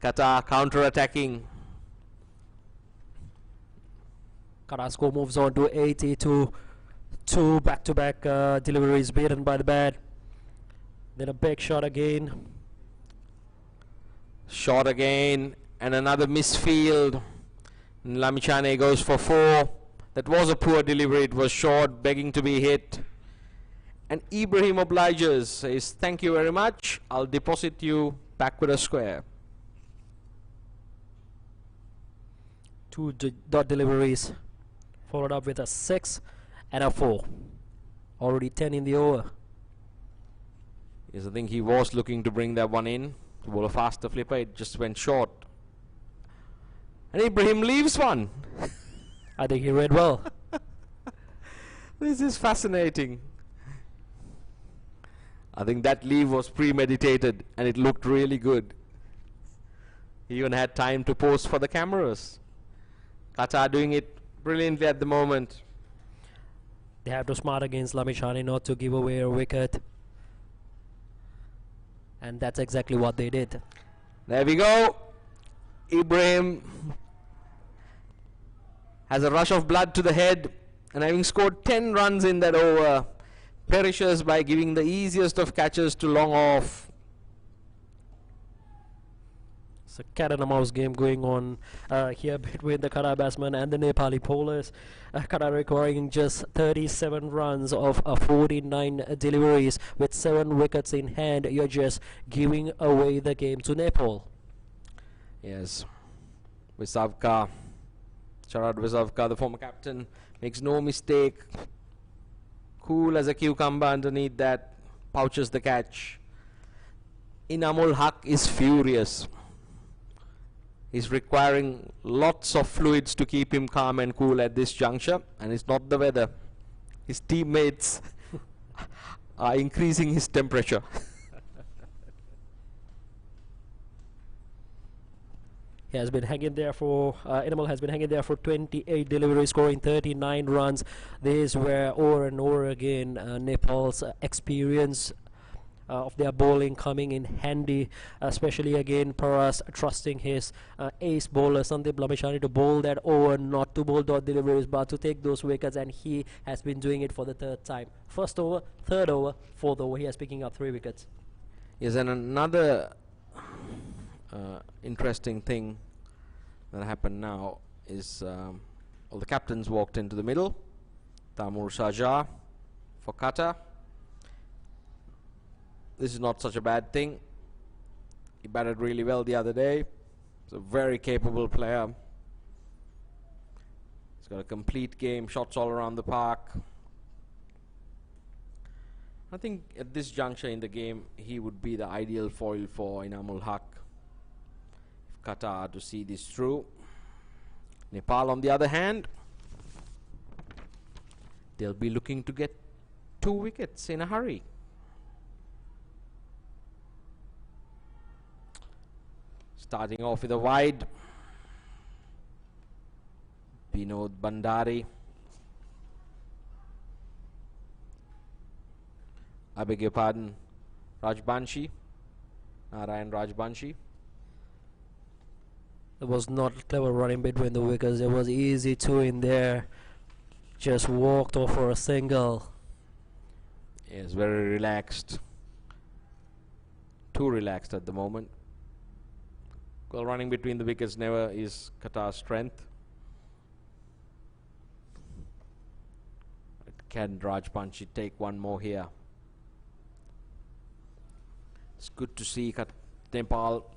Qatar counter-attacking. Qatar score moves on to 82. 2 back-to-back deliveries beaten by the bat. Then a big shot again. Shot again, and another misfield. Lamchane goes for 4. That was a poor delivery. It was short, begging to be hit. And Ibrahim obliges, says, "Thank you very much. I'll deposit you back with a square." 2 dot deliveries, followed up with a 6 and a 4. Already 10 in the over. Yes, I think he was looking to bring that one in. To bowl a faster flipper, it just went short. And Ibrahim leaves one. I think he read well. This is fascinating. I think that leave was premeditated and it looked really good. He even had time to pose for the cameras. Qatar doing it brilliantly at the moment. They have to smart against Lamchane not to give away a wicket. And that's exactly what they did. There we go. Ibrahim has a rush of blood to the head, and having scored 10 runs in that over, perishes by giving the easiest of catches to long off. It's a cat and a mouse game going on here between the Qatar batsmen and the Nepali bowlers. Qatar requiring just 37 runs of 49 deliveries with 7 wickets in hand. You're just giving away the game to Nepal. Yes, Visavka, Sharad Visavka, the former captain, makes no mistake. Cool as a cucumber underneath that, pouches the catch. Inamul Haq is furious. He's requiring lots of fluids to keep him calm and cool at this juncture, and it's not the weather. His teammates are increasing his temperature. He has been hanging there for Animal has been hanging there for 28 deliveries, scoring 39 runs. This where over and over again Nepal's experience of their bowling coming in handy, especially again Paras trusting his ace bowler Sandeep Lamishani to bowl that over, not to bowl dot deliveries but to take those wickets, and he has been doing it for the third time. First over, third over, fourth over, he is picking up 3 wickets. Yes, and another interesting thing that happened now is all the captains walked into the middle. Tamur Sajah for Qatar. This is not such a bad thing. He batted really well the other day. He's a very capable player. He's got a complete game, shots all around the park. I think at this juncture in the game, he would be the ideal foil for Inamul Haq. If Qatar are to see this through. Nepal, on the other hand, they'll be looking to get 2 wickets in a hurry. Starting off with a wide. Binod Bandari. I beg your pardon, Rajbanshi. Narayan Rajbanshi. There was not clever running between the wickets. There was easy 2 in there. Just walked off for a single. Yes, very relaxed. Too relaxed at the moment. Well, running between the wickets never is Qatar's strength. Can Rajbanshi take one more here? It's good to see Nepal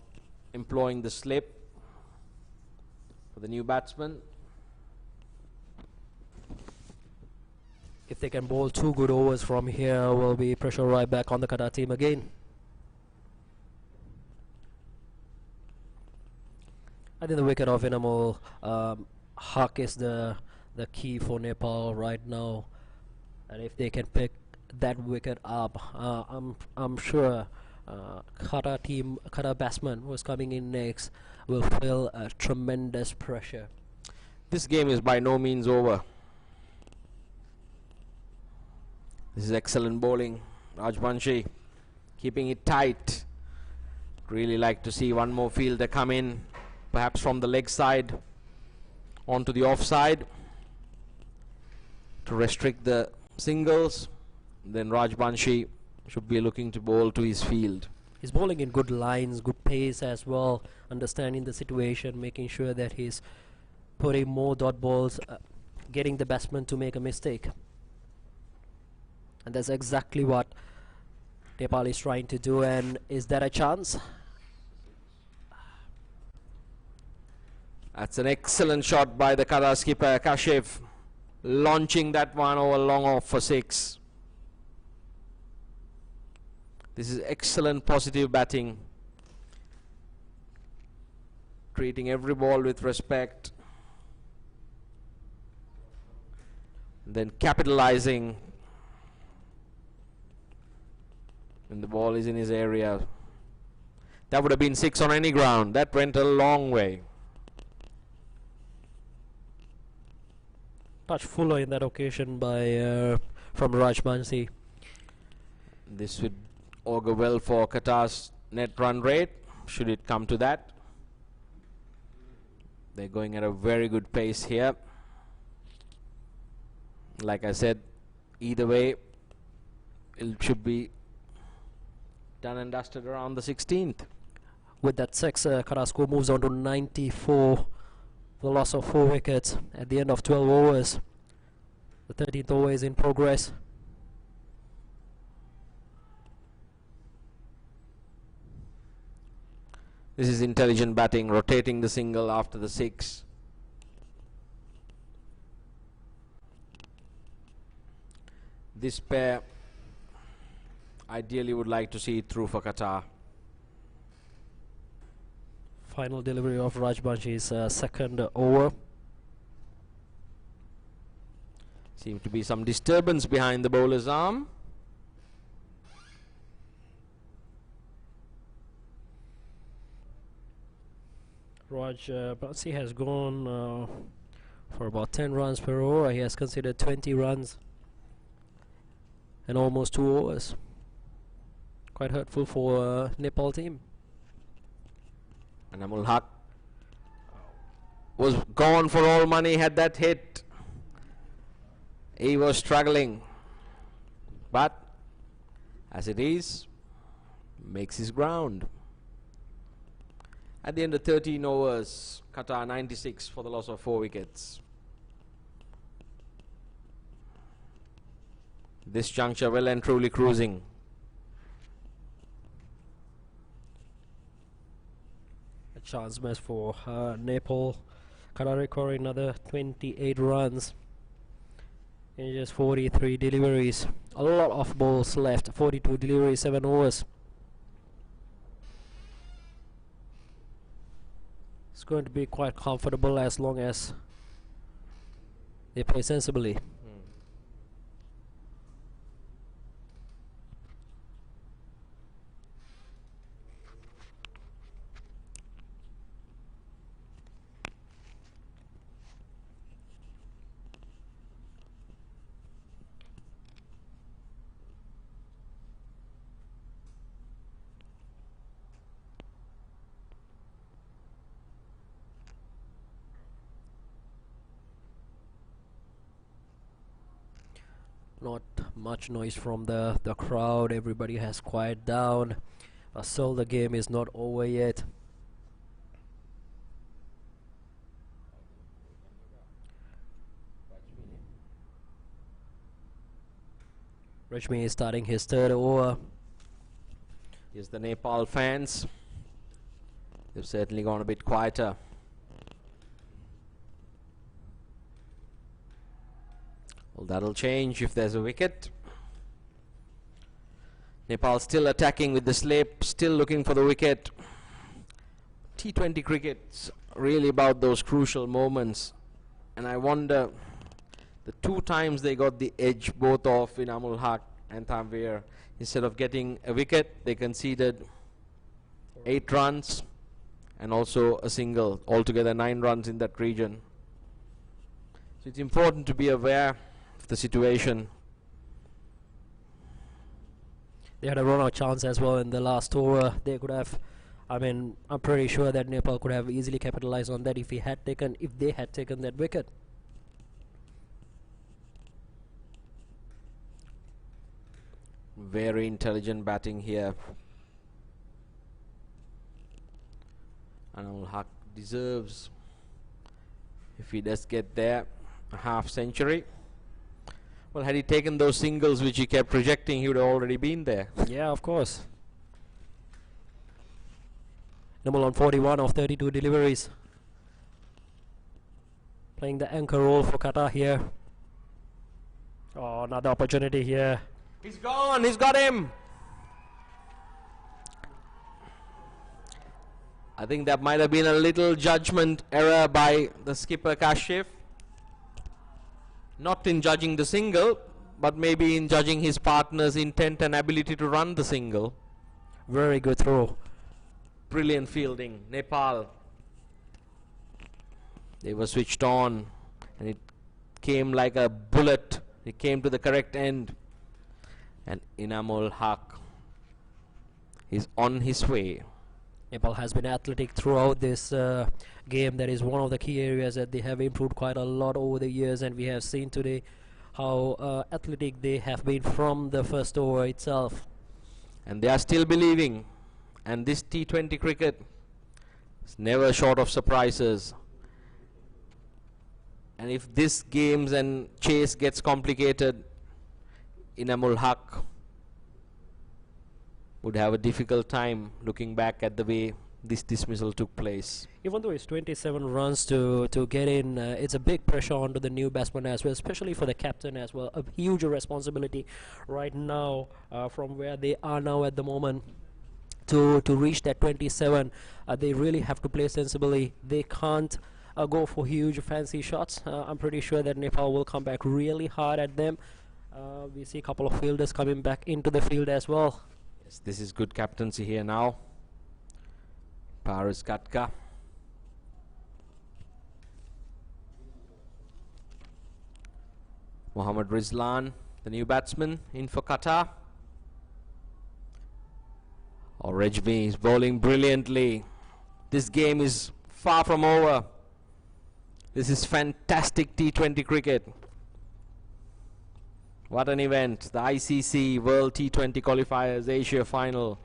employing the slip for the new batsman. If they can bowl 2 good overs from here, will be pressure right back on the Qatar team again. I think the wicket of Inamul Haq is the key for Nepal right now, and if they can pick that wicket up, I'm sure Qatar batsman who is coming in next will feel a tremendous pressure. This game is by no means over. This is excellent bowling. Rajbanshi keeping it tight. Really like to see one more fielder come in, perhaps from the leg side onto the offside to restrict the singles. Then Rajbanshi should be looking to bowl to his field. He's bowling in good lines, good pace as well, understanding the situation, making sure that he's putting more dot balls, getting the batsman to make a mistake. And that's exactly what Nepal is trying to do. And is that a chance? That's an excellent shot by the Qatar skipper Kashif, launching that one over long off for 6. This is excellent positive batting, treating every ball with respect, then capitalizing when the ball is in his area. That would have been 6 on any ground. That went a long way. Touch fuller in that occasion by from Rajbanshi. This would augur well for Qatar's net run rate, should it come to that. They're going at a very good pace here. Like I said, either way, it should be done and dusted around the 16th. With that 6, Qatar score moves on to 94. The loss of 4 wickets at the end of 12 overs. The 13th over is in progress. This is intelligent batting, rotating the single after the 6. This pair ideally would like to see it through for Qatar. Final delivery of Rajbanshi's second over. Seems to be some disturbance behind the bowler's arm. Rajbanshi has gone for about 10 runs per over. He has considered 20 runs and almost 2 overs. quite hurtful for Nepal team. Enamul Haq was gone for all money, had that hit. He was struggling, but as it is, makes his ground. At the end of 13 overs, Qatar 96 for the loss of 4 wickets. This juncture well and truly cruising. A chance miss for Nepal. Qatar recording another 28 runs in just 43 deliveries. A lot of balls left. 42 deliveries, 7 overs. It's going to be quite comfortable as long as they play sensibly. Not much noise from the crowd. Everybody has quieted down. Still the game is not over yet. Rashmi is starting his third over. Here's the Nepal fans. They've certainly gone a bit quieter. Well, that'll change if there's a wicket. Nepal still attacking with the slip, still looking for the wicket. T20 cricket's really about those crucial moments, and I wonder, the 2 times they got the edge, both of Enamul Haq and Tanvir, instead of getting a wicket, they conceded 8 runs and also a single. Altogether 9 runs in that region. So it's important to be aware of the situation. They had a run-out chance as well in the last over. They could have, I'm pretty sure that Nepal could have easily capitalized on that if they had taken that wicket. Very intelligent batting here. Enamul Haq deserves, if he does get there, a half century. Well, had he taken those singles which he kept projecting, he would have already been there. Yeah, of course. Enamul on 41 of 32 deliveries. Playing the anchor role for Qatar here. Oh, another opportunity here. He's gone, he's got him. I think that might have been a little judgment error by the skipper Kashif. Not in judging the single, but maybe in judging his partner's intent and ability to run the single. Very good throw. Brilliant fielding. Nepal, they were switched on, and it came like a bullet. It came to the correct end, and Enamul Haq is on his way. Nepal has been athletic throughout this game. That is one of the key areas that they have improved quite a lot over the years, and we have seen today how athletic they have been from the first over itself. And they are still believing, and this T20 cricket is never short of surprises. And if this games and chase gets complicated, Enamul Haq would have a difficult time looking back at the way this dismissal took place. Even though it's 27 runs to get in, it's a big pressure onto the new batsman as well, especially for the captain as well. A huge responsibility right now from where they are now at the moment to reach that 27. They really have to play sensibly. They can't go for huge fancy shots. I'm pretty sure that Nepal will come back really hard at them. We see a couple of fielders coming back into the field as well. Yes, this is good captaincy here now. Paris Katka. Mohammad Rizlan, the new batsman, in for Qatar. Oh, Rejmi is bowling brilliantly. This game is far from over. This is fantastic T20 cricket. What an event. The ICC World T20 Qualifiers Asia Final.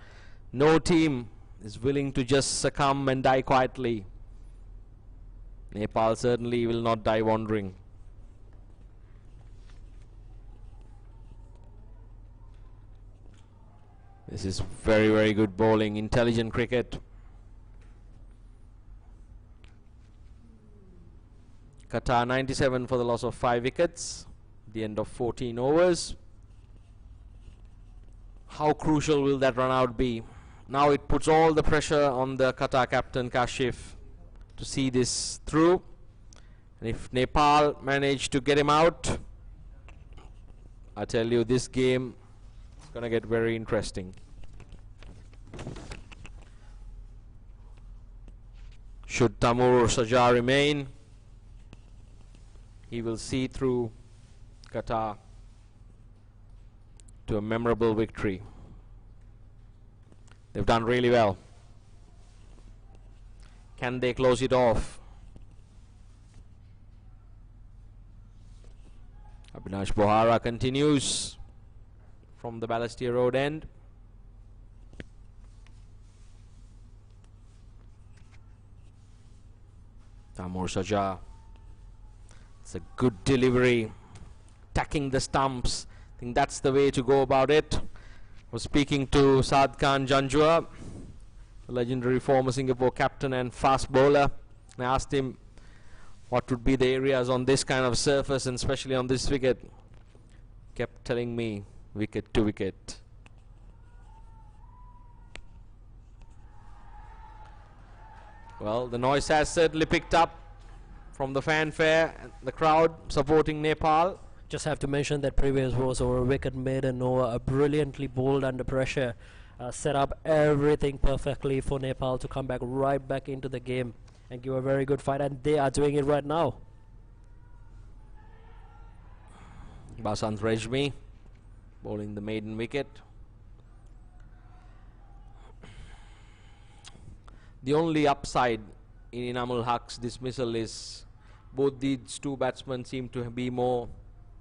No team is willing to just succumb and die quietly. Nepal certainly will not die wandering. This is very, very good bowling, intelligent cricket. Qatar 97 for the loss of 5 wickets. The end of 14 overs. How crucial will that run out be? Now it puts all the pressure on the Qatar captain Kashif to see this through. And if Nepal manage to get him out, I tell you, this game is going to get very interesting. Should Tamur Sajjar remain, he will see through Qatar to a memorable victory. They've done really well. Can they close it off? Abhinash Bohara continues from the Balestier Road end. Tamur Sajjar. It's a good delivery. Attacking the stumps. I think that's the way to go about it. I was speaking to Saad Khan Janjua, the legendary former Singapore captain and fast bowler. And I asked him what would be the areas on this kind of surface, and especially on this wicket. Kept telling me wicket to wicket. Well, the noise has certainly picked up from the fanfare and the crowd supporting Nepal. Just have to mention that previous was over a wicket made and Noah brilliantly bowled under pressure. Set up everything perfectly for Nepal to come back right back into the game and give a very good fight, and they are doing it right now. Basant Rejmi bowling the maiden wicket. The only upside in Inamul Haq's dismissal is both these two batsmen seem to be more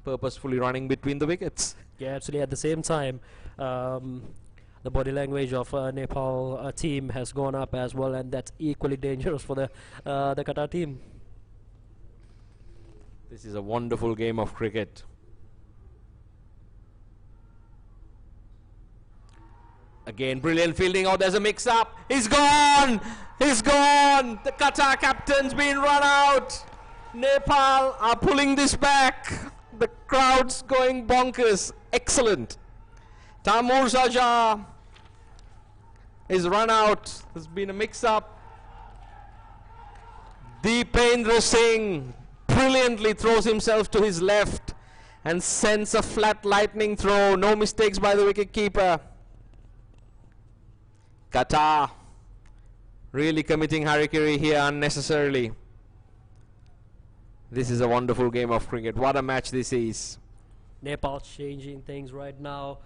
purposefully running between the wickets. Yeah, absolutely. At the same time, the body language of Nepal team has gone up as well, and that's equally dangerous for the Qatar team. This is a wonderful game of cricket. Again, brilliant fielding. Oh, there's a mix-up. He's gone! He's gone! The Qatar captain's been run out. Nepal are pulling this back. The crowd's going bonkers. Excellent. Tamur Sajjar is run out. There's been a mix-up. Deependra Singh brilliantly throws himself to his left and sends a flat lightning throw. No mistakes by the wicket-keeper. Qatar really committing harikiri here unnecessarily. This is a wonderful game of cricket. What a match this is. Nepal changing things right now.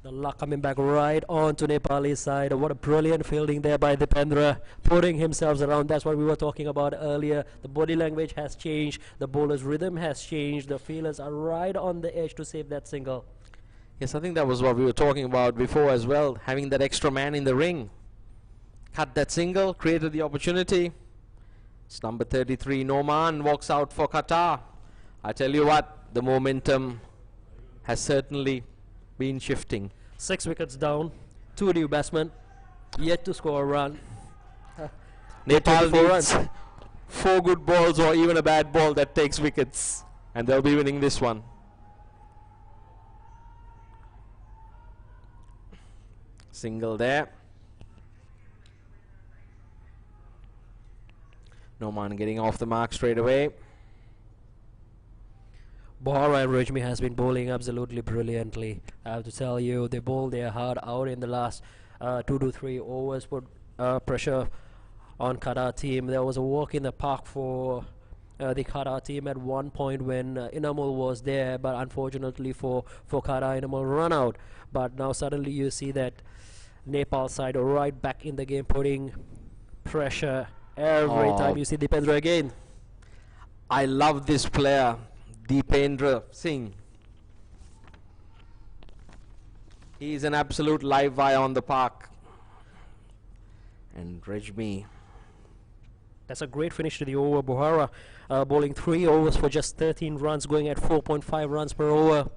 The luck coming back right on to Nepali side. What a brilliant fielding there by Deependra, putting himself around. That's what we were talking about earlier. The body language has changed. The bowler's rhythm has changed. The fielders are right on the edge to save that single. Yes, I think that was what we were talking about before as well. Having that extra man in the ring. Cut that single, created the opportunity. It's number 33, Noman, walks out for Qatar. I tell you what, the momentum has certainly been shifting. 6 wickets down, 2 new batsmen, yet to score a run. Nepal needs 4 good balls or even a bad ball that takes wickets, and they'll be winning this one. Single there. Noman getting off the mark straight away. Bohara and Rejmi has been bowling absolutely brilliantly. I have to tell you, they bowled their heart out in the last 2 to 3 overs, put pressure on Qatar team. There was a walk in the park for the Qatar team at one point when Inamul was there, but unfortunately for Qatar, Inamul run out. But now suddenly you see that Nepal side right back in the game, putting pressure every time. You see Dipendra again. I love this player, Deependra Singh. He's an absolute live wire on the park. And Rajmi. That's a great finish to the over. Bohara bowling 3 overs for just 13 runs, going at 4.5 runs per over.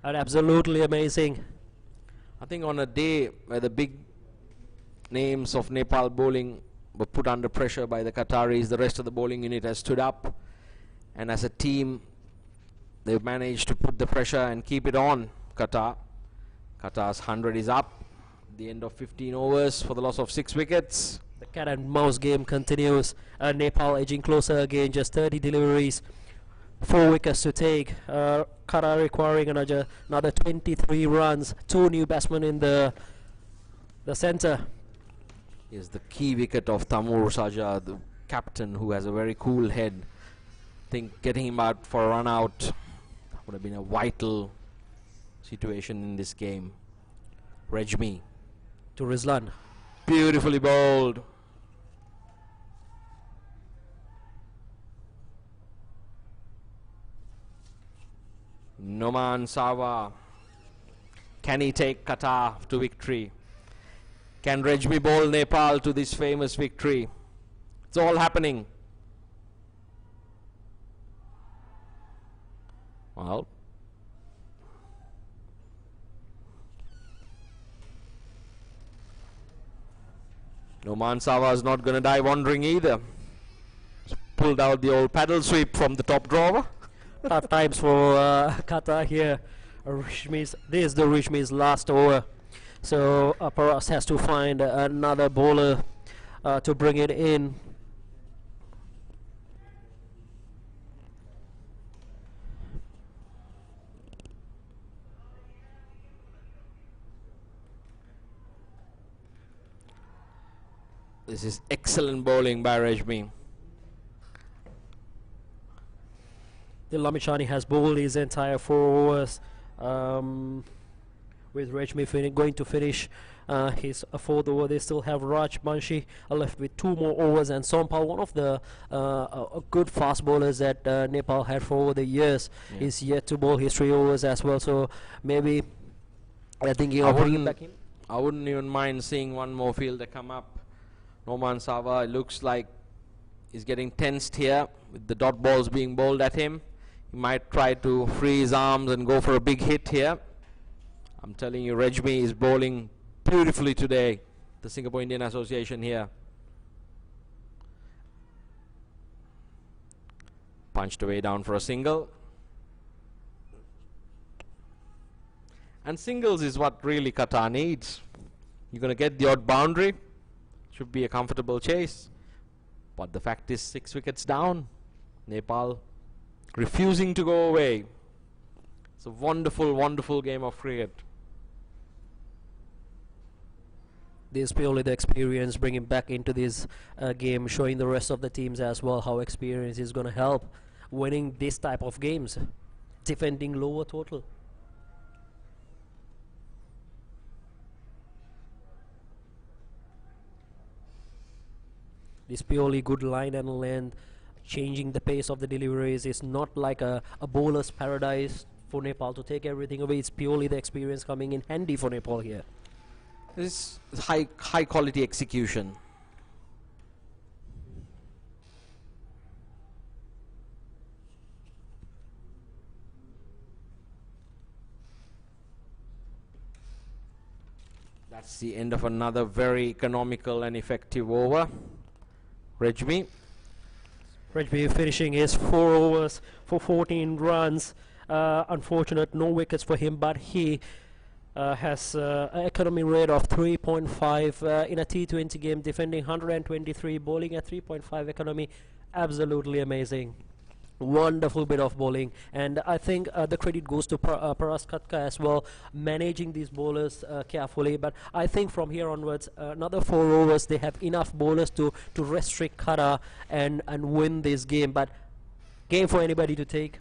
And absolutely amazing. I think on a day where the big names of Nepal bowling were put under pressure by the Qataris, the rest of the bowling unit has stood up. And as a team, they've managed to put the pressure and keep it on Qatar. Qatar's 100 is up. The end of 15 overs for the loss of 6 wickets. The cat and mouse game continues. Nepal edging closer again, just 30 deliveries, 4 wickets to take. Qatar requiring another 23 runs. 2 new batsmen in the centre. Is the key wicket of Tamur Saja, the captain, who has a very cool head. I think getting him out for a run out would have been a vital situation in this game. Rajmi To Rizlan. beautifully bowled. Noman Sawa. Can he take Qatar to victory? Can Rajmi bowl Nepal to this famous victory? It's all happening. Well, Noman Sawa is not going to die wandering either. Pulled out the old paddle sweep from the top drawer. Tough times for Qatar here. This is the Rishmi's last over. So Paras has to find another bowler to bring it in. This is excellent bowling by Rajmi. Lamichhane has bowled his entire 4 overs, with Rajmi going to finish his 4th over. They still have Raj Banshi left with 2 more overs, and Sompal, one of the good fast bowlers that Nepal had for over the years, is yet to bowl his 3 overs as well. So maybe they're thinking of bringing back him. I wouldn't even mind seeing one more fielder come up. Noman Sawa, it looks like he's getting tensed here with the dot balls being bowled at him. He might try to free his arms and go for a big hit here. I'm telling you, Rajmi is bowling beautifully today. The Singapore Indian Association here. Punched away down for a single. And singles is what really Qatar needs. You're going to get the odd boundary. Should be a comfortable chase. But the fact is 6 wickets down. Nepal refusing to go away. It's a wonderful, wonderful game of cricket. This purely the experience, bringing back into this game, showing the rest of the teams as well how experience is going to help winning this type of games, defending lower total. This purely good line and length, changing the pace of the deliveries. Is not like a bowler's paradise for Nepal to take everything away. It's purely the experience coming in handy for Nepal here. This is high quality execution. That's the end of another very economical and effective over. Rajmi. Rajmi finishing his 4 overs for 14 runs. Unfortunate, no wickets for him, but he has an economy rate of 3.5 in a T20 game, defending 123, bowling at 3.5 economy. Absolutely amazing. Wonderful bit of bowling, and I think the credit goes to Paras Khatka as well, managing these bowlers carefully. But I think from here onwards, another 4 overs, they have enough bowlers to restrict Qatar and win this game. But game for anybody to take.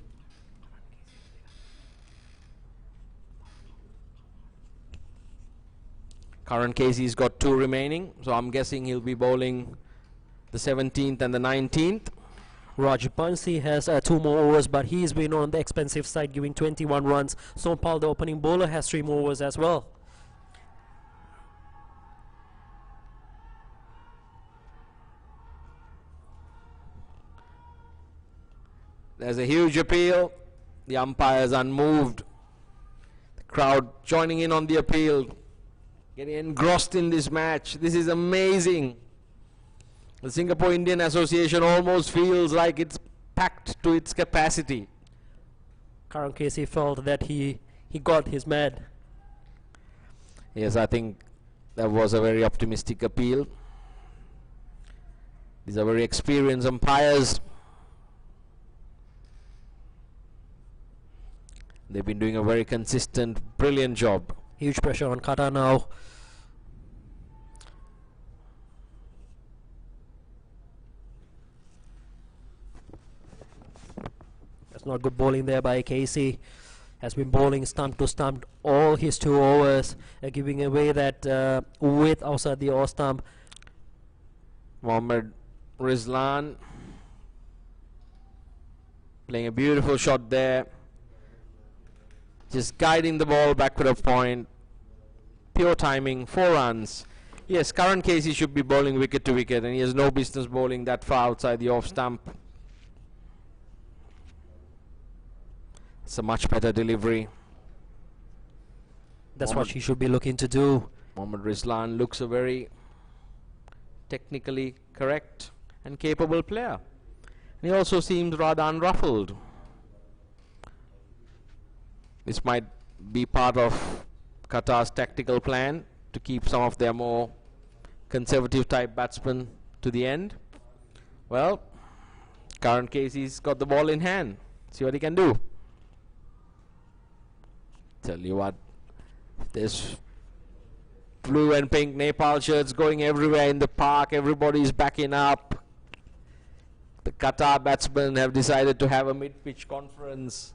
Current Casey's got 2 remaining, so I'm guessing he'll be bowling the 17th and the 19th. Raj Bansi has 2 more overs, but he's been on the expensive side, giving 21 runs. Sompal, the opening bowler, has 3 more overs as well. There's a huge appeal. The umpire's unmoved. The crowd joining in on the appeal, getting engrossed in this match. This is amazing. The Singapore Indian Association almost feels like it's packed to its capacity. Karan Casey felt that he got his man. Yes, I think that was a very optimistic appeal. These are very experienced umpires. They've been doing a very consistent, brilliant job. Huge pressure on Qatar now. That's not good bowling there by Casey. Has been bowling stump to stump all his 2 overs, giving away that width outside the off stump. Mohammad Rizlan playing a beautiful shot there. Just guiding the ball back to the point. Pure timing, 4 runs. Yes, Karan Casey should be bowling wicket to wicket, and he has no business bowling that far outside the off stump. It's a much better delivery. That's what he should be looking to do. Mohammad Rizlan looks a very technically correct and capable player. And he also seems rather unruffled. This might be part of Qatar's tactical plan to keep some of their more conservative type batsmen to the end. Well, Karan Casey's got the ball in hand. See what he can do. Tell you what, there's blue and pink Nepal shirts going everywhere in the park. Everybody's backing up. The Qatar batsmen have decided to have a mid-pitch conference.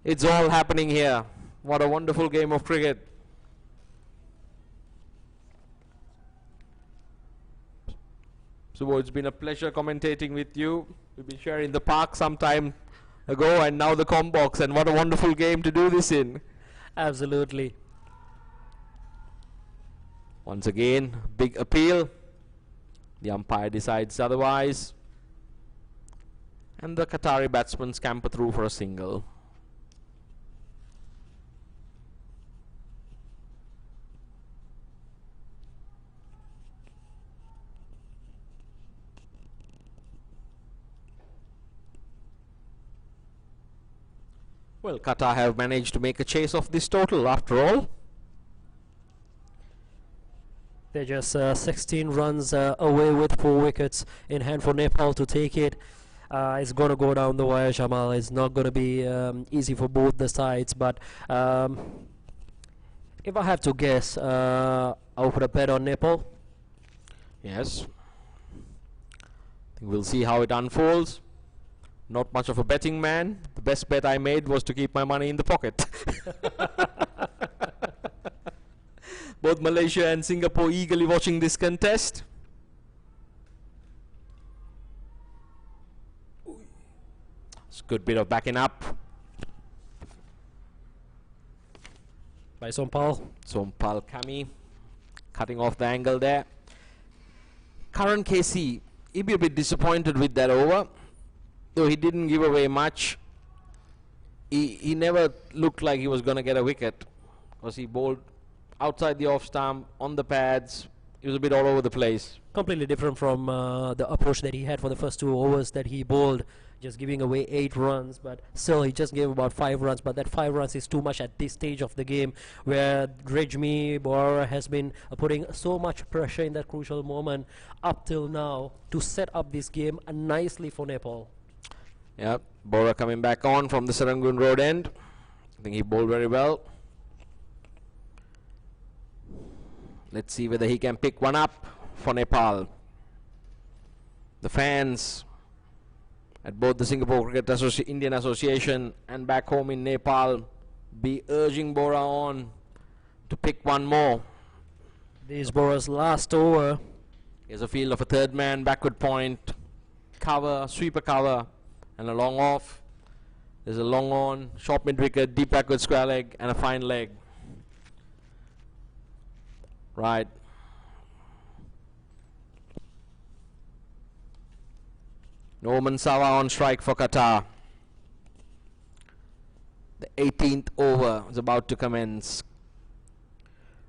It's all happening here. What a wonderful game of cricket. So it's been a pleasure commentating with you. We've been sharing the park some time ago, and now the Combox, and what a wonderful game to do this in. Absolutely. Once again, big appeal. The umpire decides otherwise, and the Qatari batsmen scamper through for a single. Well, Qatar have managed to make a chase of this total after all. They're just 16 runs away with 4 wickets in hand for Nepal to take it. It's going to go down the wire, Jamal. It's not going to be easy for both the sides. But if I have to guess, I'll put a bet on Nepal. Yes. I think we'll see how it unfolds. Not much of a betting man. The best bet I made was to keep my money in the pocket. Both Malaysia and Singapore eagerly watching this contest. It's a good bit of backing up By Sompal. Sompal Kami cutting off the angle there. Karan Casey, he'd be a bit disappointed with that over, though he didn't give away much. He never looked like he was going to get a wicket, because he bowled outside the off stump, on the pads. He was a bit all over the place. Completely different from the approach that he had for the first 2 overs that he bowled, just giving away 8 runs. But still, he just gave about 5 runs. But that 5 runs is too much at this stage of the game, where Rajmi Bora has been putting so much pressure in that crucial moment up till now to set up this game nicely for Nepal. Yep, Bora coming back on from the Serangoon Road end. I think he bowled very well. Let's see whether he can pick one up for Nepal. The fans at both the Singapore Cricket Indian Association and back home in Nepal be urging Bora on to pick one more. This Bora's last over. Here's a field of a third man, backward point, cover, sweeper cover, and a long off. There's a long on, short mid wicket, deep backward square leg, and a fine leg. Right. Norman Sawa on strike for Qatar. The 18th over is about to commence.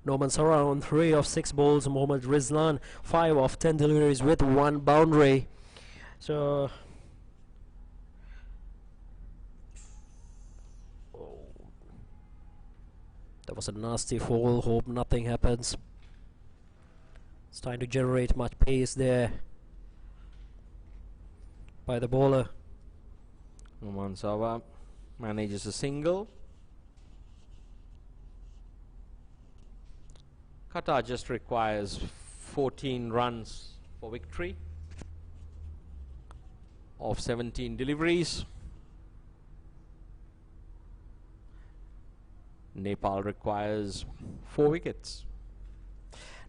Norman Sarwar on 3 of 6 balls. Mohammad Rizlan 5 of 10 deliveries with 1 boundary. So that was a nasty fall. Hope nothing happens. It's trying to generate much pace there by the bowler. Norman Sawa manages a single. Qatar just requires 14 runs for victory of 17 deliveries. Nepal requires 4 wickets.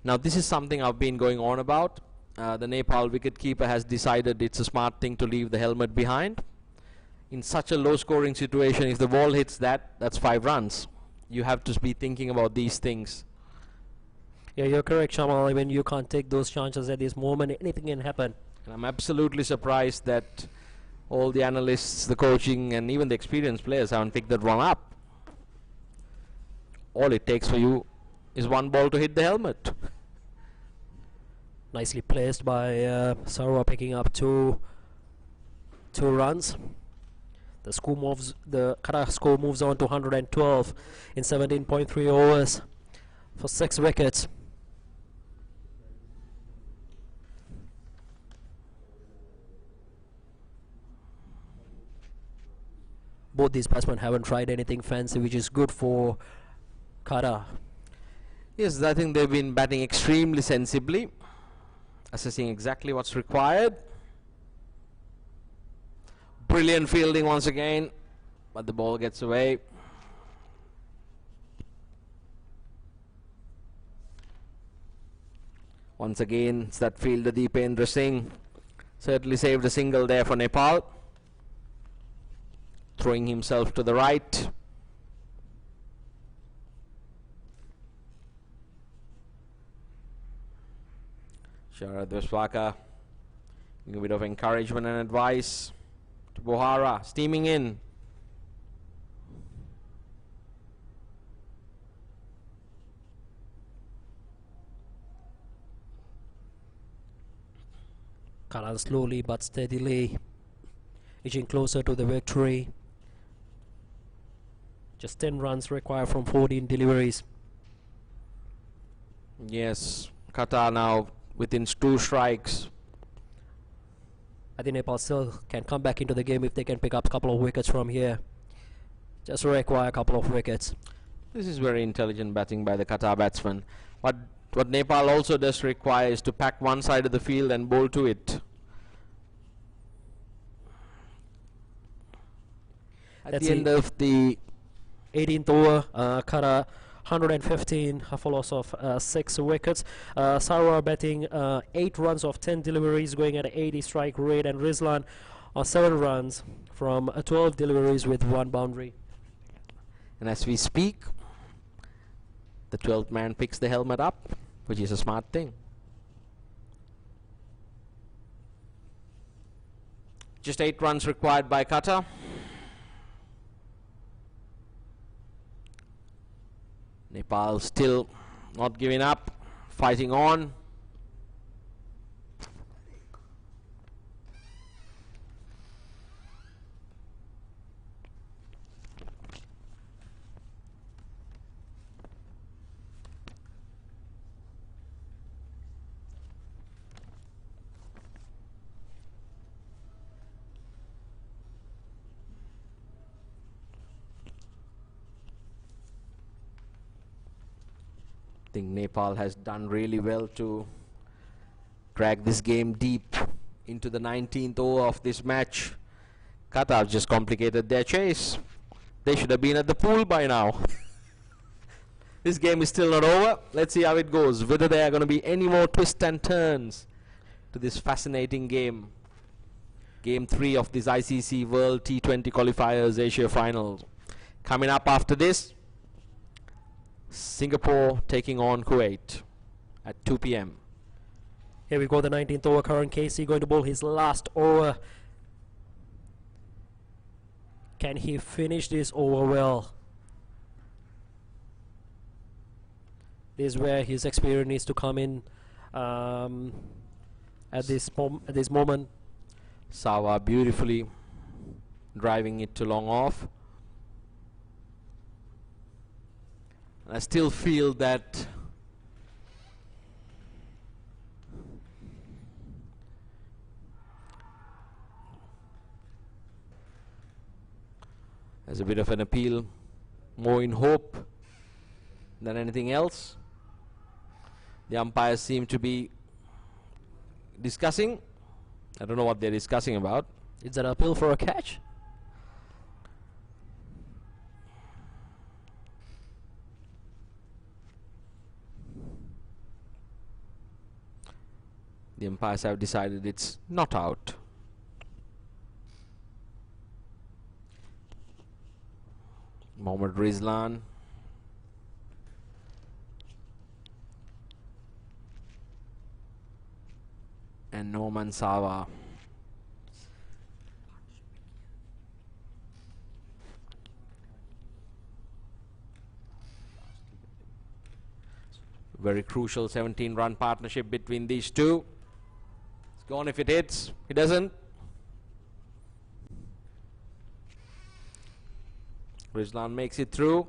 Now this is something I've been going on about. The Nepal wicketkeeper has decided it's a smart thing to leave the helmet behind. In such a low scoring situation, if the ball hits that's 5 runs. You have to be thinking about these things. Yeah, you're correct, Shamal. I mean, you can't take those chances at this moment. Anything can happen. And I'm absolutely surprised that all the analysts, the coaching, and even the experienced players haven't picked that one up. All it takes for you is 1 ball to hit the helmet. Nicely placed by Sarwa, picking up two runs. The Qatar score moves on to 112 in 17.3 overs for 6 wickets. Both these batsmen haven't tried anything fancy, which is good for Qatar. Yes, I think they've been batting extremely sensibly, assessing exactly what's required. Brilliant fielding once again, but the ball gets away. Once again, it's that fielder Deependra Singh. Certainly saved a single there for Nepal. Throwing himself to the right. Sharad Vishwaka giving a bit of encouragement and advice to Bohara, steaming in. Qatar slowly but steadily inching closer to the victory. Just 10 runs required from 14 deliveries. Yes, Qatar now within 2 strikes. I think Nepal still can come back into the game if they can pick up a couple of wickets from here. Just require a couple of wickets. This is very intelligent batting by the Qatar batsman. What Nepal also does require is to pack one side of the field and bowl to it. At That's the end of the 18th over, Qatar 115 for loss of 6 wickets. Sarwar batting 8 runs of 10 deliveries, going at 80 strike rate, and Rizlan on 7 runs from 12 deliveries with 1 boundary. And as we speak, the 12th man picks the helmet up, which is a smart thing. Just 8 runs required by Qatar. Nepal still not giving up, fighting on. I think Nepal has done really well to drag this game deep into the 19th over of this match. Qatar just complicated their chase. They should have been at the pool by now. This game is still not over. Let's see how it goes. Whether there are going to be any more twists and turns to this fascinating game. Game 3 of this ICC World T20 Qualifiers Asia Finals. Coming up after this, Singapore taking on Kuwait at 2 p.m. Here we go, the 19th over. Karan Casey going to bowl his last over. Can he finish this over well? This is where his experience needs to come in at this moment. Sawa beautifully driving it to long off. I still feel that there's a bit of an appeal, more in hope than anything else. The umpires seem to be discussing. I don't know what they're discussing about. Is that an appeal for a catch? The umpires have decided it's not out. Mohammad Rizlan. And Norman Sawa. Very crucial 17-run partnership between these two. It's gone if it hits. It doesn't. Rizlan makes it through.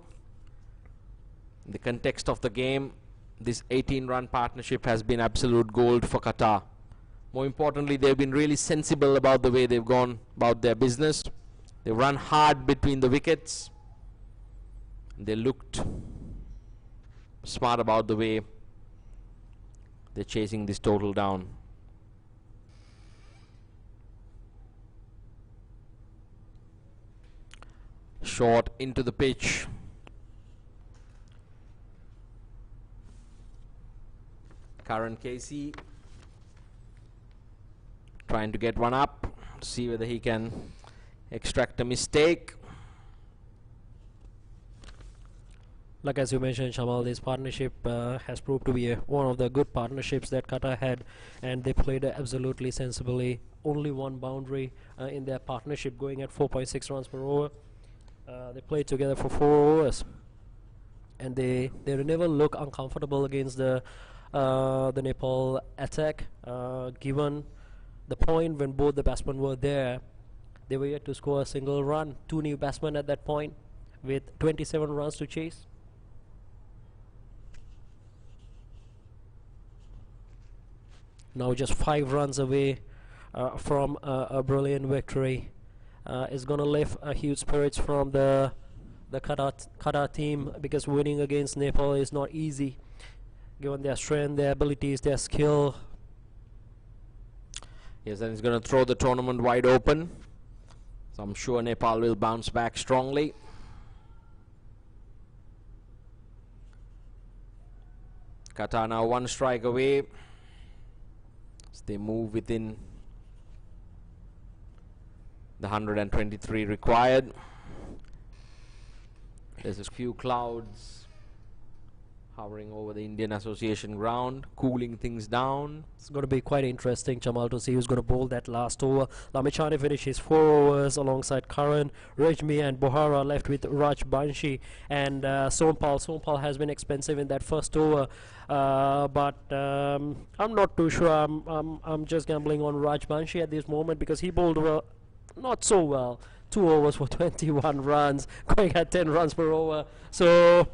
In the context of the game, this 18-run partnership has been absolute gold for Qatar. More importantly, they've been really sensible about the way they've gone about their business. They run hard between the wickets. They looked smart about the way they're chasing this total down. Short into the pitch. Karan Casey trying to get one up, see whether he can extract a mistake. Like as you mentioned, Shamal, this partnership has proved to be one of the good partnerships that Qatar had, and they played absolutely sensibly. Only one boundary in their partnership, going at 4.6 runs per over. They played together for 4 overs, and they never look uncomfortable against the Nepal attack. Given the point when both the batsmen were there, they were yet to score a single run. 2 new batsmen at that point with 27 runs to chase. Now just 5 runs away from a brilliant victory. Is going to lift a huge spirits from the Qatar team, because winning against Nepal is not easy, given their strength, their abilities, their skill. Yes, and he's going to throw the tournament wide open. So I'm sure Nepal will bounce back strongly. Qatar now 1 strike away. So they move within the 123 required. There's a few clouds hovering over the Indian Association ground, cooling things down. It's going to be quite interesting, Jamal, to see who's going to bowl that last over. Lamichhane finishes 4 overs alongside Karan. Rajmi and Bohara left with Raj Banshi and Sompal. Sompal has been expensive in that first over, but I'm not too sure. I'm just gambling on Raj Banshi at this moment, because he bowled well, not so well. 2 overs for 21 runs, going at 10 runs per over. So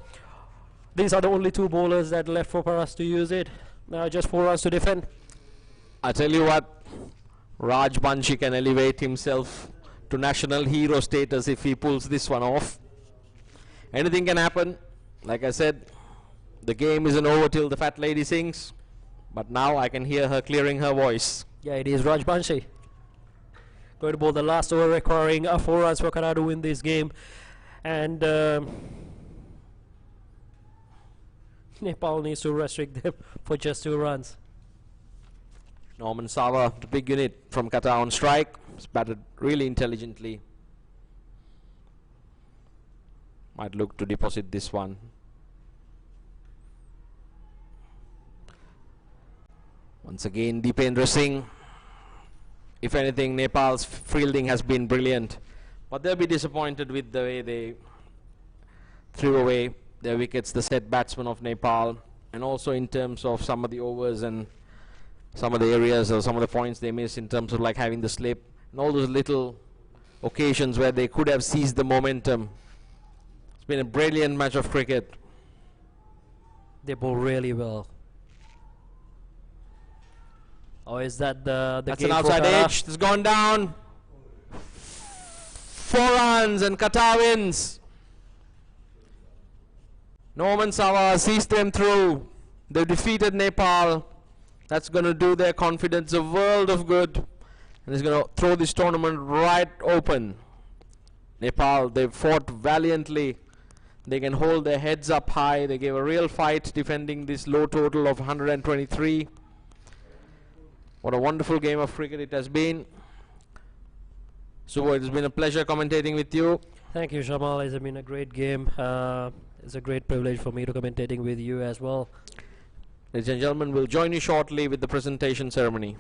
these are the only 2 bowlers that left for us to use it. Now just 4 runs to defend. I tell you what, Raj Banshi can elevate himself to national hero status if he pulls this one off. Anything can happen. Like I said, the game isn't over till the fat lady sings. But now I can hear her clearing her voice. Yeah, it is Raj Banshi. Going to bowl the last over, requiring 4 runs for Qatar to win this game. And Nepal needs to restrict them for just 2 runs. Norman Sawa, the big unit from Qatar on strike. It's batted really intelligently. Might look to deposit this one. Once again, Deependra Singh. If anything, Nepal's fielding has been brilliant, but they'll be disappointed with the way they threw away their wickets, the set batsmen of Nepal, and also in terms of some of the overs and some of the areas or some of the points they missed in terms of like having the slip and all those little occasions where they could have seized the momentum. It's been a brilliant match of cricket. They bowl really well. Or is that the That's game an for outside Qatar? edge. It's gone down. 4 runs and Qatar wins. Norman Sawa sees them through. They've defeated Nepal. That's going to do their confidence a world of good. And it's going to throw this tournament right open. Nepal, they fought valiantly. They can hold their heads up high. They gave a real fight defending this low total of 123. What a wonderful game of cricket it has been. So it has been a pleasure commentating with you. Thank you, Shamal. It's been a great game. It's a great privilege for me to commentating with you as well. Ladies and gentlemen, we'll join you shortly with the presentation ceremony.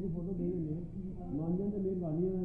Photo दे देने मान जाए तो मेहरबानी है।